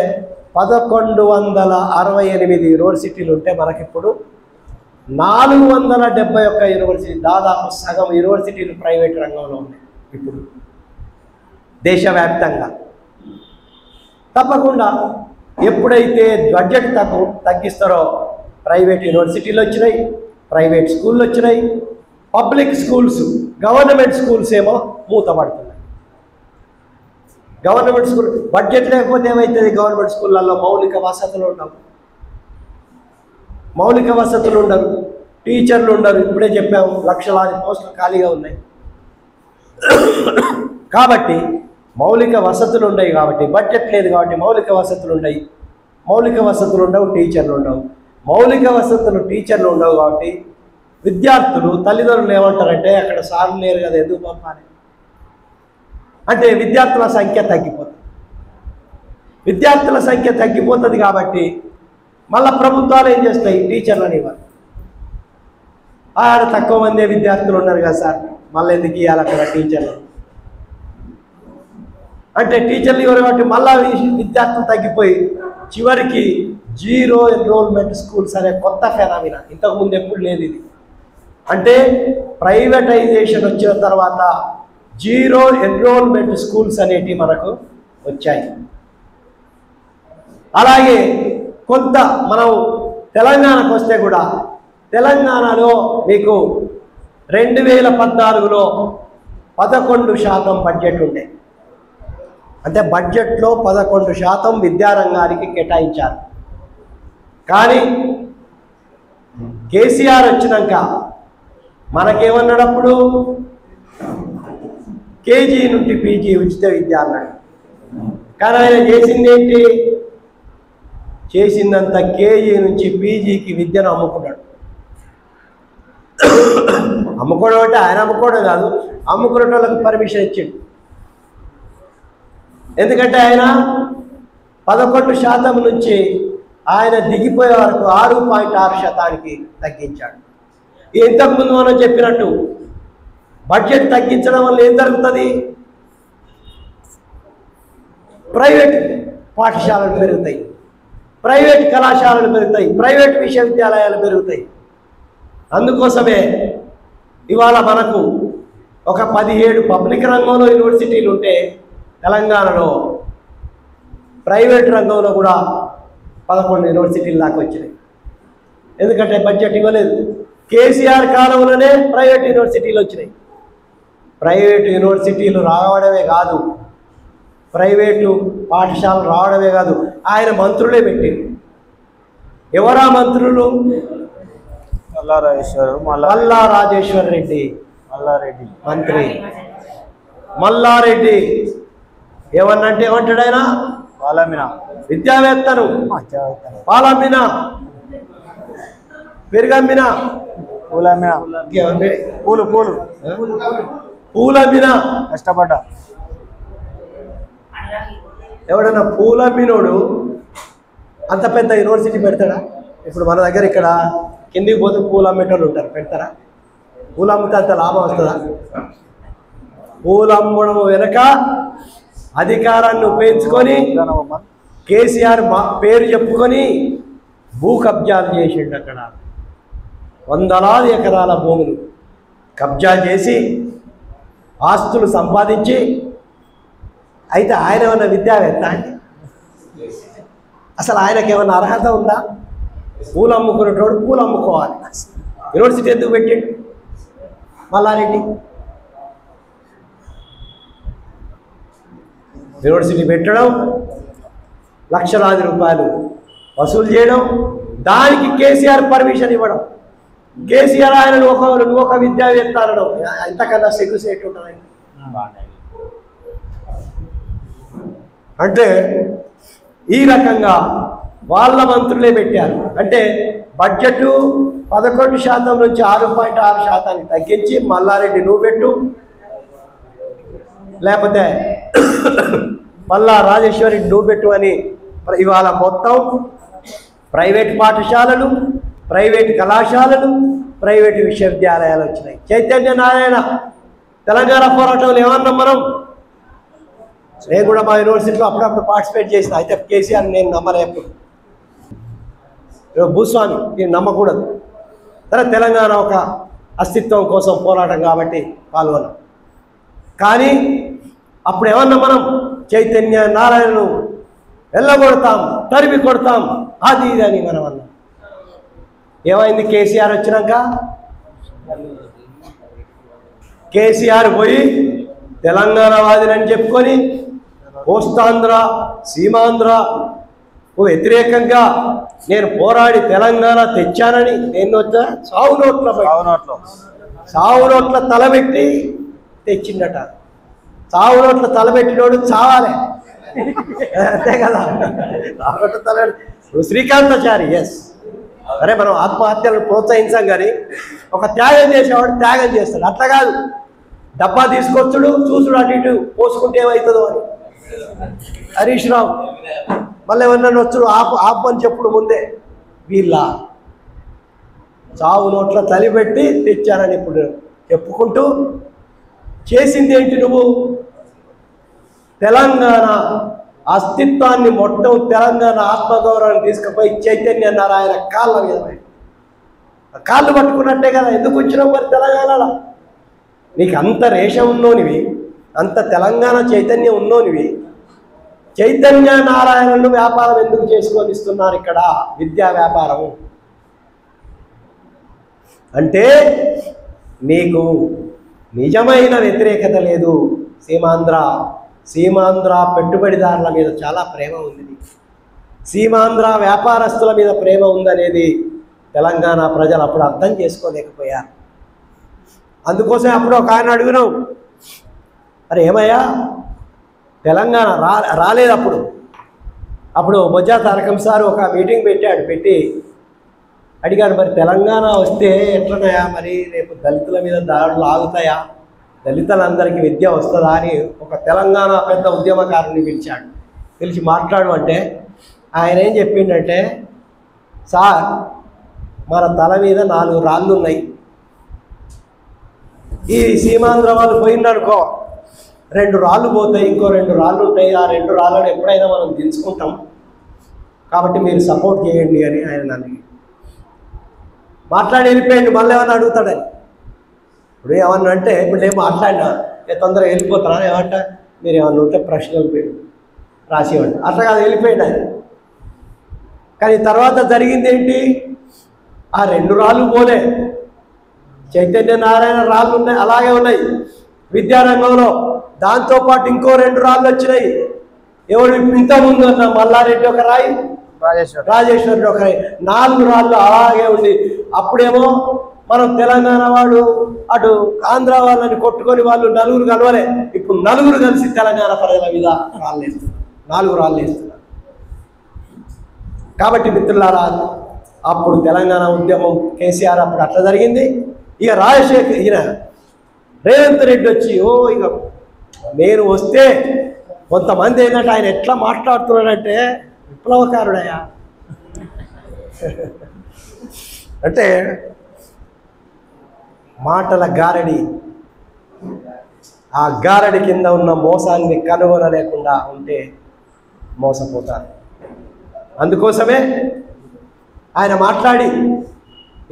1168 యూనివర్సిటీలు ఉంటే మనకిప్పుడు 471 యూనివర్సిటీ, దాదాపు సగం యూనివర్సిటీలు ప్రైవేట్ రంగంలో ఉన్నాయి ఇప్పుడు దేశవ్యాప్తంగా. తప్పకుండా ఎప్పుడైతే బడ్జెట్ తగ్గిస్తారో ప్రైవేట్ యూనివర్సిటీలు వచ్చినాయి, ప్రైవేట్ స్కూళ్ళు వచ్చినాయి. పబ్లిక్ స్కూల్స్, గవర్నమెంట్ స్కూల్స్ ఏమో మూతపడుతున్నాయి. గవర్నమెంట్ స్కూల్ బడ్జెట్ లేకపోతే ఏమవుతుంది? గవర్నమెంట్ స్కూళ్ళల్లో మౌలిక వసతులు ఉండవు, మౌలిక వసతులు ఉండరు, టీచర్లు ఉండరు. ఇప్పుడే చెప్పాము, లక్షలాది పోస్టులు ఖాళీగా ఉన్నాయి. కాబట్టి మౌలిక వసతులు ఉన్నాయి. కాబట్టి బడ్జెట్ లేదు కాబట్టి మౌలిక వసతులు ఉన్నాయి. మౌలిక వసతులు ఉండవు, టీచర్లు ఉండవు. మౌలిక వసతులు, టీచర్లు ఉండవు కాబట్టి విద్యార్థులు, తల్లిదండ్రులు ఏమంటారంటే, అక్కడ సార్లు లేరు కదా, ఎందుకు పంపాలి అంటే విద్యార్థుల సంఖ్య తగ్గిపోతుంది. విద్యార్థుల సంఖ్య తగ్గిపోతుంది కాబట్టి మళ్ళీ ప్రభుత్వాలు ఏం చేస్తాయి? టీచర్లని ఇవ్వాలి. ఆడ తక్కువ మంది విద్యార్థులు ఉన్నారు కదా సార్, మళ్ళీ ఎందుకు ఇవ్వాలి అక్కడ టీచర్లు అంటే? టీచర్లు ఇవ్వరు కాబట్టి మళ్ళీ విద్యార్థులు తగ్గిపోయి చివరికి 0 ఎన్రోల్మెంట్ స్కూల్స్ అనే కొత్త ఫెనామినా, ఇంతకుముందు ఎప్పుడు లేదు ఇది. అంటే ప్రైవేటైజేషన్ వచ్చిన తర్వాత 0 ఎన్రోల్మెంట్ స్కూల్స్ అనేటివి మనకు వచ్చాయి. అలాగే కొంత మనం తెలంగాణకు వస్తే కూడా, తెలంగాణలో మీకు 2014లో 11% బడ్జెట్ ఉండే. అంటే బడ్జెట్లో 11% విద్యారంగానికి కేటాయించారు. కానీ కేసీఆర్ వచ్చినాక మనకేమన్నాడప్పుడు? కేజీ నుండి పీజీ ఉచిత విద్య అన్నాడు. కానీ ఆయన చేసింది ఏంటి? చేసిందంతా కేజీ నుంచి పీజీకి విద్యను అమ్ముకున్నాడు. అమ్ముకోవడం అంటే ఆయన అమ్ముకోవడం కాదు, అమ్ముకునే వాళ్ళకి పర్మిషన్ ఇచ్చిండు. ఎందుకంటే ఆయన 11% నుంచి ఆయన దిగిపోయే వరకు 6.6% తగ్గించాడు. ఇంతకుముందు మనం చెప్పినట్టు బడ్జెట్ తగ్గించడం వల్ల ఏం జరుగుతుంది? ప్రైవేట్ పాఠశాలలు పెరుగుతాయి, ప్రైవేట్ కళాశాలలు పెరుగుతాయి, ప్రైవేట్ విశ్వవిద్యాలయాలు పెరుగుతాయి. అందుకోసమే ఇవాళ మనకు ఒక 17 పబ్లిక్ రంగంలో యూనివర్సిటీలు ఉంటే తెలంగాణలో ప్రైవేట్ రంగంలో కూడా 11 యూనివర్సిటీలు దాకా వచ్చినాయి. ఎందుకంటే బడ్జెట్ ఇవ్వలేదు. కేసీఆర్ కాలంలోనే ప్రైవేట్ యూనివర్సిటీలు వచ్చినాయి. ప్రైవేటు యూనివర్సిటీలు రావడమే కాదు, ప్రైవేటు పాఠశాలలు రావడమే కాదు, ఆయన మంత్రులే పెట్టింది. ఎవరా మంత్రులు? మల్లా రాజేశ్వర్ రెడ్డి మంత్రి. మల్లారెడ్డి ఏమన్నంటే ఏమంటాడు ఆయన? విద్యావేత్తను, పాలమ్మిన, పెరుగమ్మిన, పూలమ్మిన, కష్టపడ్డా. ఎవడన్నా పూలమ్మినోడు అంత పెద్ద యూనివర్సిటీ పెడతాడా? ఇప్పుడు మన దగ్గర ఇక్కడ కిందికి పోతే పూలు అమ్మేటోళ్ళు ఉంటారు, పెడతారా? పూలు అమ్మితే అంత లాభం వస్తుందా? పూలు అమ్మడం వెనక అధికారాన్ని ఉపయోగించుకొని కేసీఆర్ పేరు చెప్పుకొని భూ కబ్జాలు చేసిండు. అక్కడ వందలాది ఎకరాల భూములు కబ్జా చేసి ఆస్తులు సంపాదించి, అయితే ఆయన ఏమన్నా విద్యావేత్త అండి? అసలు ఆయనకి ఏమన్నా అర్హత ఉందా? పూలు అమ్ముకునేటోడు పూలు అమ్ముకోవాలి. యూనివర్సిటీ ఎందుకు పెట్టిండు మల్లారెడ్డి? యూనివర్సిటీ పెట్టడం, లక్షలాది రూపాయలు వసూలు చేయడం, దానికి కేసీఆర్ పర్మిషన్ ఇవ్వడం. కేసీఆర్ ఆయన నువ్వు ఒక విద్యావేత్త అనడం ఎంతకన్నా సిగ్గుసేటు ఉంటుందండి. అంటే ఈ రకంగా వాళ్ళ మంత్రులే పెట్టారు. అంటే బడ్జెట్ 11% నుంచి 6.6% తగ్గించి మల్లారెడ్డి నువ్వు పెట్టు, లేకపోతే మల్లా రాజేశ్వరి నువ్వు పెట్టు అని ఇవాళ మొత్తం ప్రైవేట్ పాఠశాలలు, ప్రైవేట్ కళాశాలలు, ప్రైవేటు విశ్వవిద్యాలయాలు వచ్చినాయి. చైతన్య నారాయణ తెలంగాణ పోరాటంలో ఏమన్నాం మనం? నేను కూడా మా యూనివర్సిటీలో అప్పుడప్పుడు పార్టిసిపేట్ చేసిన. అయితే కేసీఆర్ నేను నమ్మలేప్పుడు, భూస్వామి నేను నమ్మకూడదు. సరే తెలంగాణ ఒక అస్తిత్వం కోసం పోరాటం కాబట్టి పాల్గొన్నాం. కానీ అప్పుడు ఏమన్నా మనం? చైతన్య నారాయణను వెళ్ళగొడతాం, తరిమి కొడతాం, అది ఇది అని మనం అన్నాం. ఏమైంది? కేసీఆర్ వచ్చినాక కేసీఆర్ పోయి తెలంగాణ వాదిని చెప్పుకొని కోస్తాంధ్ర, సీమాంధ్ర వ్యతిరేకంగా నేను పోరాడి తెలంగాణ తెచ్చానని నేను వచ్చా సావు నోట్ల తలబెట్టి తెచ్చిందట. సావు నోట్ల తలబెట్టినోడు చావాలి, అంతే కదా? సావునోట్ల తలబెట్టి శ్రీకాంతాచారి. ఎస్, అరే మనం ఆత్మహత్యలను ప్రోత్సహించాం, కానీ ఒక త్యాగం చేసేవాడు త్యాగం చేస్తాడు. అట్లా కాదు, డబ్బా తీసుకొచ్చుడు చూసుడు అటు ఇటు పోసుకుంటే ఏమవుతుందో అని. హరీష్ రావు మళ్ళీ ఏమన్నా వచ్చుడు ఆపని చెప్పుడు ముందే. వీళ్ళ చావు నోట్ల తలిపెట్టి తెచ్చారని ఇప్పుడు చెప్పుకుంటూ చేసింది ఏంటి? నువ్వు తెలంగాణ అస్తిత్వాన్ని మొత్తం తెలంగాణ ఆత్మగౌరవాన్ని తీసుకుపోయి చైతన్య నారాయణ కాళ్ళ మీద కాళ్ళు పట్టుకున్నట్టే కదా. ఎందుకు వచ్చినావు మరి తెలంగాణలో? నీకు అంత రేషం ఉన్నోనివి, అంత తెలంగాణ చైతన్యం ఉన్నోనివి, చైతన్య నారాయణను వ్యాపారం ఎందుకు చేసుకొని ఇస్తున్నారు ఇక్కడ? విద్యా వ్యాపారం అంటే నీకు నిజమైన వ్యతిరేకత లేదు. సీమాంధ్ర పెట్టుబడిదారుల మీద చాలా ప్రేమ ఉంది, సీమాంధ్ర వ్యాపారస్తుల మీద ప్రేమ ఉందనేది తెలంగాణ ప్రజలు అప్పుడు అర్థం చేసుకోలేకపోయారు. అందుకోసం అప్పుడు ఒక ఆయన అడిగినాం, అరే ఏమయ్యా తెలంగాణ రాలేదు అప్పుడు బొజ్జా తారకం సార్ ఒక మీటింగ్ పెట్టి అడిగాడు, మరి తెలంగాణ వస్తే ఎట్లనయా, మరి రేపు దళితుల మీద దాడులు ఆగుతాయా, దళితులందరికీ విద్య వస్తుందా అని ఒక తెలంగాణ పెద్ద ఉద్యమకారుని పిలిచి మాట్లాడు అంటే ఆయన ఏం చెప్పిండంటే, సార్ మన తల మీద 4 రాళ్ళు ఉన్నాయి, ఈ సీమాంధ్ర వాళ్ళు పోయిందనుకో 2 రాళ్ళు పోతాయి, ఇంకో 2 రాళ్ళు ఉంటాయి, ఆ 2 రాళ్ళను ఎప్పుడైనా మనం దించుకుంటాం, కాబట్టి మీరు సపోర్ట్ చేయండి అని ఆయన నన్ను మాట్లాడి వెళ్ళిపోయింది. మళ్ళీ ఏమన్నా అడుగుతాడని. ఇప్పుడు ఏమన్నా అంటే ఇప్పుడు నేను మాట్లాడినా తొందరగా వెళ్ళిపోతారా, ఏమంటా మీరు ఏమన్నా ఉంటే ప్రశ్నలు రాసివ్వండి, అట్లా కాదు వెళ్ళిపోయాడు ఆయన. కానీ తర్వాత జరిగింది ఏంటి? ఆ 2 రాళ్ళు పోలే, చైతన్య నారాయణ రాళ్ళు ఉన్నాయి, అలాగే ఉన్నాయి విద్యారంగంలో. దాంతోపాటు ఇంకో 2 రాళ్ళు వచ్చినాయి. ఎవడు ఇంతకుముందు అన్న మల్లారెడ్డి ఒక రాయి, రాజేశ్వరుడు ఒక 4 రాళ్ళు అలాగే ఉండి, అప్పుడేమో మనం తెలంగాణ వాళ్ళు అటు ఆంధ్ర వాళ్ళని కొట్టుకొని వాళ్ళు 4 కలవలే, ఇప్పుడు 4 కలిసి తెలంగాణ ప్రజల మీద రాళ్ళు వేస్తున్నారు, 4 రాళ్ళు వేస్తున్నారు. కాబట్టి మిత్రులారా, అప్పుడు తెలంగాణ ఉద్యమం కేసీఆర్ అప్పుడు అట్లా జరిగింది. ఇక రాజశేఖర్ ఈయన రేవంత్ రెడ్డి వచ్చి ఇక నేను వస్తే కొంతమంది ఏంటంటే ఆయన ఎట్లా మాట్లాడుతున్నాడంటే విప్లవకారుడయా అంటే మాటల గారడి, ఆ గారడి కింద ఉన్న మోసాన్ని కనుగొనలేకుండా ఉంటే మోసపోతారు. అందుకోసమే ఆయన మాట్లాడి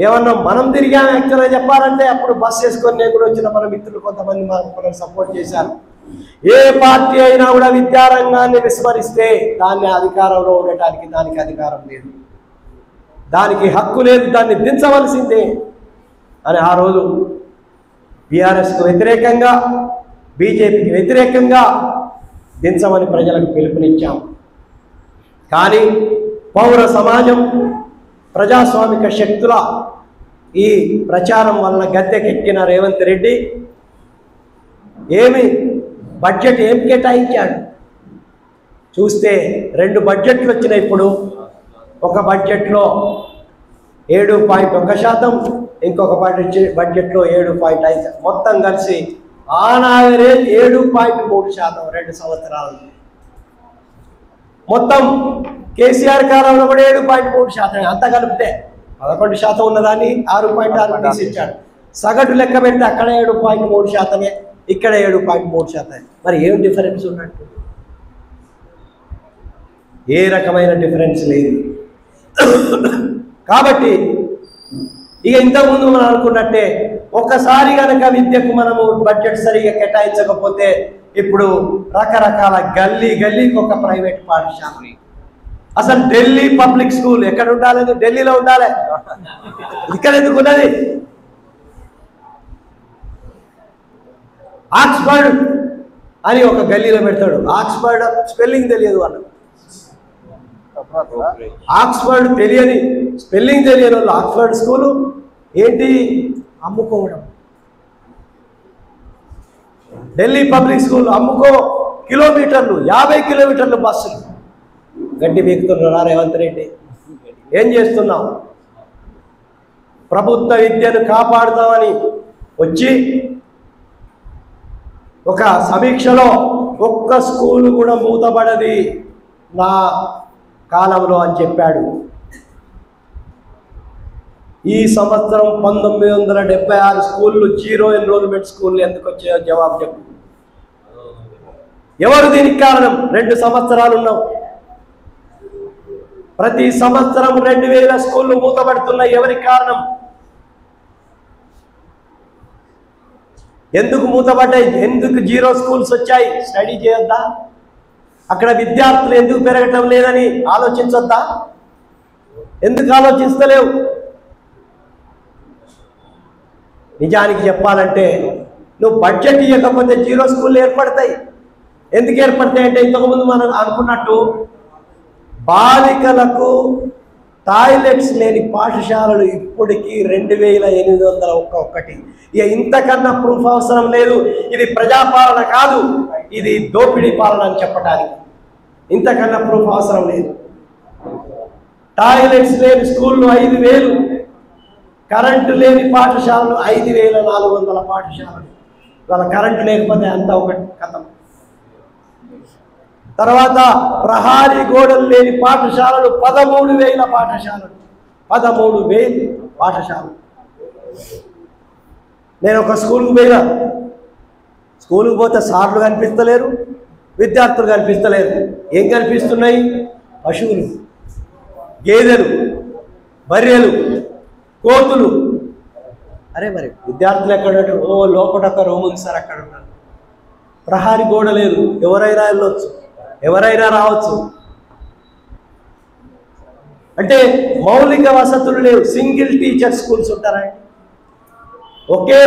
ఏమన్నా మనం తిరిగాము యాక్చువల్గా చెప్పాలంటే అప్పుడు బస్ వేసుకొని నేను కూడా వచ్చిన మన మిత్రులు కొంతమంది మనకు సపోర్ట్ చేశారు. ఏ పార్టీ అయినా కూడా విద్యారంగాన్ని విస్మరిస్తే దాన్ని అధికారంలో ఉండటానికి దానికి అధికారం లేదు, దానికి హక్కు లేదు, దాన్ని దించవలసిందే అని ఆ రోజు బీఆర్ఎస్కు వ్యతిరేకంగా బీజేపీకి వ్యతిరేకంగా దించమని ప్రజలకు పిలుపునిచ్చాం. కానీ పౌర సమాజం ప్రజాస్వామిక శక్తుల ఈ ప్రచారం వలన గద్దెకెక్కిన రేవంత్ రెడ్డి బడ్జెట్ ఏం కేటాయించాడు చూస్తే 2 బడ్జెట్లు వచ్చినాయి. ఇప్పుడు ఒక బడ్జెట్లో 7.1%, ఇంకొక బడ్జెట్లో 7.5%, మొత్తం కలిసి ఆన్ యావరేజ్ 7.3% 2 సంవత్సరాలు. మొత్తం కేసీఆర్ కాలంలో కూడా 7.3%, అంత కలిపితే 11% ఉన్నదాన్ని 6.6 తీసి ఇచ్చాడు. సగటు లెక్క పెడితే అక్కడ 7.3%, ఇక్కడ 7.3%. మరి ఏం డిఫరెన్స్ ఉన్నట్టు? ఏ రకమైన డిఫరెన్స్ లేదు. కాబట్టి ఇక ఇంతకుముందు మనం అనుకున్నట్టే ఒక్కసారి కనుక విద్యకు మనము బడ్జెట్ సరిగా కేటాయించకపోతే ఇప్పుడు రకరకాల గల్లీకి ఒక ప్రైవేట్ పాఠశాల. అసలు ఢిల్లీ పబ్లిక్ స్కూల్ ఎక్కడ ఉండాలి? ఢిల్లీలో ఉండాలి, ఇక్కడ ఎందుకు ఉన్నది? ఆక్స్ఫర్డ్ అని ఒక గల్లీలో పెడతాడు. ఆక్స్ఫర్డ్ స్పెల్లింగ్ తెలియదు వాళ్ళకు, ఆక్స్ఫర్డ్ తెలియని స్పెల్లింగ్ తెలియని వాళ్ళు ఆక్స్ఫర్డ్ స్కూలు ఏంటి అమ్ముకోవడం. ఢిల్లీ పబ్లిక్ స్కూల్ అమ్ముకో కిలోమీటర్లు 50 కిలోమీటర్లు బస్సులు గడ్డి వీకుతున్నారా రేవంత్ రెడ్డి? ఏం చేస్తున్నాం? ప్రభుత్వ విద్యను కాపాడుతామని వచ్చి ఒక సమీక్షలో ఒక్క స్కూలు కూడా మూతపడది నా కాలంలో అని చెప్పాడు. ఈ సంవత్సరం 1976 స్కూళ్ళు 0 ఎన్రోల్మెంట్ స్కూళ్ళు ఎందుకు వచ్చాయో జవాబు చెప్పు. ఎవరు దీనికి కారణం? 2 సంవత్సరాలు ఉన్నాం, ప్రతి సంవత్సరం 2000 స్కూళ్ళు మూతపడుతున్నాయి. ఎవరికి కారణం? ఎందుకు మూతపడ్డాయి? ఎందుకు 0 స్కూల్స్ వచ్చాయి? స్టడీ చేయొద్దా? అక్కడ విద్యార్థులు ఎందుకు పెరగటం లేదని ఆలోచించొద్దా? ఎందుకు ఆలోచిస్తలేవు? నిజానికి చెప్పాలంటే నువ్వు బడ్జెట్ ఇవ్వకపోతే 0 స్కూళ్ళు ఏర్పడతాయి. ఎందుకు ఏర్పడతాయి అంటే ఇంతకుముందు మనం అనుకున్నట్టు బాలికలకు టాయిలెట్స్ లేని పాఠశాలలు ఇప్పటికీ 2801. ఇక ఇంతకన్నా ప్రూఫ్ అవసరం లేదు. ఇది ప్రజాపాలన కాదు, ఇది దోపిడీ పాలన అని చెప్పడానికి ఇంతకన్నా ప్రూఫ్ అవసరం లేదు. టాయిలెట్స్ లేని స్కూళ్ళు 5000, కరెంటు లేని పాఠశాలలు 5400 పాఠశాలలు. వాళ్ళ కరెంటు లేకపోతే అంతా ఒకటి కథం. తర్వాత ప్రహారీ గోడలు లేని పాఠశాలలు 13,000 పాఠశాలలు. 13,000 పాఠశాలలు. నేను ఒక స్కూల్కి పోయినా, స్కూల్కి పోతే సార్లు కనిపిస్తలేరు, విద్యార్థులు కనిపిస్తలేరు. ఏం కనిపిస్తున్నాయి? పశువులు, గేదెలు, బర్రెలు, కోతులు. అరే మరి విద్యార్థులు ఎక్కడ? లోపల ఒక రూమ్ ఉంది సార్, అక్కడ ఉన్నారు. ప్రహారీ గోడ లేదు, ఎవరైనా వెళ్ళొచ్చు, ఎవరైనా రావచ్చు. అంటే మౌలిక వసతులు లేవు. సింగిల్ టీచర్ స్కూల్స్ ఉంటారా? ఒకే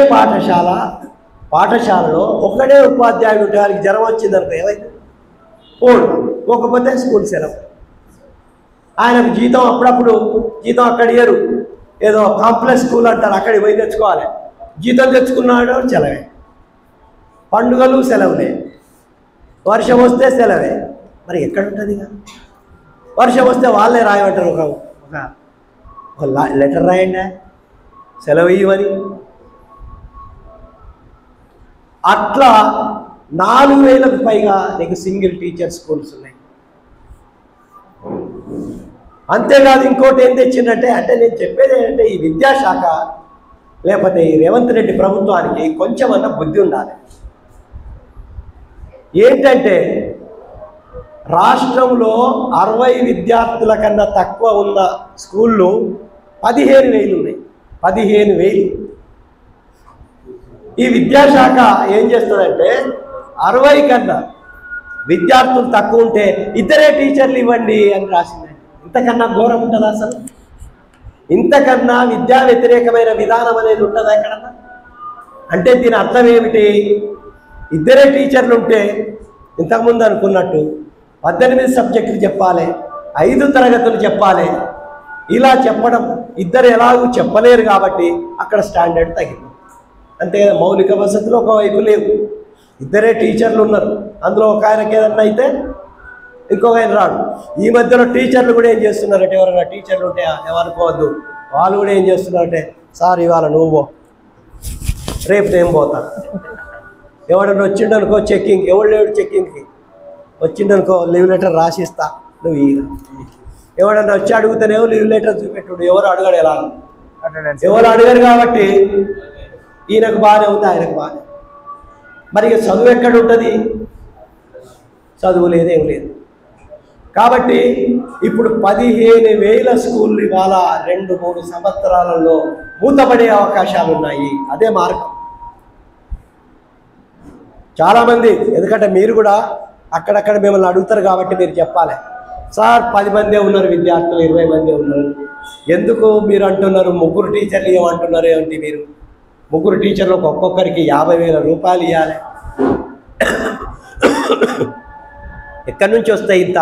పాఠశాలలో ఒకడే ఉపాధ్యాయుడు ఉంటే వాళ్ళకి జ్వరం వచ్చిందనుకో ఏమైతే పోకపోతే స్కూల్ సెలవు. ఆయనకు జీతం అప్పుడప్పుడు జీతం అక్కడ ఇయ్యరు, ఏదో కాంప్లెక్స్ స్కూల్ అంటారు, అక్కడికి పోయి తెచ్చుకోవాలి. జీతం తెచ్చుకున్నాడు సెలవే, పండుగలు సెలవులే, వర్షం వస్తే సెలవే. మరి ఎక్కడ ఉంటుంది? వర్షం వస్తే వాళ్ళే రాయమంటారు, ఒక లెటర్ రాయండి సెలవు ఇవ్వని. అట్లా 4000కు పైగా నీకు సింగిల్ టీచర్ స్కూల్స్ ఉన్నాయి. అంతేకాదు ఇంకోటి ఏం తెచ్చిందంటే, అంటే నేను చెప్పేది ఏంటంటే ఈ విద్యాశాఖ లేకపోతే ఈ రేవంత్ రెడ్డి ప్రభుత్వానికి కొంచెమన్నా బుద్ధి ఉండాలి. ఏంటంటే రాష్ట్రంలో 60 విద్యార్థుల కన్నా తక్కువ ఉన్న స్కూళ్ళు 15,000 ఉన్నాయి. 15,000. ఈ విద్యాశాఖ ఏం చేస్తుందంటే 60 కన్నా విద్యార్థులు తక్కువ ఉంటే 2 టీచర్లు ఇవ్వండి అని రాసిందండి. ఇంతకన్నా ఘోరం ఉంటుందా అసలు? ఇంతకన్నా విద్యా వ్యతిరేకమైన విధానం అనేది ఉంటుందా ఎక్కడన్నా? అంటే దీని అర్థం ఏమిటి? 2 టీచర్లు ఉంటే ఇంతకుముందు అనుకున్నట్టు 18 సబ్జెక్టులు చెప్పాలి, 5 తరగతులు చెప్పాలి. ఇలా చెప్పడం 2 ఎలాగూ చెప్పలేరు కాబట్టి అక్కడ స్టాండర్డ్ తగ్గింది. అంతే కదా, మౌలిక వసతులు ఒకవైపు లేవు, 2 టీచర్లు ఉన్నారు, అందులో ఒక ఆయనకి ఏదన్నా అయితే ఇంకొక ఆయన రాడు. ఈ మధ్యలో టీచర్లు కూడా ఏం చేస్తున్నారంటే, ఎవరైనా టీచర్లు ఉంటే ఏమనుకోవద్దు, వాళ్ళు కూడా ఏం చేస్తున్నారంటే, సార్ ఇవాళ నువ్వు రేపు నేను పోతా. ఎవడన్నా వచ్చిండనుకో చెక్కింగ్, ఎవడు లేడు చెక్కింగ్కి, వచ్చిండనుకో లీవ్ లెటర్ రాసిస్తా, నువ్వు ఈయన. ఎవడన్నా వచ్చి అడుగుతానేమో లీవ్ లెటర్ చూపెట్టుడు, ఎవరు అడగడు, ఎలా ఎవరు అడగరు కాబట్టి ఈయనకు బాగానే ఉంది, ఆయనకు బాగానే. మరి ఇక చదువు ఎక్కడ ఉంటుంది? చదువు లేదేం లేదు. కాబట్టి ఇప్పుడు 15,000 స్కూళ్ళు ఇవాళ 2-3 సంవత్సరాలలో మూతపడే అవకాశాలు ఉన్నాయి. అదే మార్గం. చాలామంది, ఎందుకంటే మీరు కూడా అక్కడక్కడ మిమ్మల్ని అడుగుతారు కాబట్టి మీరు చెప్పాలి, సార్ 10 మందే ఉన్నారు విద్యార్థులు, 20 మందే ఉన్నారు, ఎందుకు మీరు అంటున్నారు 3 టీచర్లు ఏమంటున్నారు ఏమిటి? మీరు 3 టీచర్లకు ఒక్కొక్కరికి 50,000 రూపాయలు ఇవ్వాలి. ఎక్కడి నుంచి వస్తాయి ఇంత?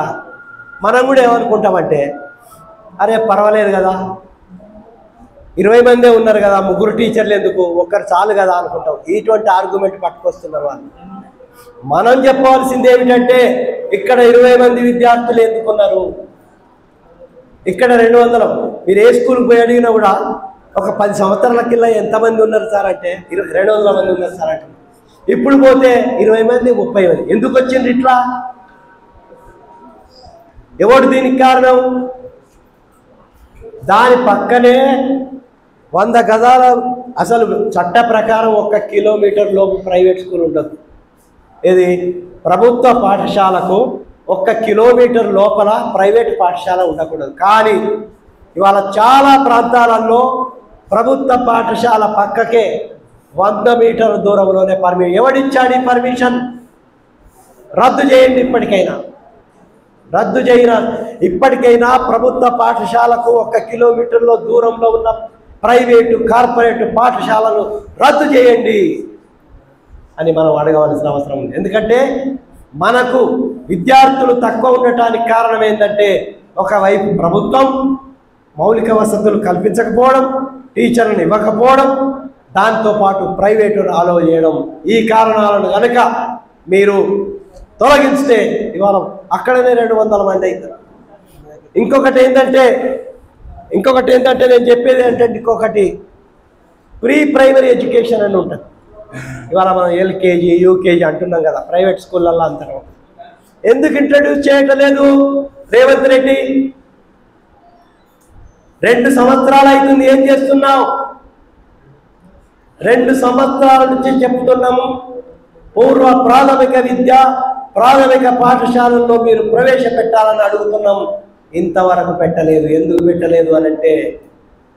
మనం కూడా ఏమనుకుంటామంటే, అరే పర్వాలేదు కదా, 20 మందే ఉన్నారు కదా, 3 టీచర్లు ఎందుకు, ఒక్కరు చాలు కదా అనుకుంటాం. ఇటువంటి ఆర్గ్యుమెంట్ పట్టుకొస్తున్నారు వాళ్ళు. మనం చెప్పవలసింది ఏమిటంటే, ఇక్కడ 20 మంది విద్యార్థులు ఎందుకున్నారు, ఇక్కడ 200. మీరు ఏ స్కూల్కి పోయి అడిగినా కూడా ఒక 10 సంవత్సరాల కింద ఎంతమంది ఉన్నారు సార్ అంటే 200 మంది ఉన్నారు సార్ అంటే, ఇప్పుడు పోతే 20 మంది 30 మంది. ఎందుకు వచ్చింది ఇట్లా? ఎవడు దీనికి కారణం? దాని పక్కనే 100 గజాల, అసలు చట్ట ప్రకారం 1 కిలోమీటర్ లోపు ప్రైవేట్ స్కూల్ ఉండదు. ఇది ప్రభుత్వ పాఠశాలకు 1 కిలోమీటర్ లోపల ప్రైవేట్ పాఠశాల ఉండకూడదు. కానీ ఇవాళ చాలా ప్రాంతాలలో ప్రభుత్వ పాఠశాల పక్కకే 100 మీటర్ల దూరంలోనే పర్మిషన్. ఎవడిచ్చాడు ఈ పర్మిషన్? రద్దు చేయండి, రద్దు చేయిన ఇప్పటికైనా ప్రభుత్వ పాఠశాలకు 1 కిలోమీటర్ల దూరంలో ఉన్న ప్రైవేటు కార్పొరేట్ పాఠశాలను రద్దు చేయండి అని మనం అడగవలసిన అవసరం ఉంది. ఎందుకంటే మనకు విద్యార్థులు తక్కువ ఉండటానికి కారణం ఏంటంటే, ఒకవైపు ప్రభుత్వం మౌలిక వసతులు కల్పించకపోవడం, టీచర్లను ఇవ్వకపోవడం, దాంతోపాటు ప్రైవేటును అలో చేయడం. ఈ కారణాలను కనుక మీరు తొలగిస్తే ఇవాళ అక్కడనే 200 మంది అవుతారు. ఇంకొకటి ఏంటంటే నేను చెప్పేది ఏంటంటే, ఇంకొకటి ప్రీ ప్రైమరీ ఎడ్యుకేషన్ అని ఉంటుంది. ఇవాళ మనం ఎల్కేజీ యూకేజీ అంటున్నాం కదా, ప్రైవేట్ స్కూళ్ళల్లో అంటారు. ఎందుకు ఇంట్రడ్యూస్ చేయట్లేదు రేవంత్ రెడ్డి? 2 సంవత్సరాలు అవుతుంది, ఏం చేస్తున్నావు? 2 సంవత్సరాల నుంచి చెప్తున్నాము, పూర్వ ప్రాథమిక విద్య, ప్రాథమిక పాఠశాలల్లో మీరు ప్రవేశపెట్టాలని అడుగుతున్నాము. ఇంతవరకు పెట్టలేదు. ఎందుకు పెట్టలేదు అని అంటే,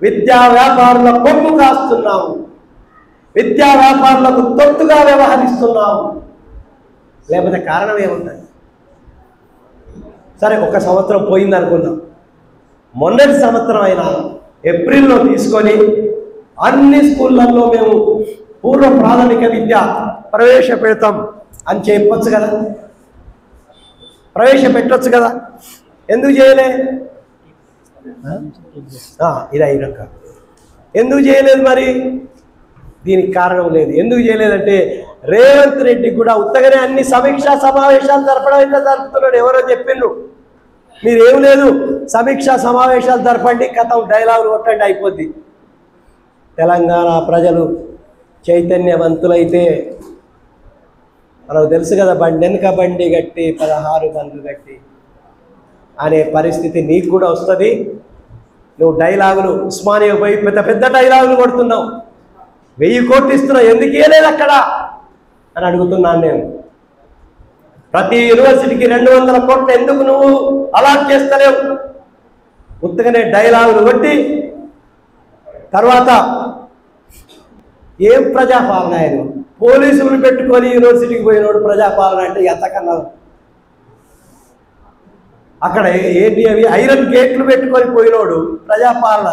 విద్యా వ్యాపారుల కొమ్ము కాస్తున్నాము, విద్యా వ్యాపారులకు తొత్తుగా వ్యవహరిస్తున్నాము. లేకపోతే కారణం ఏముంటుంది? సరే, 1 సంవత్సరం పోయింది అనుకుందాం. మొన్నటి సంవత్సరం అయినా ఏప్రిల్లో తీసుకొని అన్ని స్కూళ్ళల్లో మేము పూర్వ ప్రాథమిక విద్య ప్రవేశపెడతాం అని చెప్పొచ్చు కదా, ప్రవేశపెట్టొచ్చు కదా. ఎందుకు చేయలే? ఇది అయినాక ఎందుకు చేయలేదు మరి? దీనికి కారణం లేదు. ఎందుకు చేయలేదంటే రేవంత్ రెడ్డికి కూడా ఉత్తగానే అన్ని సమీక్షా సమావేశాలు జరపడం అయితే జరుపుతున్నాడు. ఎవరో చెప్పిండ్రు, మీరేం లేదు సమీక్షా సమావేశాలు జరపండి, కథం డైలాగులు కొట్టండి అయిపోద్ది. తెలంగాణ ప్రజలు చైతన్యవంతులైతే మనకు తెలుసు కదా, బండి వెనుక బండి గట్టి 16 బండ్లు గట్టి అనే పరిస్థితి నీకు కూడా వస్తుంది. నువ్వు డైలాగులు ఉస్మానియా పోయి పెద్ద పెద్ద డైలాగులు కొడుతున్నావు, 1000 కోట్లు ఇస్తున్నావు, ఎందుకు ఇవ్వలేదు అక్కడ అని అడుగుతున్నాను నేను. ప్రతి యూనివర్సిటీకి 200 కోట్లు ఎందుకు నువ్వు అలాట్ చేస్తలేవు? ఉత్తగానే డైలాగులు కొట్టి తర్వాత ఏం ప్రజాపాలన? ఆయన పోలీసులు పెట్టుకొని యూనివర్సిటీకి పోయినోడు ప్రజాపాలన అంటే ఎంతకన్నా? అక్కడ ఏంటి అవి ఐరన్ గేట్లు పెట్టుకొని పోయినోడు ప్రజాపాలన.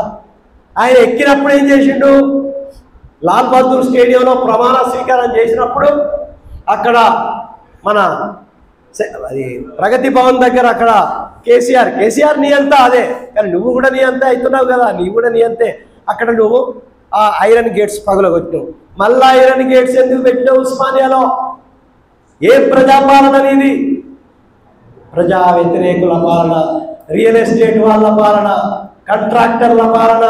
ఆయన ఎక్కినప్పుడు ఏం చేసిండు? లాల్ బహదూర్ స్టేడియంలో ప్రమాణ స్వీకారం చేసినప్పుడు అక్కడ మన అది ప్రగతి భవన్ దగ్గర అక్కడ కేసీఆర్ నీ అంతా అదే, కానీ నువ్వు కూడా నీ అంతే అవుతున్నావు కదా, నీ కూడా నీ అంతే. అక్కడ నువ్వు ఆ ఐరన్ గేట్స్ పగలగొట్టినావు. మళ్ళా ఐరన్ గేట్స్ ఎందుకు పెట్టినావు ఉస్మానియాలో? ఏం ప్రజాపాలన అనేది? ప్రజా వ్యతిరేకుల పాలన, రియల్ ఎస్టేట్ వాళ్ళ పాలన, కాంట్రాక్టర్ల పాలన,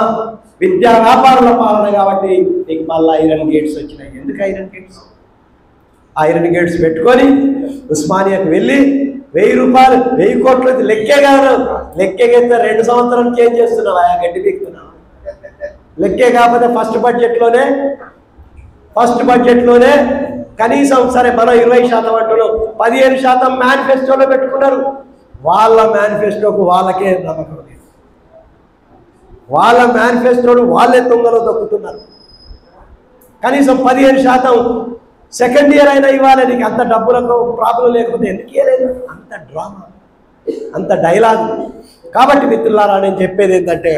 విద్యా వ్యాపారుల పాలన. కాబట్టి నీకు మళ్ళీ ఐరన్ గేట్స్ వచ్చినాయి. ఎందుకు ఐరన్ గేట్స్? ఐరన్ గేట్స్ పెట్టుకొని ఉస్మానియాకు వెళ్ళి 1000 రూపాయలు 1000 కోట్లు లెక్కే కాదు, లెక్కేగైతే 2 సంవత్సరాలు చేంజ్ చేస్తున్నావు, ఆయా గడ్డి పీకుతున్నావు. లెక్కే కాకపోతే ఫస్ట్ బడ్జెట్లోనే కనీసం సరే మనం 20% అంటున్నాం, 15% మేనిఫెస్టోలో పెట్టుకున్నారు. వాళ్ళ మేనిఫెస్టోకు వాళ్ళకే నమ్మకం లేదు. వాళ్ళ మేనిఫెస్టోను వాళ్ళే తొంగలో దొక్కుతున్నారు. కనీసం 15% సెకండ్ ఇయర్ అయినా ఇవ్వాలి. నీకు అంత డబ్బులకు ప్రాబ్లం లేకపోతే ఎందుకు ఇవ్వలేదు? అంత డ్రామా, అంత డైలాగ్. కాబట్టి మిత్రులారా, నేను చెప్పేది ఏంటంటే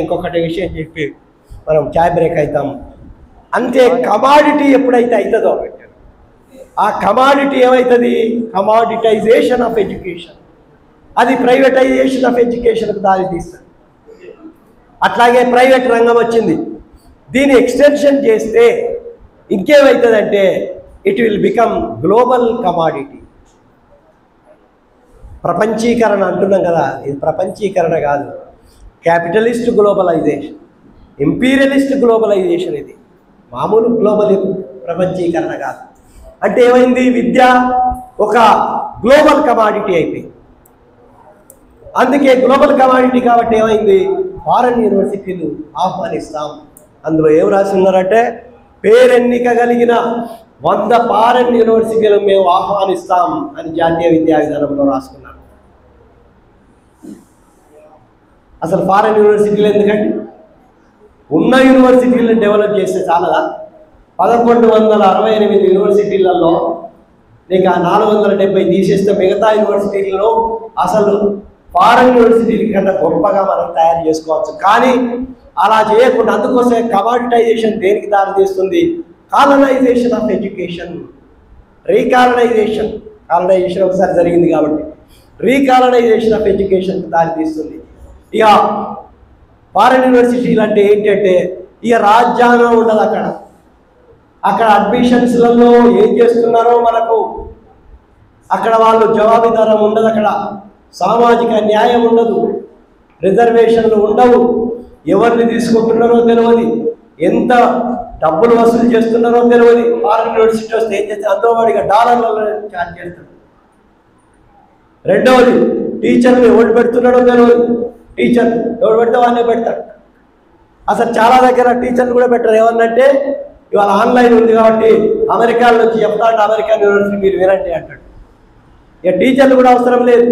ఇంకొకటి విషయం చెప్పి మనం చాయ్ బ్రేక్ అవుతాం. అంతే, కమాడిటీ ఎప్పుడైతే అవుతుందో ఆ కమాడిటీ ఏమవుతుంది? Commoditisation of education. అది ప్రైవేటైజేషన్ ఆఫ్ ఎడ్యుకేషన్కు దారి తీస్తుంది. అట్లాగే ప్రైవేట్ రంగం వచ్చింది, దీన్ని ఎక్స్టెన్షన్ చేస్తే ఇంకేమవుతుందంటే it will become global commodity. ప్రపంచీకరణ అంటున్నాం కదా, ఇది ప్రపంచీకరణ కాదు, క్యాపిటలిస్ట్ గ్లోబలైజేషన్, ఇంపీరియలిస్ట్ గ్లోబలైజేషన్. ఇది మామూలు గ్లోబల్ ప్రపంచీకరణ కాదు. అంటే ఏమైంది? విద్య ఒక గ్లోబల్ కమాడిటీ అయిపోయింది. అందుకే గ్లోబల్ కమాడిటీ కాబట్టి ఏమైంది? ఫారెన్ యూనివర్సిటీలు ఆహ్వానిస్తాం. అందులో ఏం రాసి ఉన్నారంటే, పేరెన్నిక కలిగిన 100 ఫారెన్ యూనివర్సిటీలు మేము ఆహ్వానిస్తాం అని జాతీయ విద్యా విధానంలో రాసుకున్నాం. అసలు ఫారెన్ యూనివర్సిటీలు ఎందుకంటే ఉన్న యూనివర్సిటీలను డెవలప్ చేస్తే చాలదా? 1168 యూనివర్సిటీలలో నీకు ఆ 470 తీసేస్తే మిగతా యూనివర్సిటీలలో అసలు ఫారెన్ యూనివర్సిటీల కన్నా గొప్పగా మనం తయారు చేసుకోవచ్చు. కానీ అలా చేయకుండా, అందుకోసమే కమాడిటైజేషన్ దేనికి దారి తీస్తుంది? కాలనైజేషన్ ఆఫ్ ఎడ్యుకేషన్, కాలనైజేషన్ ఒకసారి జరిగింది కాబట్టి రీకాలనైజేషన్ ఆఫ్ ఎడ్యుకేషన్కి దారి తీస్తుంది. ఇక ఫారెన్ యూనివర్సిటీలు అంటే ఏంటంటే ఇక రాజ్యాంగం ఉండదు అక్కడ అడ్మిషన్స్లలో ఏం చేస్తున్నారో మనకు అక్కడ వాళ్ళు జవాబుదారం ఉండదు. అక్కడ సామాజిక న్యాయం ఉండదు, రిజర్వేషన్లు ఉండవు, ఎవరిని తీసుకుంటున్నారో తెలియదు, ఎంత డబ్బులు వసూలు చేస్తున్నారో తెలియదు. ఫారెన్ యూనివర్సిటీ వస్తే ఏం చేస్తే అందులో వాడిగా డాలర్లలో ఛార్జ్ చేస్తారు. రెండవది, టీచర్ని ఎవరు పెడుతున్నాడో తెలియదు. టీచర్ ఎవరు పెడితే వాళ్ళే పెడతాడు. అసలు చాలా దగ్గర టీచర్లు కూడా పెట్టరు. ఏమన్నంటే ఇవాళ ఆన్లైన్ ఉంది కాబట్టి అమెరికాలో వచ్చి చెప్తాడు, అమెరికన్ యూనివర్సిటీ మీరు వినండి అంటాడు. ఇక టీచర్లు కూడా అవసరం లేదు,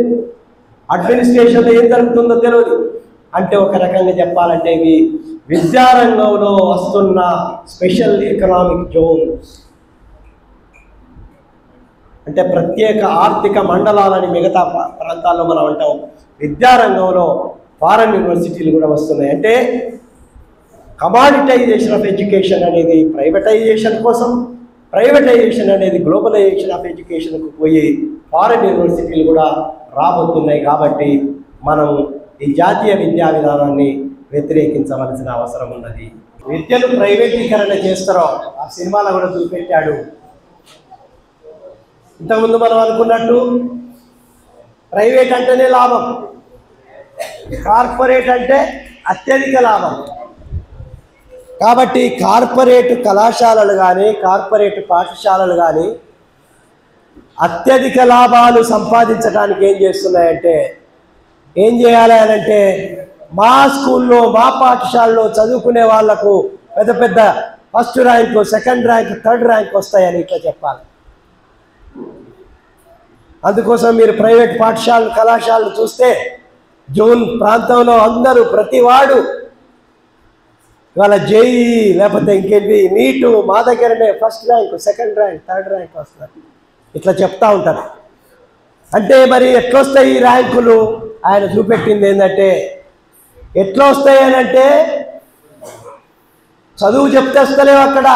అడ్మినిస్ట్రేషన్లో ఏం జరుగుతుందో తెలియదు. అంటే ఒక రకంగా చెప్పాలంటే ఇవి విద్యారంగంలో వస్తున్న స్పెషల్ ఎకనామిక్ జోన్స్, అంటే ప్రత్యేక ఆర్థిక మండలాలని మిగతా ప్రాంతాల్లో మనం అంటాం. విద్యారంగంలో ఫారెన్ యూనివర్సిటీలు కూడా వస్తున్నాయి. అంటే కమాడిటైజేషన్ ఆఫ్ ఎడ్యుకేషన్ అనేది ప్రైవేటైజేషన్ కోసం, ప్రైవేటైజేషన్ అనేది గ్లోబలైజేషన్ ఆఫ్ ఎడ్యుకేషన్కు పోయి ఫారెన్ యూనివర్సిటీలు కూడా రాబోతున్నాయి. కాబట్టి మనం ఈ జాతీయ విద్యా విధానాన్ని వ్యతిరేకించవలసిన అవసరం ఉన్నది. విద్యను ప్రైవేటీకరణ చేస్తారో ఆ సినిమాలో కూడా చూపెట్టాడు. ఇంతకుముందు మనం అనుకున్నట్టు ప్రైవేట్ అంటేనే లాభం, కార్పొరేట్ అంటే అత్యధిక లాభం. కాబట్టి కార్పొరేట్ కళాశాలలు కానీ కార్పొరేట్ పాఠశాలలు కానీ అత్యధిక లాభాలు సంపాదించడానికి ఏం చేస్తున్నాయంటే, ఏం చేయాలి అని అంటే, మా స్కూల్లో మా పాఠశాలలో చదువుకునే వాళ్లకు పెద్ద పెద్ద first rank, second rank, third rank వస్తాయని ఇట్లా చెప్పాలి. అందుకోసం మీరు ప్రైవేట్ పాఠశాలలు కళాశాలలు చూస్తే జూన్ ప్రాంతంలో అందరూ ప్రతివాడు ఇవాళ జేఈ లేకపోతే ఇంకేంటి నీటు మా దగ్గరనే first rank, second rank, third rank వస్తారు ఇట్లా చెప్తా ఉంటారు. అంటే మరి ఎట్లా వస్తాయి ఈ ర్యాంకులు? ఆయన చూపెట్టింది ఏంటంటే, ఎట్లా వస్తాయి అని అంటే, చదువు చెప్తే వస్తలేవు అక్కడ,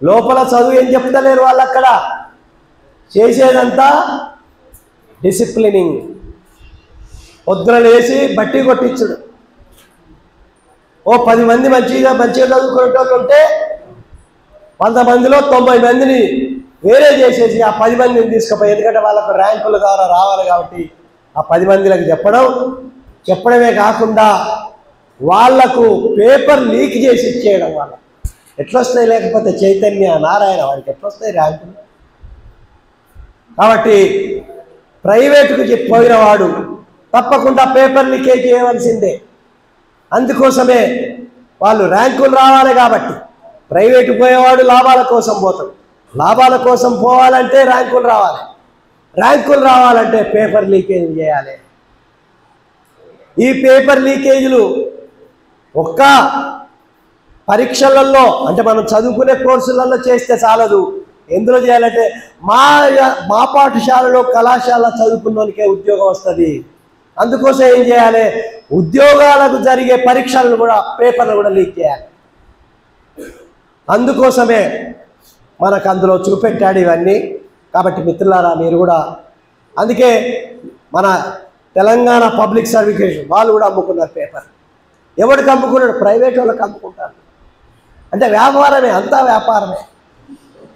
లోపల చదువు ఏం చెప్తలేరు వాళ్ళు, అక్కడ చేసేదంతా డిసిప్లినింగ్, పొద్దునలేసి బట్టి కొట్టించుడు. ఓ 10 మంది మంచిగా చదువుకునేటోళ్ళు ఉంటే 100 మందిలో 90 మందిని వేరే చేసేసి ఆ 10 మందిని తీసుకుపోయి, ఎందుకంటే వాళ్ళకు ర్యాంకుల ద్వారా రావాలి కాబట్టి ఆ 10 మందిలకు చెప్పడమే కాకుండా వాళ్లకు పేపర్ లీక్ చేసి ఇచ్చేయడం. వాళ్ళ ఎట్లొస్తాయి? లేకపోతే చైతన్య నారాయణ వాడికి ఎట్లొస్తాయి ర్యాంకులు? కాబట్టి ప్రైవేటుకు పోయిన వాడు తప్పకుండా పేపర్ లీకేజ్ చేయవలసిందే. అందుకోసమే వాళ్ళు ర్యాంకులు రావాలి కాబట్టి ప్రైవేటు పోయేవాడు లాభాల కోసం పోతాడు. లాభాల కోసం పోవాలంటే ర్యాంకులు రావాలి, ర్యాంకులు రావాలంటే పేపర్ లీకేజ్ చేయాలి. ఈ పేపర్ లీకేజీలు ఒక్క పరీక్షలలో అంటే మనం చదువుకునే కోర్సులలో చేస్తే చాలదు. ఎందులో చేయాలంటే మా పాఠశాలలో కళాశాల చదువుకున్న వాళ్ళకే ఉద్యోగం వస్తుంది. అందుకోసం ఏం చేయాలి? ఉద్యోగాలకు జరిగే పరీక్షలను కూడా పేపర్లు కూడా లీక్ చేయాలి. అందుకోసమే మనకు అందులో చూపెట్టాడు ఇవన్నీ. కాబట్టి మిత్రులారా మీరు కూడా, అందుకే మన తెలంగాణ పబ్లిక్ సర్వీస్ వాళ్ళు కూడా అమ్ముకున్నారు పేపర్. ఎవరికి అమ్ముకున్నాడు? ప్రైవేట్ వాళ్ళకి అమ్ముకుంటారు. అంటే వ్యాపారమే, అంతా వ్యాపారమే.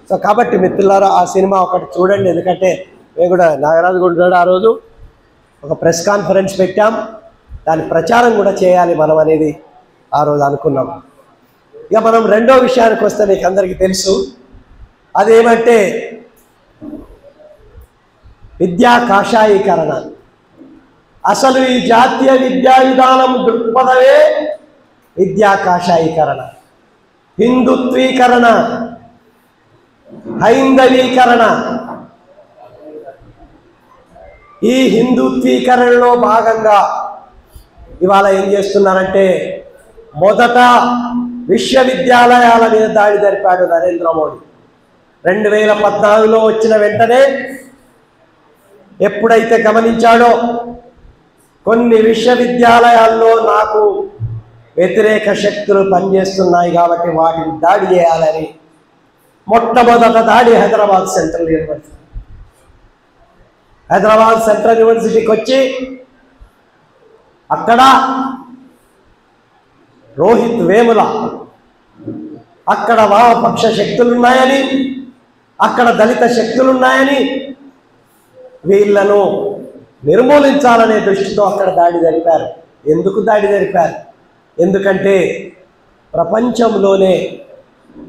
సో కాబట్టి మిత్రులారా ఆ సినిమా ఒకటి చూడండి. ఎందుకంటే మేము కూడా నాగరాజు కూడా ఆ రోజు ఒక ప్రెస్ కాన్ఫరెన్స్ పెట్టాం, దాని ప్రచారం కూడా చేయాలి మనం అనేది ఆ రోజు అనుకున్నాం. ఇక మనం రెండో విషయానికి వస్తే మీకు అందరికీ తెలుసు, అదేమంటే విద్యా కాషాయీకరణ. అసలు ఈ జాతీయ విద్యా విధానం దృక్పథమే విద్యా కాషాయీకరణ, హిందుత్వీకరణ, హైందవీకరణ. ఈ హిందుత్వీకరణలో భాగంగా ఇవాళ ఏం చేస్తున్నారంటే, మొదట విశ్వవిద్యాలయాల మీద దాడి జరిపాడు నరేంద్ర మోడీ. 2014లో వచ్చిన వెంటనే ఎప్పుడైతే గమనించాడో కొన్ని విశ్వవిద్యాలయాల్లో నాకు వ్యతిరేక శక్తులు పనిచేస్తున్నాయి కాబట్టి వాటిని దాడి చేయాలని మొట్టమొదట దాడి Hyderabad central university. Hyderabad central యూనివర్సిటీకి వచ్చి అక్కడ రోహిత్ వేముల, అక్కడ వామపక్ష శక్తులున్నాయని, అక్కడ దళిత శక్తులున్నాయని వీళ్లను నిర్మూలించాలనే దృష్టితో అక్కడ దాడి జరిపారు. ఎందుకు దాడి జరిపారు? ఎందుకంటే ప్రపంచంలోనే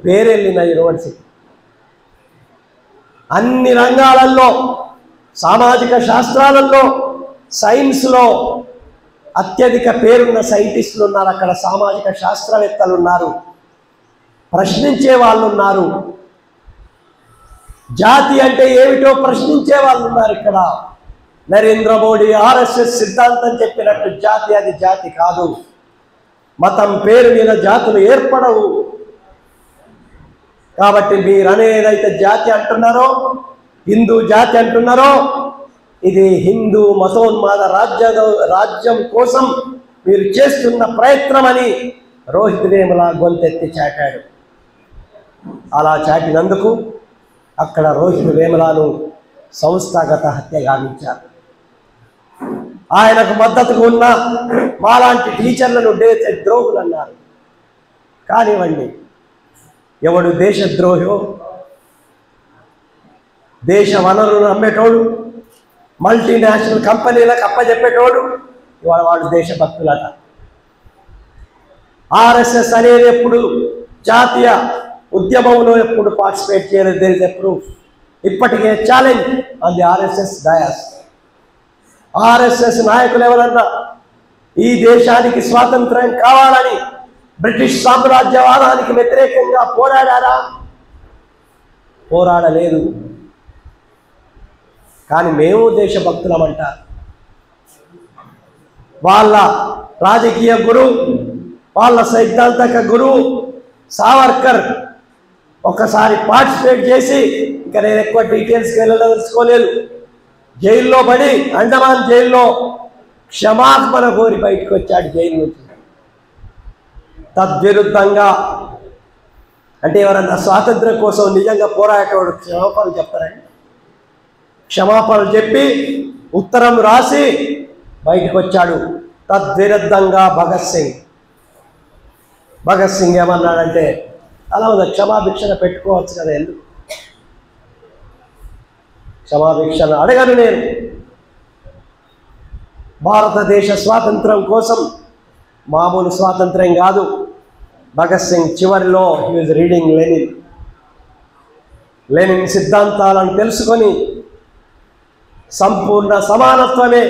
పేరెళ్ళిన యూనివర్సిటీ, అన్ని రంగాలలో, సామాజిక శాస్త్రాలలో, సైన్స్లో అత్యధిక పేరున్న సైంటిస్టులు ఉన్నారు అక్కడ, సామాజిక శాస్త్రవేత్తలు ఉన్నారు, ప్రశ్నించే వాళ్ళు ఉన్నారు, జాతి అంటే ఏమిటో ప్రశ్నించే వాళ్ళు ఉన్నారు ఇక్కడ. నరేంద్ర మోడీ ఆర్ఎస్ఎస్ సిద్ధాంతం చెప్పినట్టు జాతి అది జాతి కాదు, మతం పేరు మీద జాతులు ఏర్పడవు. కాబట్టి మీరు అనేదైతే జాతి అంటున్నారో, హిందూ జాతి అంటున్నారో, ఇది హిందూ మతోన్మాద రాజ్యం కోసం మీరు చేస్తున్న ప్రయత్నం అని రోహిత్ వేముల గొంతెత్తి చాటాడు. అలా చాటినందుకు అక్కడ రోహిత్ వేములను సంస్థాగత హత్య గావించారు. ఆయనకు మద్దతుగా ఉన్న మాలాంటి టీచర్లను దేశద్రోహులు అన్నారు. కానివ్వండి, ఎవడు దేశద్రోహో, దేశ వనరులను అమ్మేటోడు, మల్టీనేషనల్ కంపెనీలకు అప్పచెప్పేటోడు ఇవాళ వాడు దేశభక్తులట. ఆర్ఎస్ఎస్ అనేది ఎప్పుడు జాతీయ ఉద్యమంలో ఎప్పుడు పార్టిసిపేట్ చేయలేదు. There is a proof. ఇప్పటికే challenge on the RSS dais. RSS నాయకులు ఎవరన్నా ఈ దేశానికి స్వాతంత్రం కావాలని బ్రిటిష్ సామ్రాజ్యవాదానికి వ్యతిరేకంగా పోరాడారా? పోరాడలేదు. కానీ మేము దేశభక్తులమంటారు. వాళ్ళ రాజకీయ గురువు, వాళ్ళ సైద్ధాంతిక గురువు సావర్కర్ ఒకసారి పార్టిసిపేట్ చేసి, ఇంకా నేను ఎక్కువ డీటెయిల్స్కి వెళ్ళదలుచుకోలేదు, జైల్లో పడి అండమాన్ జైల్లో క్షమాపణ కోరి బయటకు వచ్చాడు జైలు నుంచి. తద్విరుద్ధంగా అంటే ఎవరన్నా స్వాతంత్రం కోసం నిజంగా పోరాటోడు క్షమాపణలు చెప్తారండి? క్షమాపణలు చెప్పి ఉత్తరం రాసి బయటకు వచ్చాడు. తద్విరుద్ధంగా భగత్ సింగ్ ఏమన్నాడంటే, అలా ఉంది, క్షమాభిక్షణ పెట్టుకోవచ్చు కదా, ఎందుకు క్షమాభిక్షణ అడగను నేను. భారతదేశ స్వాతంత్రం కోసం మామూలు స్వాతంత్రం కాదు. భగత్ సింగ్ చివరిలో హీ వాజ్ రీడింగ్ లెనిన్ సిద్ధాంతాలను తెలుసుకొని సంపూర్ణ సమానత్వమే,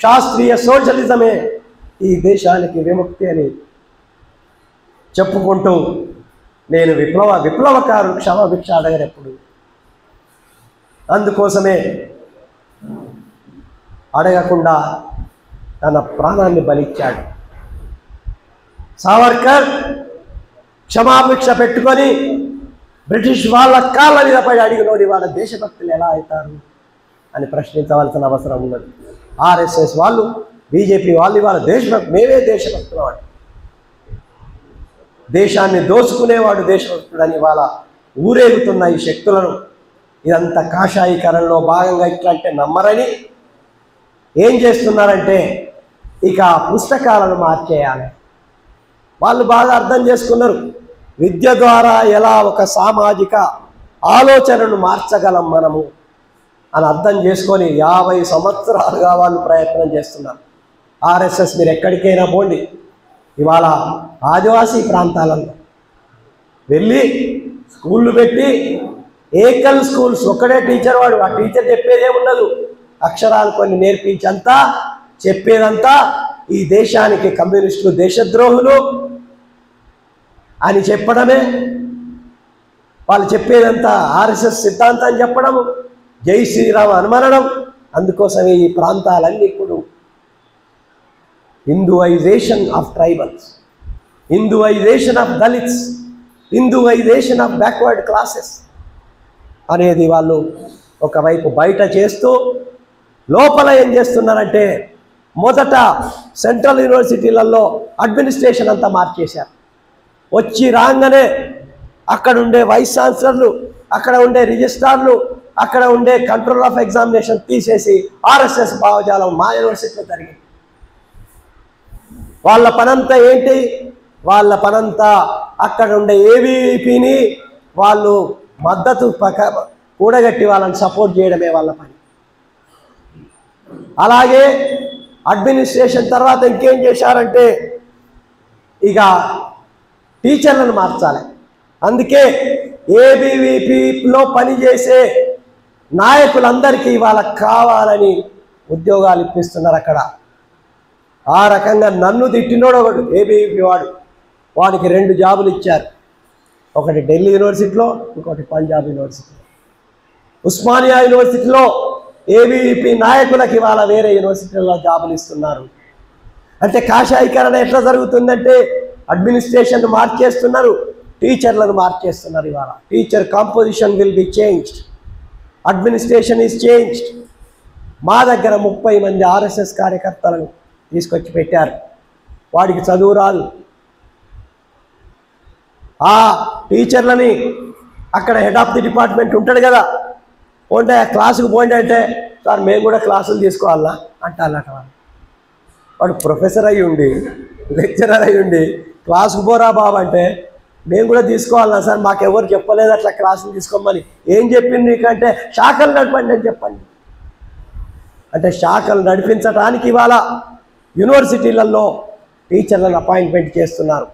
శాస్త్రీయ సోషలిజమే ఈ దేశానికి విముక్తి అని చెప్పుకుంటూ, నేను విప్లవకారు క్షమాభిక్ష అడగనెప్పుడు. అందుకోసమే అడగకుండా తన ప్రాణాన్ని బలిచ్చాడు. సావర్కర్ క్షమాభిక్ష పెట్టుకొని బ్రిటిష్ వాళ్ళ కాళ్ళ మీద పడి అడిగినోడి వాళ్ళ దేశభక్తులు ఎలా అవుతారు అని ప్రశ్నించవలసిన అవసరం ఉన్నది. ఆర్ఎస్ఎస్ వాళ్ళు, బీజేపీ వాళ్ళు ఇవాళ మేమే దేశభక్తులు వాడు, దేశాన్ని దోచుకునేవాడు దేశభక్తుడని వాళ్ళ ఊరేగుతున్న ఈ శక్తులను, ఇదంతా కాషాయీకరణలో భాగంగా ఇట్లా అంటే నమ్మరని ఏం చేస్తున్నారంటే ఇక పుస్తకాలను మార్చేయాలి. వాళ్ళు బాగా అర్థం చేసుకున్నారు, విద్య ద్వారా ఎలా ఒక సామాజిక ఆలోచనను మార్చగలం మనము అని అర్థం చేసుకొని 50 సంవత్సరాలుగా వాళ్ళు ప్రయత్నం చేస్తున్నారు. ఆర్ఎస్ఎస్ మీరు ఎక్కడికైనా పోండి, ఇవాళ ఆదివాసీ ప్రాంతాలలో వెళ్ళి స్కూళ్ళు పెట్టి, ఏకల్ స్కూల్స్, ఒక్కడే టీచర్ వాడు, ఆ టీచర్ చెప్పేదే ఉండదు, అక్షరాలు కొన్ని నేర్పించంతా చెప్పేదంతా ఈ దేశానికి కమ్యూనిస్టులు దేశద్రోహులు అని చెప్పడమే. వాళ్ళు చెప్పేదంతా ఆర్ఎస్ఎస్ సిద్ధాంతం చెప్పడము, జై శ్రీరామ్ అనుమనడం. అందుకోసమే ఈ ప్రాంతాలన్నీ ఇప్పుడు Hinduisation of tribals, Hinduisation of Dalits, Hinduisation of backward classes అనేది వాళ్ళు ఒకవైపు బయట చేస్తూ, లోపల ఏం చేస్తున్నారంటే మొదట సెంట్రల్ యూనివర్సిటీలలో అడ్మినిస్ట్రేషన్ అంతా మార్చేశారు. వచ్చి రాగానే అక్కడ ఉండే వైస్ ఛాన్సలర్లు, అక్కడ ఉండే రిజిస్ట్రార్లు, అక్కడ ఉండే కంట్రోల్ ఆఫ్ ఎగ్జామినేషన్ తీసేసి ఆర్ఎస్ఎస్ భావజాలం మా యూనివర్సిటీలో జరిగింది. వాళ్ళ పనంతా ఏంటి? వాళ్ళ పనంతా అక్కడ ఉండే ఏబీవీపీని వాళ్ళు మద్దతు కూడగట్టి వాళ్ళని సపోర్ట్ చేయడమే వాళ్ళ పని. అలాగే అడ్మినిస్ట్రేషన్ తర్వాత ఇంకేం చేశారంటే ఇక టీచర్లను మార్చాలి. అందుకే ఏబీవీపీలో పనిచేసే నాయకులందరికీ వాళ్ళకి కావాలని ఉద్యోగాలు ఇప్పిస్తున్నారు అక్కడ. ఆ రకంగా నన్ను తిట్టినోడు ఒకడు ఏబీవీపీ వాడికి 2 జాబులు ఇచ్చారు, ఒకటి ఢిల్లీ యూనివర్సిటీలో, ఇంకోటి పంజాబ్ యూనివర్సిటీలో. ఉస్మానియా యూనివర్సిటీలో ఏబీవీపీ నాయకులకి ఇవాళ వేరే యూనివర్సిటీల్లో జాబులు ఇస్తున్నారు. అంటే కాషాయీకరణ ఎట్లా జరుగుతుందంటే అడ్మినిస్ట్రేషన్ మార్చేస్తున్నారు, టీచర్లను మార్చేస్తున్నారు. ఇవాళ teacher composition will be changed, administration is changed. మా దగ్గర 30 మంది ఆర్ఎస్ఎస్ కార్యకర్తలను తీసుకొచ్చి పెట్టారు. వాడికి చదువు రాదు. ఆ టీచర్లని అక్కడ హెడ్ ఆఫ్ ది డిపార్ట్మెంట్ ఉంటాడు కదా, పోండి ఆ క్లాసుకు పోండి అంటే, సార్ మేము కూడా క్లాసులు తీసుకోవాలా అంటారట వాళ్ళు. వాడు ప్రొఫెసర్ అయ్యి ఉండి లెక్చరర్ అయ్యి ఉండి క్లాసుకు పోరా బాబు అంటే మేము కూడా తీసుకోవాలన్నా సార్, మాకెవరు చెప్పలేదు అట్లా క్లాసులు తీసుకోమని. ఏం చెప్పింది నీకంటే శాఖలు నడపండి అని చెప్పండి. అంటే శాఖలు నడిపించడానికి ఇవాళ యూనివర్సిటీలలో టీచర్లను అపాయింట్మెంట్ చేస్తున్నారు.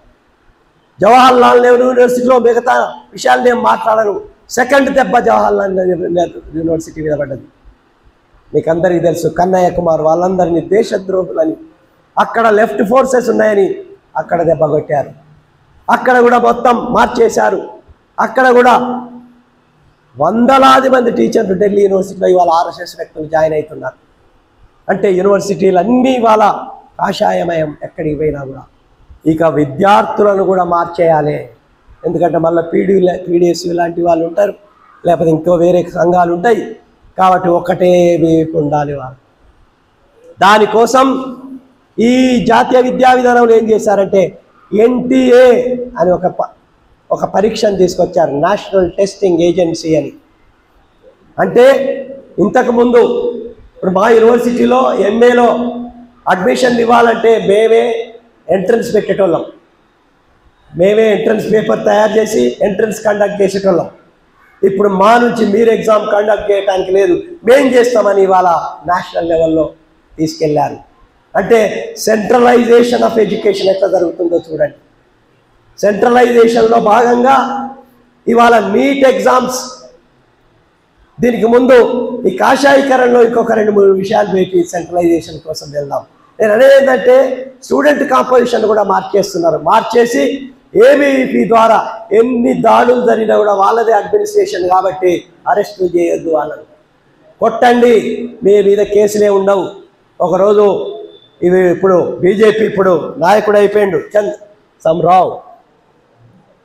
జవహర్లాల్ నెహ్రూ యూనివర్సిటీలో మిగతా విషయాలు నేను మాట్లాడను. సెకండ్ దెబ్బ జవహర్లాల్ నెహ్రూ యూనివర్సిటీ మీద పడ్డది. మీకు అందరికీ తెలుసు, కన్నయ్య కుమార్ వాళ్ళందరినీ దేశద్రోహులని, అక్కడ లెఫ్ట్ ఫోర్సెస్ ఉన్నాయని అక్కడ దెబ్బ కొట్టారు. అక్కడ కూడా మొత్తం మార్చేశారు. అక్కడ కూడా వందలాది మంది టీచర్లు ఢిల్లీ యూనివర్సిటీలో ఇవాళ ఆర్ఎస్ఎస్ వ్యక్తులు జాయిన్ అవుతున్నారు. అంటే యూనివర్సిటీలు అన్నీ ఇవాళ కాషాయమయం ఎక్కడికి పోయినా కూడా. ఇక విద్యార్థులను కూడా మార్చేయాలి. ఎందుకంటే మళ్ళీ పీడిఎస్యు లాంటి వాళ్ళు ఉంటారు, లేకపోతే ఇంకో వేరే సంఘాలు ఉంటాయి. కాబట్టి ఒక్కటే మీకు ఉండాలి వాళ్ళు. దానికోసం ఈ జాతీయ విద్యా విధానంలో ఏం చేశారంటే ఎన్టీఏ అని ఒక పరీక్షను తీసుకొచ్చారు, నేషనల్ టెస్టింగ్ ఏజెన్సీ అని. అంటే ఇంతకుముందు ఇప్పుడు మా యూనివర్సిటీలో ఎంఏలో అడ్మిషన్ ఇవ్వాలంటే మేమే ఎంట్రన్స్ పెట్టేటోళ్ళం, మేమే ఎంట్రన్స్ పేపర్ తయారు చేసి ఎంట్రన్స్ కండక్ట్ చేసేటోళ్ళం. ఇప్పుడు మా నుంచి మీరు ఎగ్జామ్ కండక్ట్ చేయడానికి లేదు, మేం చేస్తామని ఇవాళ నేషనల్ లెవెల్లో తీసుకెళ్లారు. అంటే సెంట్రలైజేషన్ ఆఫ్ ఎడ్యుకేషన్ ఎట్లా జరుగుతుందో చూడండి. సెంట్రలైజేషన్లో భాగంగా ఇవాళ నీట్ ఎగ్జామ్స్, దీనికి ముందు ఈ కాషాయీకరణలో ఇంకొక 2-3 విషయాలు పెట్టి సెంట్రలైజేషన్ కోసం వెళ్దాం. నేను అనేది ఏంటంటే స్టూడెంట్ కాంపోజిషన్ కూడా మార్చేస్తున్నారు. మార్చేసి ఏబీవీపీ ద్వారా ఎన్ని దాడులు జరిగినా కూడా వాళ్ళదే అడ్మినిస్ట్రేషన్ కాబట్టి అరెస్టు చేయొద్దు, వాళ్ళని కొట్టండి, మీ మీద కేసులే ఉండవు. ఒకరోజు ఇవి ఇప్పుడు బీజేపీ ఇప్పుడు నాయకుడు అయిపోయిండు సంరావు,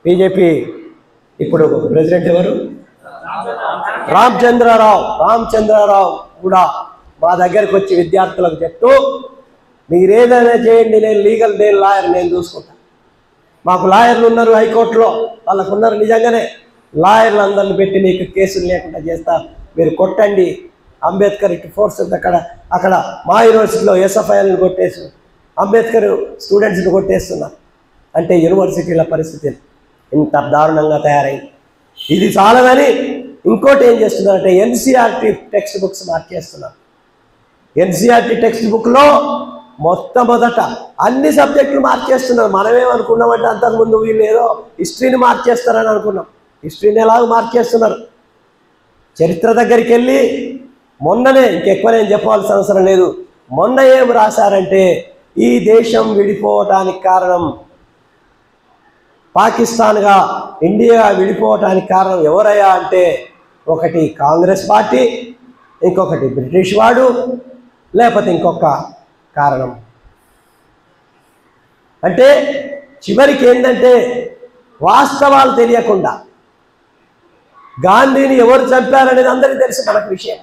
బీజేపీ ఇప్పుడు ప్రెసిడెంట్ ఎవరు, రామచంద్రరావు కూడా మా దగ్గరికి వచ్చి విద్యార్థులకు చెప్తూ మీరేదైనా చేయండి, నేను లాయర్, నేను చూసుకుంటాను. మాకు లాయర్లు ఉన్నారు హైకోర్టులో, వాళ్ళకు ఉన్నారు నిజంగానే. లాయర్లు అందరిని పెట్టి మీకు కేసులు లేకుండా చేస్తా, మీరు కొట్టండి. అంబేద్కర్ ఫోర్స్ అక్కడ మా యూనివర్సిటీలో ఎస్ఎఫ్ఐలను కొట్టేసి అంబేద్కర్ స్టూడెంట్స్ని కొట్టేస్తున్నారు. అంటే యూనివర్సిటీల పరిస్థితి ఇంత దారుణంగా తయారైంది. ఇది చాలదని ఇంకోటి ఏం చేస్తున్నారంటే ఎన్సీఆర్టీ టెక్స్ట్ బుక్స్ మార్చేస్తున్నారు. ఎన్సీఆర్టీ టెక్స్ట్ బుక్లో మొట్టమొదట అన్ని సబ్జెక్టులు మార్చేస్తున్నారు. మనమేమనుకున్నామంటే అంతకుముందు వీళ్ళు ఏదో హిస్టరీని మార్చేస్తారని అనుకున్నాం. హిస్టరీని ఎలాగో మార్చేస్తున్నారు. చరిత్ర దగ్గరికి వెళ్ళి మొన్ననే, ఇంకెక్కువ నేను చెప్పాల్సిన అవసరం లేదు, మొన్న ఏం రాశారంటే ఈ దేశం విడిపోవటానికి కారణం, పాకిస్తాన్గా ఇండియా విడిపోవటానికి కారణం ఎవరయ్యా అంటే ఒకటి కాంగ్రెస్ పార్టీ, ఇంకొకటి బ్రిటిష్ వాడు, లేకపోతే ఇంకొక కారణం. అంటే చివరికి ఏంటంటే వాస్తవాలు తెలియకుండా గాంధీని ఎవరు చంపారనేది అందరికీ తెలుసు, మనకు విషయం.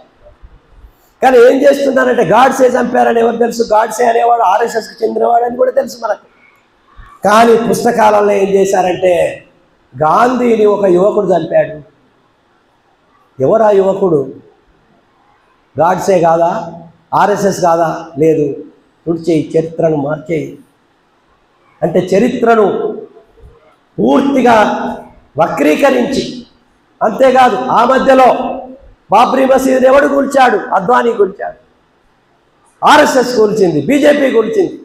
కానీ ఏం చేస్తున్నారంటే గాడ్సే చంపారని ఎవరు తెలుసు, గాడ్సే అనేవాడు ఆర్ఎస్ఎస్కి చెందినవాడు అని కూడా తెలుసు మనకు. కానీ పుస్తకాలలో ఏం చేశారంటే గాంధీని ఒక యువకుడు చంపాడు. ఎవరా యువకుడు? గాడ్సే కాదా, ఆర్ఎస్ఎస్ కాదా? లేదు, తుడిచేయి, చరిత్రను మార్చేయి. అంటే చరిత్రను పూర్తిగా వక్రీకరించి, అంతేకాదు ఆ మధ్యలో బాబ్రీ మసీదు ఎవడు కూల్చాడు? అద్వానీ కూల్చాడు, ఆర్ఎస్ఎస్ కూల్చింది, బీజేపీ కూల్చింది.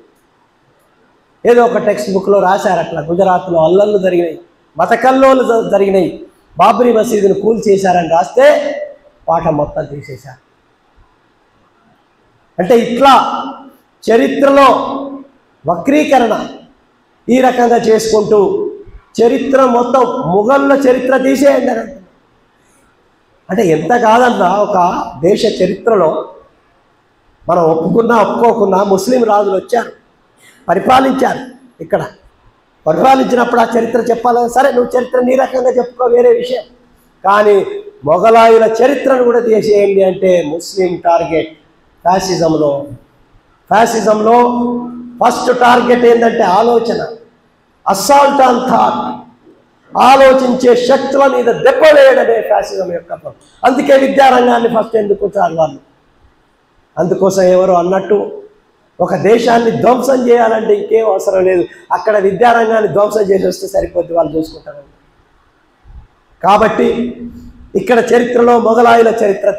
ఏదో ఒక టెక్స్ట్ బుక్లో రాశారు అట్లా. గుజరాత్లో అల్లర్లు జరిగినాయి, మత కల్లోలు జరిగినాయి, బాబ్రీ మసీదును కూల్చేశారని రాస్తే పాఠం మొత్తం తీసేశారు. అంటే ఇట్లా చరిత్రలో వక్రీకరణ ఈ రకంగా చేసుకుంటూ చరిత్ర మొత్తం ముఘళ్ళ చరిత్ర తీసేయండి అని అంటున్నారు. అంటే ఎంత కాదన్నా ఒక దేశ చరిత్రలో మనం ఒప్పుకున్నా ఒప్పుకోకున్నా ముస్లిం రాజులు వచ్చారు, పరిపాలించారు. ఇక్కడ పరిపాలించినప్పుడు ఆ చరిత్ర చెప్పాలి. సరే, నువ్వు చరిత్ర నీ రకంగా చెప్పుకో, వేరే విషయం. కానీ మొఘలాయుల చరిత్రను కూడా తీసేయండి అంటే ముస్లిం టార్గెట్. ఫ్యాసిజంలో ఫస్ట్ టార్గెట్ ఏంటంటే ఆలోచన, అసాల్ట్ ఆన్ థాట్, ఆలోచించే శక్తుల మీద దెబ్బ వేయడమే ఫ్యాసిజం యొక్క పని. అందుకే విద్యారంగాన్ని ఫస్ట్ ఎందుకు చాలు వాళ్ళు. అందుకోసం ఎవరు అన్నట్టు ఒక దేశాన్ని ధ్వంసం చేయాలంటే ఇంకేం అవసరం లేదు, అక్కడ విద్యారంగాన్ని ధ్వంసం చేసి వస్తే సరిపోద్ది, వాళ్ళు చూసుకుంటారు. కాబట్టి ఇక్కడ చరిత్రలో మొగలాయుల చరిత్ర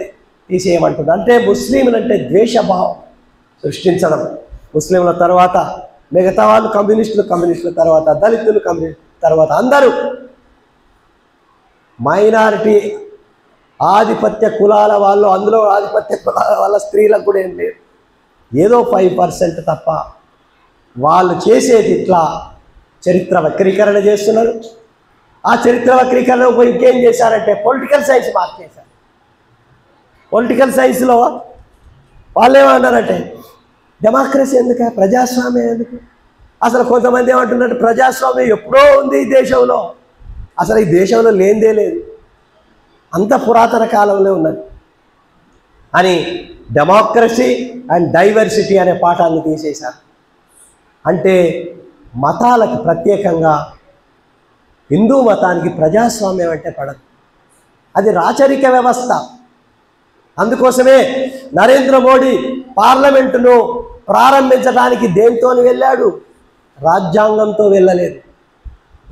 తీసేయమంటుంది. అంటే ముస్లింలంటే ద్వేషభావం సృష్టించడం. ముస్లింల తర్వాత మిగతా వాళ్ళు కమ్యూనిస్టుల తర్వాత దళితులు, తర్వాత అందరూ మైనారిటీ ఆధిపత్య కులాల వాళ్ళు, అందులో ఆధిపత్య కులాల వాళ్ళ స్త్రీలకు కూడా ఏం లేదు, ఏదో 5% తప్ప. వాళ్ళు చేసేది ఇట్లా చరిత్ర వక్రీకరణ చేస్తున్నారు. ఆ చరిత్ర వక్రీకరణ పోయి ఇంకేం చేశారంటే పొలిటికల్ సైన్స్ మార్చేశారు. పొలిటికల్ సైన్స్లో వాళ్ళు ఏమన్నారంటే డెమోక్రసీ ఎందుకు, ప్రజాస్వామ్యం ఎందుకు. అసలు కొంతమంది ఏమంటున్నారు ప్రజాస్వామ్యం ఎప్పుడో ఉంది ఈ దేశంలో, అసలు ఈ దేశంలో లేనిదే లేదు, అంత పురాతన కాలంలో ఉన్నది అని డెమోక్రసీ అండ్ డైవర్సిటీ అనే పాఠాన్ని తీసేశారు. అంటే మతాలకు ప్రత్యేకంగా హిందూ మతానికి ప్రజాస్వామ్యం అంటే పడదు, అది రాచరిక వ్యవస్థ. అందుకోసమే నరేంద్ర మోడీ పార్లమెంటును ప్రారంభించడానికి దేంతో వెళ్ళాడు, రాజ్యాంగంతో వెళ్ళలేదు,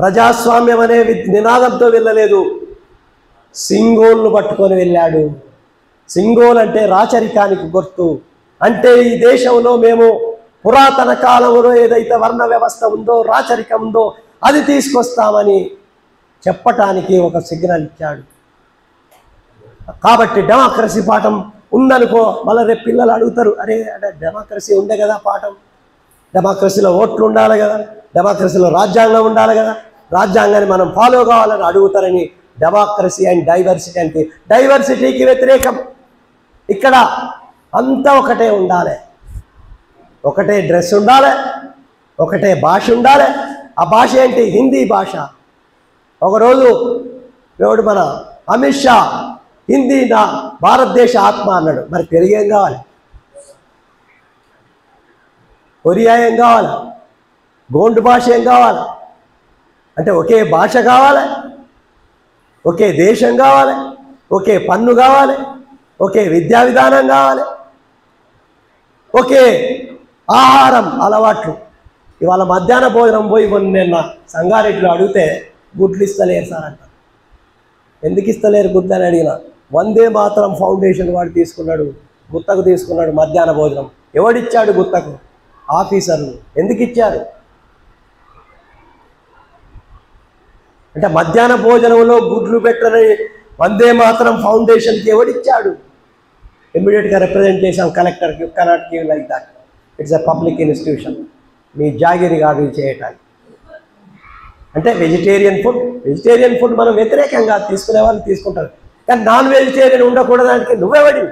ప్రజాస్వామ్యం అనే నినాదంతో వెళ్ళలేదు, సింగోల్ను పట్టుకొని వెళ్ళాడు. సింగోల్ అంటే రాచరికానికి గుర్తు. అంటే ఈ దేశంలో మేము పురాతన కాలంలో ఏదైతే వర్ణ వ్యవస్థ ఉందో, రాచరికం ఉందో అది తీసుకొస్తామని చెప్పటానికి ఒక సిగ్నల్ ఇచ్చాడు. కాబట్టి డెమోక్రసీ పాఠం ఉందనుకో, మళ్ళీ రేపు పిల్లలు అడుగుతారు, అరే అంటే డెమోక్రసీ ఉండే కదా పాఠం, డెమోక్రసీలో ఓట్లు ఉండాలి కదా, డెమోక్రసీలో రాజ్యాంగం ఉండాలి కదా, రాజ్యాంగాన్ని మనం ఫాలో కావాలని అడుగుతారని డెమోక్రసీ అండ్ డైవర్సిటీ అంటే డైవర్సిటీకి వ్యతిరేకం. ఇక్కడ అంతా ఒకటే ఉండాలి, ఒకటే డ్రెస్ ఉండాలి, ఒకటే భాష ఉండాలి. ఆ భాష ఏంటి, హిందీ భాష. ఒకరోజు ఎవడు మన అమిత్ షా హిందీ నా భారతదేశ ఆత్మ అన్నాడు. మరి తెలుగు ఏం కావాలి, ఒరియా ఏం కావాలి, గోండు భాష ఏం కావాలి, అంటే ఒకే భాష కావాలి, ఒకే దేశం కావాలి, ఒకే పన్ను కావాలి, ఒకే విద్యా విధానం కావాలి, ఒకే ఆహారం అలవాట్లు. ఇవాళ మధ్యాహ్న భోజనం పోయి నిన్న సంగారెడ్డిలో అడిగితే గుడ్లు ఇస్తలేరు సార్ అంట. ఎందుకు ఇస్తలేరు గుడ్లు అని అడిగిన, వందే మాతరం ఫౌండేషన్ వాడు తీసుకున్నాడు, గుత్తకు తీసుకున్నాడు మధ్యాహ్న భోజనం. ఎవడిచ్చాడు గుత్తకు, ఆఫీసర్లు. ఎందుకు ఇచ్చారు అంటే మధ్యాహ్న భోజనంలో గుడ్లు పెట్టని వందే మాతరం ఫౌండేషన్కి ఎవడిచ్చాడు. ఇమ్మీడియట్గా రిప్రజెంట్ చేసాం కలెక్టర్కి, cannot give like that, it's a public institution, మీ జాగిరి కాదు చేయటానికి. అంటే వెజిటేరియన్ ఫుడ్ మనం వ్యతిరేకంగా తీసుకునే వాళ్ళు తీసుకుంటారు, కానీ నాన్ వెజిటేరియన్ ఉండకూడదానికి నువ్వెవడి,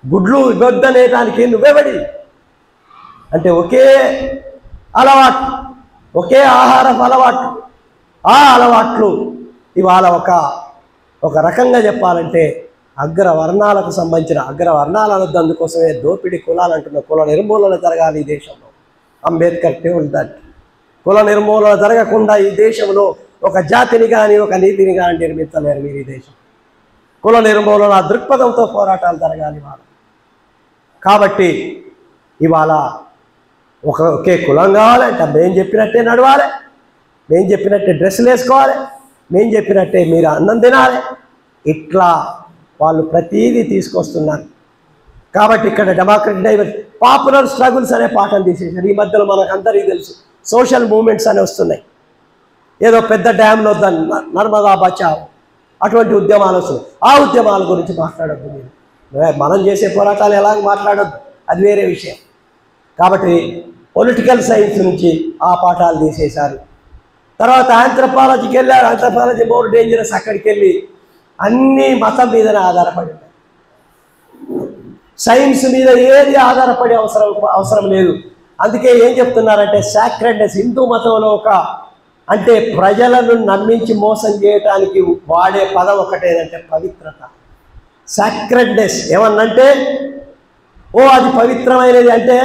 గుడ్లు ఇవ్వద్దనేదానికి నువ్వెవడి. అంటే ఒకే అలవాటు, ఒకే ఆహారం అలవాటు, ఆ అలవాట్లు ఇవాళ ఒక రకంగా చెప్పాలంటే అగ్రవర్ణాలకు సంబంధించిన, అగ్రవర్ణాలు అనొద్దు, అందుకోసమే దోపిడీ కులాలు అంటున్న కుల నిర్మూలన జరగాలి ఈ దేశంలో. Ambedkar told that. కుల నిర్మూలన జరగకుండా ఈ దేశంలో ఒక జాతిని కానీ ఒక నీతిని కానీ నిర్మించలేరు మీరు ఈ దేశం. కుల నిర్మూలన దృక్పథంతో పోరాటాలు జరగాలి ఇవాళ. కాబట్టి ఇవాళ ఒకే కులం కావాలంటే మేము చెప్పినట్టే నడవాలి, మేము చెప్పినట్టే డ్రెస్సులు వేసుకోవాలి, మేము చెప్పినట్టే మీరు అన్నం తినాలి, ఇట్లా వాళ్ళు ప్రతీదీ తీసుకొస్తున్నారు. కాబట్టి ఇక్కడ డెమోక్రటిక్ డైవర్సిటీ, పాపులర్ స్ట్రగుల్స్ అనే పాఠం తీసేసారు. ఈ మధ్యలో మనకు అందరికీ తెలుసు సోషల్ మూవ్మెంట్స్ అని వస్తున్నాయి. ఏదో పెద్ద డ్యామ్లో నర్మదా బచావ్ అటువంటి ఉద్యమాలు వస్తున్నాయి. ఆ ఉద్యమాల గురించి మాట్లాడొద్దు మీరు, మనం చేసే పోరాటాలు ఎలాగ మాట్లాడొద్దు, అది వేరే విషయం. కాబట్టి పొలిటికల్ సైన్స్ నుంచి ఆ పాఠాలు తీసేశారు. తర్వాత ఆంథ్రపాలజీకి వెళ్ళారు. Anthropology more dangerous. అక్కడికి వెళ్ళి అన్నీ మతం మీదనే ఆధారపడి, సైన్స్ మీద ఏది ఆధారపడే అవసరం లేదు. అందుకే ఏం చెప్తున్నారంటే సాక్రెడ్నెస్, హిందూ మతంలో అంటే ప్రజలను నమ్మించి మోసం చేయటానికి వాడే పదం ఒకటేదంటే పవిత్రత. సాక్రెడ్నెస్ ఏమన్నంటే అది పవిత్రమైనది, అంటే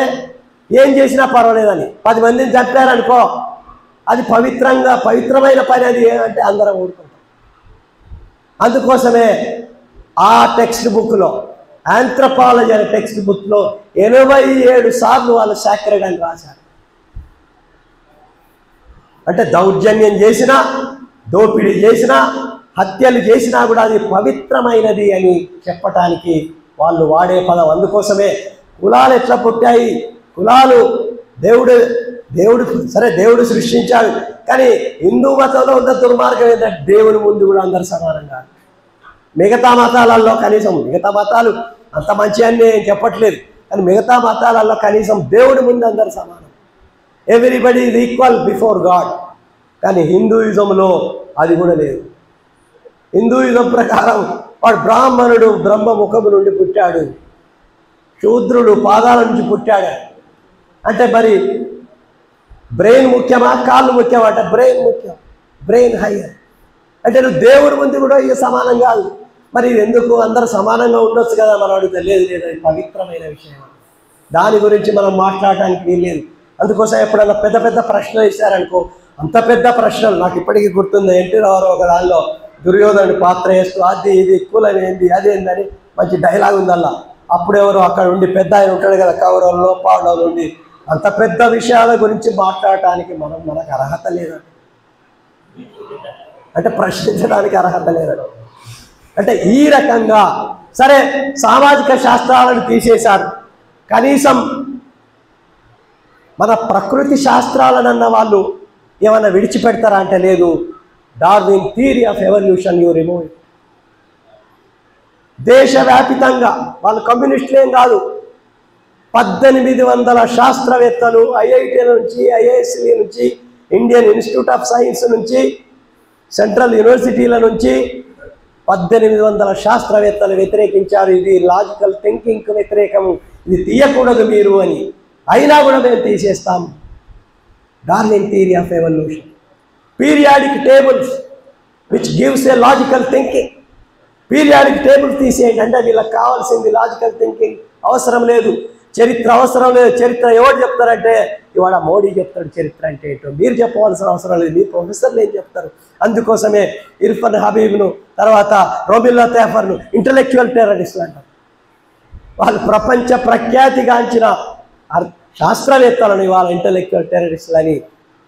ఏం చేసినా పర్వాలేదని. 10 మందిని చంపారనుకో అది పవిత్రమైన పని, అది ఏమంటే అందరం ఊరుకుంటాం. అందుకోసమే ఆ టెక్స్ట్ బుక్లో ఆంథ్రపాలజీ అనే టెక్స్ట్ బుక్లో 87 సార్లు వాళ్ళు సాక్రెడ్ అని రాశారు. అంటే దౌర్జన్యం చేసినా, దోపిడీ చేసినా, హత్యలు చేసినా కూడా అది పవిత్రమైనది అని చెప్పటానికి వాళ్ళు వాడే పదం. అందుకోసమే కులాలు ఎట్లా పుట్టాయి, కులాలు దేవుడు సృష్టించాడు. కానీ హిందూ మతంలో ఉన్న దుర్మార్గం ఏంటంటే దేవుని ముందు కూడా అందరు సమానంగా. మిగతా మతాలలో కనీసం, మిగతా మతాలు అంత మంచి అని నేను చెప్పట్లేదు, కానీ మిగతా మతాలలో కనీసం దేవుడి ముందు అందరు సమానం, everybody is equal before God. కానీ హిందూయిజంలో అది కూడా లేదు. హిందూయిజం ప్రకారం వాడు బ్రాహ్మణుడు బ్రహ్మ ముఖము నుండి పుట్టాడు, శూద్రుడు పాదాల నుంచి పుట్టాడు. అంటే మరి బ్రెయిన్ ముఖ్యమా, కాళ్ళు ముఖ్యమా అంటే బ్రెయిన్ ముఖ్యం, బ్రెయిన్ హైయర్. అంటే నువ్వు దేవుడి ముందు కూడా ఇక సమానం కాదు. మరి ఎందుకు అందరూ సమానంగా ఉండొచ్చు కదా మనం అడిగితే, లేదు అది పవిత్రమైన విషయం, దాని గురించి మనం మాట్లాడటానికి వీల్లేదు. అందుకోసం ఎప్పుడన్నా పెద్ద పెద్ద ప్రశ్నలు ఇస్తారనుకో, అంత పెద్ద ప్రశ్నలు నాకు ఇప్పటికీ గుర్తుంది. ఎన్టీ రామారావు ఒక దానిలో దుర్యోధనుడి పాత్ర వేస్తూ అది ఇది కులం ఏంది అదేందని మంచి డైలాగ్ ఉందల్లా. అప్పుడెవరు అక్కడ ఉండి పెద్ద ఆయన ఉంటాడు కదా, కౌరవుల్లో పాండవులు ఉండి, అంత పెద్ద విషయాల గురించి మాట్లాడటానికి మనకు అర్హత లేదు, అంటే ప్రశ్నించడానికి అర్హత లేదు. అంటే ఈ రకంగా సరే సామాజిక శాస్త్రాలను తీసేశారు, కనీసం మన ప్రకృతి శాస్త్రాలనన్న వాళ్ళు ఏమన్నా విడిచిపెడతారా అంటే లేదు. Darwin theory of evolution you remove it. దేశవ్యాపితంగా వాళ్ళు కమ్యూనిస్టులేం కాదు, 1800 శాస్త్రవేత్తలు ఐఐటీల నుంచి, ఐఐఎస్సి నుంచి, ఇండియన్ ఇన్స్టిట్యూట్ ఆఫ్ సైన్స్ నుంచి, సెంట్రల్ యూనివర్సిటీల నుంచి 1800 శాస్త్రవేత్తలు వ్యతిరేకించారు. ఇది లాజికల్ థింకింగ్కి వ్యతిరేకము, ఇది తీయకూడదు మీరు అని. అయినా కూడా మేము తీసేస్తాము. Darwin theory of evolution, periodic tables which gives a logical thinking. Periodic tables తీసేయండి అంటే వీళ్ళకి కావాల్సింది లాజికల్ థింకింగ్ అవసరం లేదు, చరిత్ర అవసరం లేదు. చరిత్ర ఎవరు చెప్తారంటే ఇవాళ మోడీ చెప్తాడు చరిత్ర అంటే ఏంటో, మీరు చెప్పవలసిన అవసరం లేదు, మీ ప్రొఫెసర్లు ఏం చెప్తారు. అందుకోసమే ఇర్ఫాన్ హబీబ్ను, తర్వాత రోమిల్లా తేఫర్ను ఇంటలెక్చువల్ టెర్రరిస్టులు అంటారు. వాళ్ళు ప్రపంచ ప్రఖ్యాతిగాంచిన శాస్త్రవేత్తలను ఇవాళ ఇంటలెక్చువల్ టెర్రరిస్టులు అని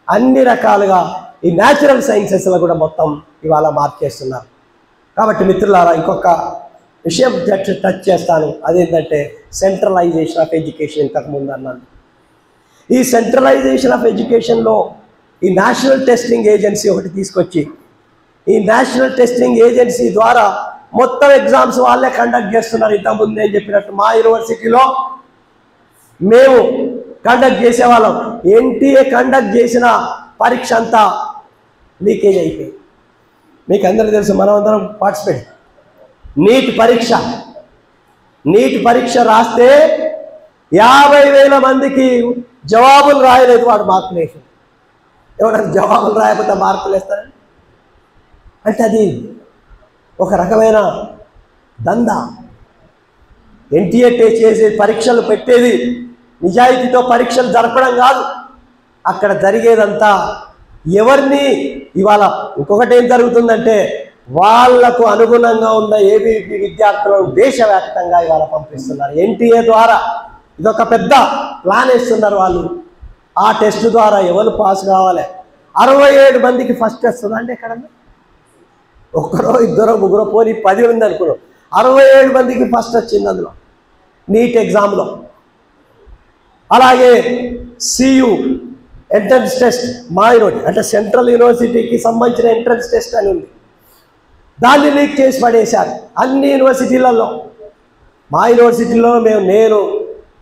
అన్ని రకాలుగా ఈ న్యాచురల్ సైన్సెస్లో కూడా మొత్తం ఇవాళ మార్చేస్తున్నారు. కాబట్టి మిత్రులారా, ఇంకొక విషయం టచ్ చేస్తాను, అదేంటంటే సెంట్రలైజేషన్ ఆఫ్ ఎడ్యుకేషన్. ఇంతకుముందు అన్నాను, ఈ సెంట్రలైజేషన్ ఆఫ్ ఎడ్యుకేషన్లో ఈ నేషనల్ టెస్టింగ్ ఏజెన్సీ ఒకటి తీసుకొచ్చి, ఈ నేషనల్ టెస్టింగ్ ఏజెన్సీ ద్వారా మొత్తం ఎగ్జామ్స్ వాళ్ళే కండక్ట్ చేస్తున్నారు. ఇంతకుముందు నేను చెప్పినట్టు మా యూనివర్సిటీలో మేము కండక్ట్ చేసేవాళ్ళం. ఎన్టీఏ కండక్ట్ చేసిన పరీక్ష అంతా లీకేజ్ అయిపోయింది. మీకు అందరికీ తెలుసు, మనం అందరం పార్టిసిపేట్. నీట్ పరీక్ష రాస్తే 50,000 మందికి జవాబులు రాయలేదు, వాడు మార్కులు వేసాడు. ఎవరైనా జవాబులు రాయకపోతే మార్కులు వేస్తారని అంటే అది ఒక రకమైన దందా. ఎన్టీఏ చేసే పరీక్షలు పెట్టేది నిజాయితీతో పరీక్షలు జరపడం కాదు, అక్కడ జరిగేదంతా ఎవరిని ఇవాళ. ఇంకొకటి ఏం జరుగుతుందంటే వాళ్లకు అనుగుణంగా ఉన్న ఏబీవీపీ విద్యార్థులను దేశవ్యాప్తంగా ఇవాళ పంపిస్తున్నారు ఎన్టీఏ ద్వారా. ఇదొక పెద్ద ప్లాన్ వేస్తున్నారు వాళ్ళు. ఆ టెస్ట్ ద్వారా ఎవరు పాస్ కావాలి. 67 మందికి ఫస్ట్ వస్తుంది అంటే ఎక్కడన్నా ఒక్కరో ఇద్దరో ముగ్గురో పోనీ 10 ఉంది అనుకున్నాం, 67 మందికి ఫస్ట్ వచ్చింది అందులో నీట్ ఎగ్జామ్లో. అలాగే సియు ఎంట్రన్స్ టెస్ట్, మా యూనివర్సిటీ అంటే సెంట్రల్ యూనివర్సిటీకి సంబంధించిన ఎంట్రన్స్ టెస్ట్ అని ఉంది, దాన్ని లీక్ చేసి పడేశారు అన్ని యూనివర్సిటీలలో. మా యూనివర్సిటీలో నేను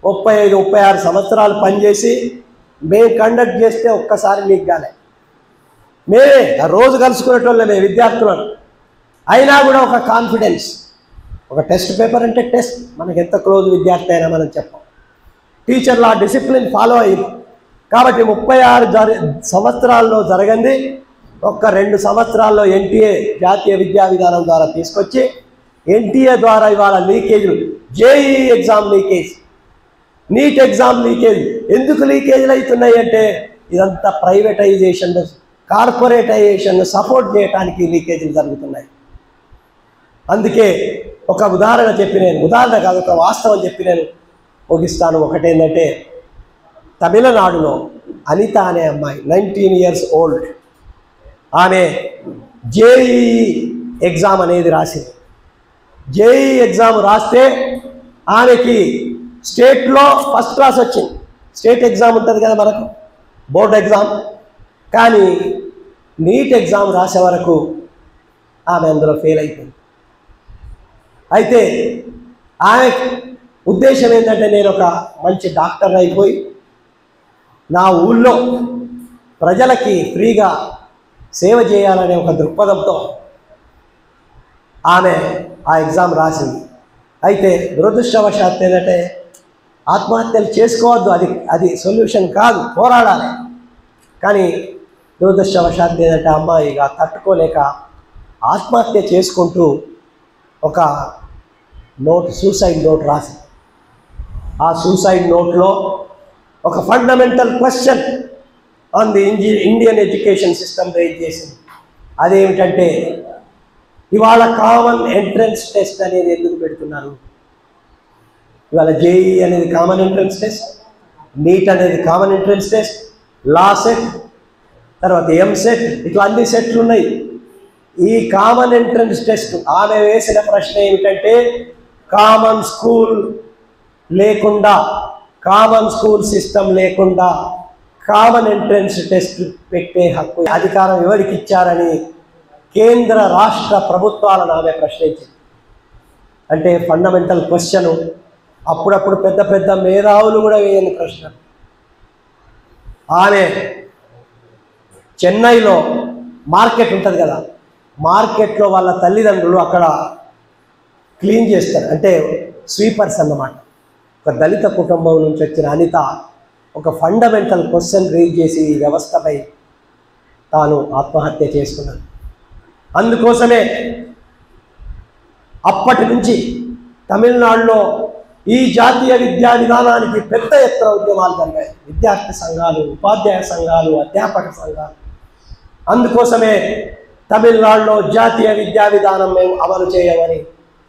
35-36 సంవత్సరాలు పనిచేసి మేము కండక్ట్ చేస్తే ఒక్కసారి లీక్ కాలే. మేమే రోజు కలుసుకునేటోళ్ళమే విద్యార్థులను. అయినా కూడా ఒక కాన్ఫిడెన్స్, ఒక టెస్ట్ పేపర్ అంటే టెస్ట్, మనకి ఎంత క్లోజ్ విద్యార్థి అయినా మనం చెప్పాం. టీచర్లు ఆ డిసిప్లిన్ ఫాలో అయ్యింది. కాబట్టి 36 సంవత్సరాల్లో జరగంది ఒక్క 2 సంవత్సరాల్లో ఎన్టీఏ జాతీయ విద్యా విధానం ద్వారా తీసుకొచ్చి ఎన్టీఏ ద్వారా ఇవాళ లీకేజ్లు, JEE exam leakage, NEET exam leakage. ఎందుకు లీకేజ్లు అవుతున్నాయి అంటే ఇదంతా ప్రైవేటైజేషన్, కార్పొరేటైజేషన్ సపోర్ట్ చేయడానికి లీకేజీలు జరుగుతున్నాయి. అందుకే ఒక ఉదాహరణ చెప్పి నేను ఉదాహరణ కాదు ఒక వాస్తవం చెప్పి నేను ముగిస్తాను. ఒకటేంటంటే తమిళనాడులో అనిత అనే అమ్మాయి 19 years ఓల్డ్, ఆమె జేఈఈ ఎగ్జామ్ అనేది రాసింది. జేఈఈ ఎగ్జామ్ రాస్తే ఆమెకి స్టేట్లో ఫస్ట్ క్లాస్ వచ్చింది. స్టేట్ ఎగ్జామ్ ఉంటుంది కదా మనకు, బోర్డు ఎగ్జామ్. కానీ నీట్ ఎగ్జామ్ రాసే వరకు ఆమె అందులో ఫెయిల్ అయిపోయింది. అయితే ఆమె ఉద్దేశం ఏంటంటే నేను ఒక మంచి డాక్టర్ అయిపోయి నా ఊళ్ళో ప్రజలకి ఫ్రీగా సేవ చేయాలనే ఒక దృక్పథంతో ఆమె ఆ ఎగ్జామ్ రాసింది. అయితే దురదృష్టవశాత్తు ఏంటంటే ఆత్మహత్యలు చేసుకోవద్దు, అది సొల్యూషన్ కాదు, పోరాడాలి. కానీ దురదృష్టవశాత్తు ఏంటంటే అమ్మాయిగా తట్టుకోలేక ఆత్మహత్య చేసుకుంటూ ఒక సూసైడ్ నోట్ రాసింది. ఆ సూసైడ్ నోట్లో ఒక fundamental question on the Indian education system raise చేసింది. అదేమిటంటే ఇవాళ కామన్ ఎంట్రన్స్ టెస్ట్ అనేది ఎందుకు పెడుతున్నారు? ఇవాళ జేఈ అనేది కామన్ ఎంట్రన్స్ టెస్ట్, నీట్ అనేది common entrance test, law set, తర్వాత ఎంసెట్, ఇట్లా అన్ని సెట్లు ఉన్నాయి. ఈ కామన్ ఎంట్రన్స్ టెస్ట్ ఆమె వేసిన ప్రశ్న ఏమిటంటే కామన్ స్కూల్ లేకుండా, కామన్ స్కూల్ సిస్టమ్ లేకుండా కామన్ ఎంట్రన్స్ టెస్ట్ పెట్టే హక్కు అధికారం ఎవరికి ఇచ్చారని కేంద్ర రాష్ట్ర ప్రభుత్వాలను ఆమె ప్రశ్నించింది. అంటే ఫండమెంటల్ క్వశ్చన్. అప్పుడప్పుడు పెద్ద పెద్ద మేధావులు కూడా వేయని ప్రశ్న. ఆమె చెన్నైలో మార్కెట్ ఉంటుంది కదా, మార్కెట్లో వాళ్ళ తల్లిదండ్రులు అక్కడ క్లీన్ చేస్తారు, అంటే స్వీపర్స్ అన్నమాట. ఒక దళిత కుటుంబం నుంచి వచ్చిన అనిత ఒక ఫండమెంటల్ క్వశ్చన్ రేజ్ చేసి ఈ వ్యవస్థపై తాను ఆత్మహత్య చేసుకున్నాను. అందుకోసమే అప్పటి నుంచి తమిళనాడులో ఈ జాతీయ విద్యా విధానానికి పెద్ద ఎత్తున ఉద్యమాలు జరిగాయి. విద్యార్థి సంఘాలు, ఉపాధ్యాయ సంఘాలు, అధ్యాపక సంఘాలు. అందుకోసమే తమిళనాడులో జాతీయ విద్యా విధానం మేము అమలు చేయమని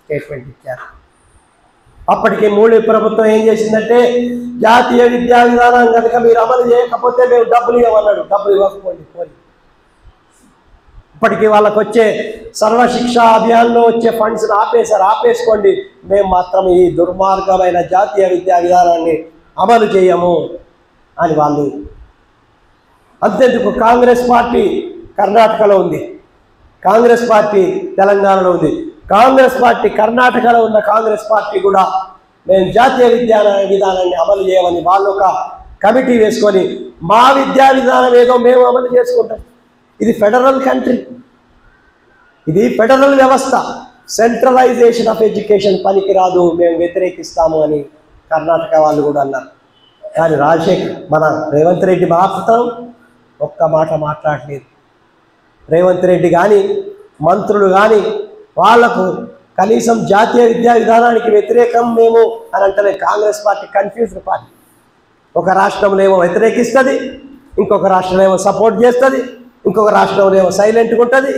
స్టేట్మెంట్ ఇచ్చారు. అప్పటికి మోడీ ప్రభుత్వం ఏం చేసిందంటే జాతీయ విద్యా విధానం కనుక మీరు అమలు చేయకపోతే మేము డబ్బులు ఇవ్వమన్నాడు. డబ్బులు ఇవ్వకపోండి పోయి. ఇప్పటికీ వాళ్ళకు వచ్చే సర్వశిక్ష అభియాన్లో వచ్చే ఫండ్స్ని ఆపేసుకోండి, మేము మాత్రం ఈ దుర్మార్గమైన జాతీయ విద్యా విధానాన్ని అమలు చేయము అని వాళ్ళు. అంతేందుకు కాంగ్రెస్ పార్టీ కర్ణాటకలో ఉంది, కాంగ్రెస్ పార్టీ తెలంగాణలో ఉంది, కాంగ్రెస్ పార్టీ కర్ణాటకలో ఉన్న కాంగ్రెస్ పార్టీ కూడా మేము జాతీయ విద్యా విధానాన్ని అమలు చేయమని వాళ్ళు ఒక కమిటీ వేసుకొని మా విద్యా విధానం ఏదో మేము అమలు చేసుకుంటాం. ఇది ఫెడరల్ కంట్రీ, ఇది ఫెడరల్ వ్యవస్థ. సెంట్రలైజేషన్ ఆఫ్ ఎడ్యుకేషన్ పనికిరాదు, మేము వ్యతిరేకిస్తాము అని కర్ణాటక వాళ్ళు కూడా అన్నారు. కానీ మన రేవంత్ రెడ్డి మాత్రం ఒక్క మాట మాట్లాడలేదు. రేవంత్ రెడ్డి కానీ మంత్రులు కానీ వాళ్లకు కనీసం జాతీయ విద్యా విధానానికి వ్యతిరేకం మేము అని అంటే కాంగ్రెస్ పార్టీ కన్ఫ్యూజ్డ్ పార్టీ. ఒక రాష్ట్రంలో ఏమో వ్యతిరేకిస్తుంది, ఇంకొక రాష్ట్రంలో ఏమో సపోర్ట్ చేస్తుంది, ఇంకొక రాష్ట్రంలో ఏమో సైలెంట్గా ఉంటుంది.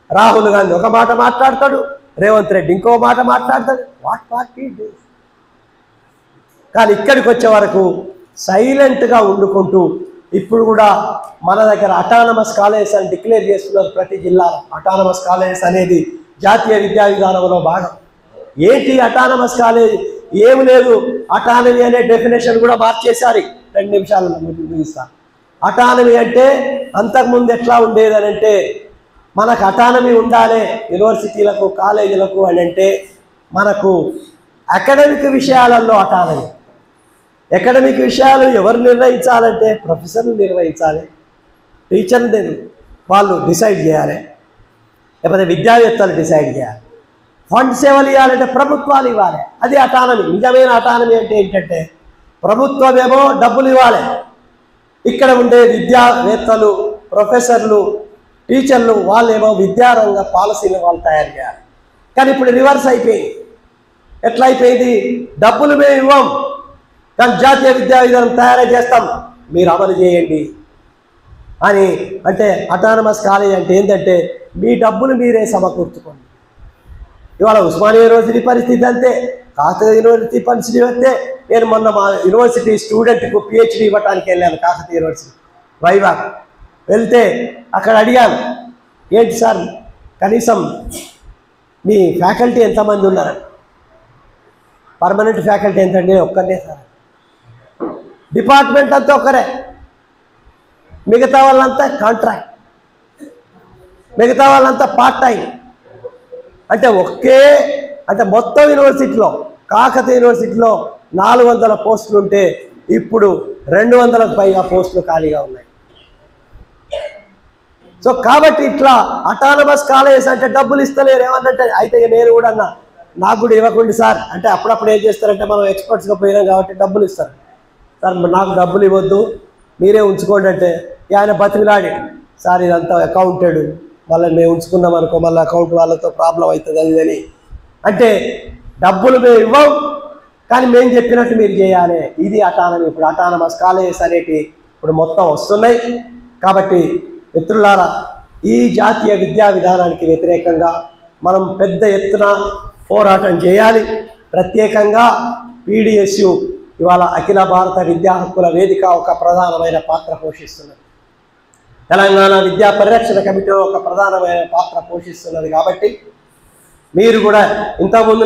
రాహుల్ గాంధీ ఒక మాట మాట్లాడతాడు, రేవంత్ రెడ్డి ఇంకో మాట మాట్లాడతాడు. What party? కానీ ఇక్కడికి వచ్చే వరకు సైలెంట్గా వండుకుంటూ ఇప్పుడు కూడా మన దగ్గర అటానమస్ కాలేజెస్ అని డిక్లేర్ చేస్తున్నారు. ప్రతి జిల్లా అటానమస్ కాలేజెస్ అనేది జాతీయ విద్యా విధానంలో భాగం. ఏంటి అటానమస్ కాలేజ్? ఏమి లేదు, అటానమీ అనే డెఫినేషన్ కూడా మార్చేశారు. 2 నిమిషాలలో ముగిస్తాను. అటానమీ అంటే అంతకుముందు ఎట్లా ఉండేది అని అంటే మనకు అటానమీ ఉండాలి యూనివర్సిటీలకు కాలేజీలకు అని అంటే మనకు అకాడమిక్ విషయాలలో అటానమీ. అకాడమిక్ విషయాలు ఎవరు నిర్వహించాలంటే ప్రొఫెసర్లు నిర్వహించాలి, టీచర్లు వాళ్ళు డిసైడ్ చేయాలి, లేకపోతే విద్యావేత్తలు డిసైడ్ చేయాలి. ఫండ్స్ ఎవరు ఇవ్వాలంటే ప్రభుత్వాలు ఇవ్వాలి. అది అటానమీ. నిజమైన అటానమీ అంటే ఏంటంటే ప్రభుత్వం ఏమో డబ్బులు ఇవ్వాలి, ఇక్కడ ఉండే విద్యావేత్తలు, ప్రొఫెసర్లు, టీచర్లు వాళ్ళేమో విద్యారంగ పాలసీలు వాళ్ళు తయారు చేయాలి. కానీ ఇప్పుడు రివర్స్ అయిపోయింది. ఎట్లా అయిపోయింది? డబ్బులు మేము ఇవ్వం, కానీ జాతీయ విద్యా విధానం తయారు చేస్తాం, మీరు అమలు చేయండి అని. అంటే అటానమస్ కాలేజ్ అంటే ఏంటంటే మీ డబ్బులు మీరే సమకూర్చుకోండి. ఇవాళ ఉస్మానియా యూనివర్సిటీ పరిస్థితి అంతే, కాకతీయ యూనివర్సిటీ పరిస్థితి అంతే. నేను మొన్న మా యూనివర్సిటీ స్టూడెంట్కు పిహెచ్డి ఇవ్వడానికి వెళ్ళాను కాకతీయ యూనివర్సిటీ వైవాగ్. వెళ్తే అక్కడ అడిగాను, ఏంటి సార్ కనీసం మీ ఫ్యాకల్టీ ఎంతమంది ఉన్నారు? పర్మనెంట్ ఫ్యాకల్టీ ఎంతండి? ఒక్కనే సార్. డిపార్ట్మెంట్ అంతా ఒక్కరే, మిగతా వాళ్ళంతా కాంట్రాక్ట్, మిగతా వాళ్ళంతా పార్ట్ టైం. అంటే మొత్తం యూనివర్సిటీలో కాకతీయ యూనివర్సిటీలో 400 పోస్టులు ఉంటే ఇప్పుడు 200కు పైగా పోస్టులు ఖాళీగా ఉన్నాయి. సో కాబట్టి ఇట్లా అటానమస్ కాలేజెస్ అంటే డబ్బులు ఇస్తలేరు ఏమన్నంటే. అయితే నేను కూడా అన్నా, నాకు కూడా ఇవ్వకండి సార్ అంటే. అప్పుడప్పుడు ఏం చేస్తారంటే, మనం ఎక్స్పర్ట్స్గా పోయినాం కాబట్టి డబ్బులు ఇస్తారు. సార్ నాకు డబ్బులు ఇవ్వద్దు, మీరే ఉంచుకోండి అంటే ఆయన బతికిలాడి, సార్ ఇదంతా అకౌంటెడ్, మళ్ళీ మేము ఉంచుకున్నాం అనుకో మళ్ళీ అకౌంట్ వాళ్ళతో ప్రాబ్లం అవుతుంది అది అని. అంటే డబ్బులు మేము ఇవ్వం, కానీ మేము చెప్పినట్టు మీరు చేయాలి. ఇది అటానమీ. ఇప్పుడు అటానమస్ కాలేజెస్ అనేవి ఇప్పుడు మొత్తం వస్తున్నాయి. కాబట్టి మిత్రులారా, ఈ జాతీయ విద్యా విధానానికి వ్యతిరేకంగా మనం పెద్ద ఎత్తున పోరాటం చేయాలి. ప్రత్యేకంగా పీడిఎస్యు ఇవాళ అఖిల భారత విద్యా హక్కుల వేదిక ఒక ప్రధానమైన పాత్ర పోషిస్తున్నది. తెలంగాణ విద్యా పరిరక్షణ కమిటీ ఒక ప్రధానమైన పాత్ర పోషిస్తున్నది. కాబట్టి మీరు కూడా, ఇంతకుముందు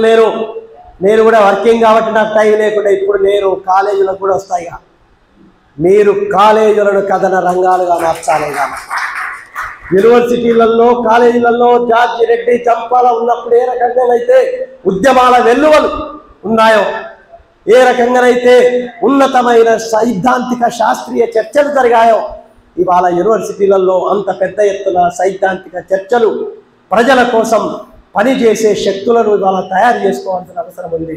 నేను కూడా వర్కింగ్ కాబట్టి నాకు టైం లేకుండా, ఇప్పుడు నేను కాలేజీలకు కూడా వస్తాయి. మీరు కాలేజీలను కథన రంగాలుగా మార్చాలి. యూనివర్సిటీలలో కాలేజీలలో జార్జి రెడ్డి చంపాల ఉన్నప్పుడు ఏ రకంగానైతే ఉద్యమాల వెల్లువలు ఉన్నాయో, ఏ రకంగానైతే ఉన్నతమైన సైద్ధాంతిక శాస్త్రీయ చర్చలు జరిగాయో, ఇవాళ యూనివర్సిటీలలో అంత పెద్ద ఎత్తున సైద్ధాంతిక చర్చలు, ప్రజల కోసం పనిచేసే శక్తులను ఇవాళ తయారు చేసుకోవాల్సిన అవసరం ఉంది.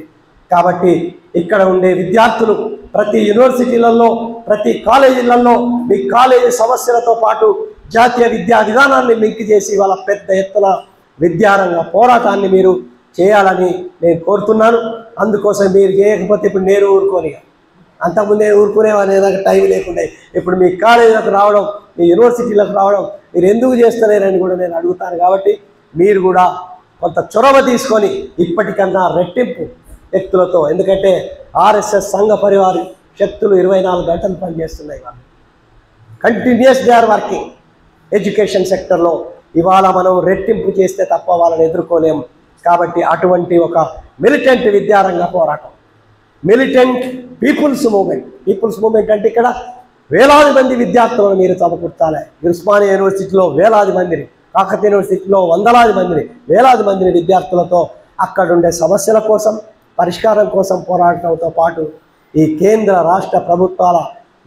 కాబట్టి ఇక్కడ ఉండే విద్యార్థులు ప్రతి యూనివర్సిటీలలో, ప్రతి కాలేజీలలో మీ కాలేజీ సమస్యలతో పాటు జాతీయ విద్యా విధానాన్ని లింక్ చేసి ఇవాళ పెద్ద ఎత్తున విద్యారంగ పోరాటాన్ని మీరు చేయాలని నేను కోరుతున్నాను. అందుకోసం మీరు చేయకపోతే ఇప్పుడు నేను ఊరుకోని, అంతకుముందు నేను ఊరుకునేవాడిని, నాకు టైం లేకుండా. ఇప్పుడు మీ కాలేజీలకు రావడం, మీ యూనివర్సిటీలకు రావడం మీరు ఎందుకు చేస్తలేరని కూడా నేను అడుగుతాను. కాబట్టి మీరు కూడా కొంత చొరవ తీసుకొని ఇప్పటికన్నా రెట్టింపు శక్తులతో, ఎందుకంటే ఆర్ఎస్ఎస్ సంఘ పరివార శక్తులు 24 గంటలు పనిచేస్తున్నాయి. Continuous they are working. Education సెక్టర్లో ఇవాళ మనం రెట్టింపు చేస్తే తప్ప వాళ్ళని ఎదుర్కోలేము. కాబట్టి అటువంటి ఒక మిలిటెంట్ విద్యారంగ పోరాటం, మిలిటెంట్ పీపుల్స్ మూమెంట్ అంటే ఇక్కడ వేలాది మంది విద్యార్థులను మీరు సమకూర్చాలి. ఉస్మానియా యూనివర్సిటీలో వేలాది మందిని, కాకతీయ యూనివర్సిటీలో వందలాది మందిని, వేలాది మందిని విద్యార్థులతో అక్కడుండే సమస్యల కోసం, పరిష్కారం కోసం పోరాటంతో పాటు ఈ కేంద్ర రాష్ట్ర ప్రభుత్వాల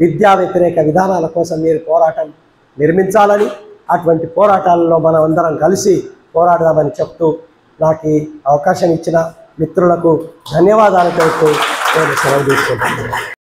విద్యా వ్యతిరేక విధానాల కోసం మీరు పోరాటం నిర్మించాలని, అటువంటి పోరాటాలలో మనం అందరం కలిసి పోరాడదామని చెప్తూ నాకు ఈ అవకాశం ఇచ్చిన మిత్రులకు ధన్యవాదాలు తెలుపుతూ నేను సెలవు తీసుకుంటున్నాను.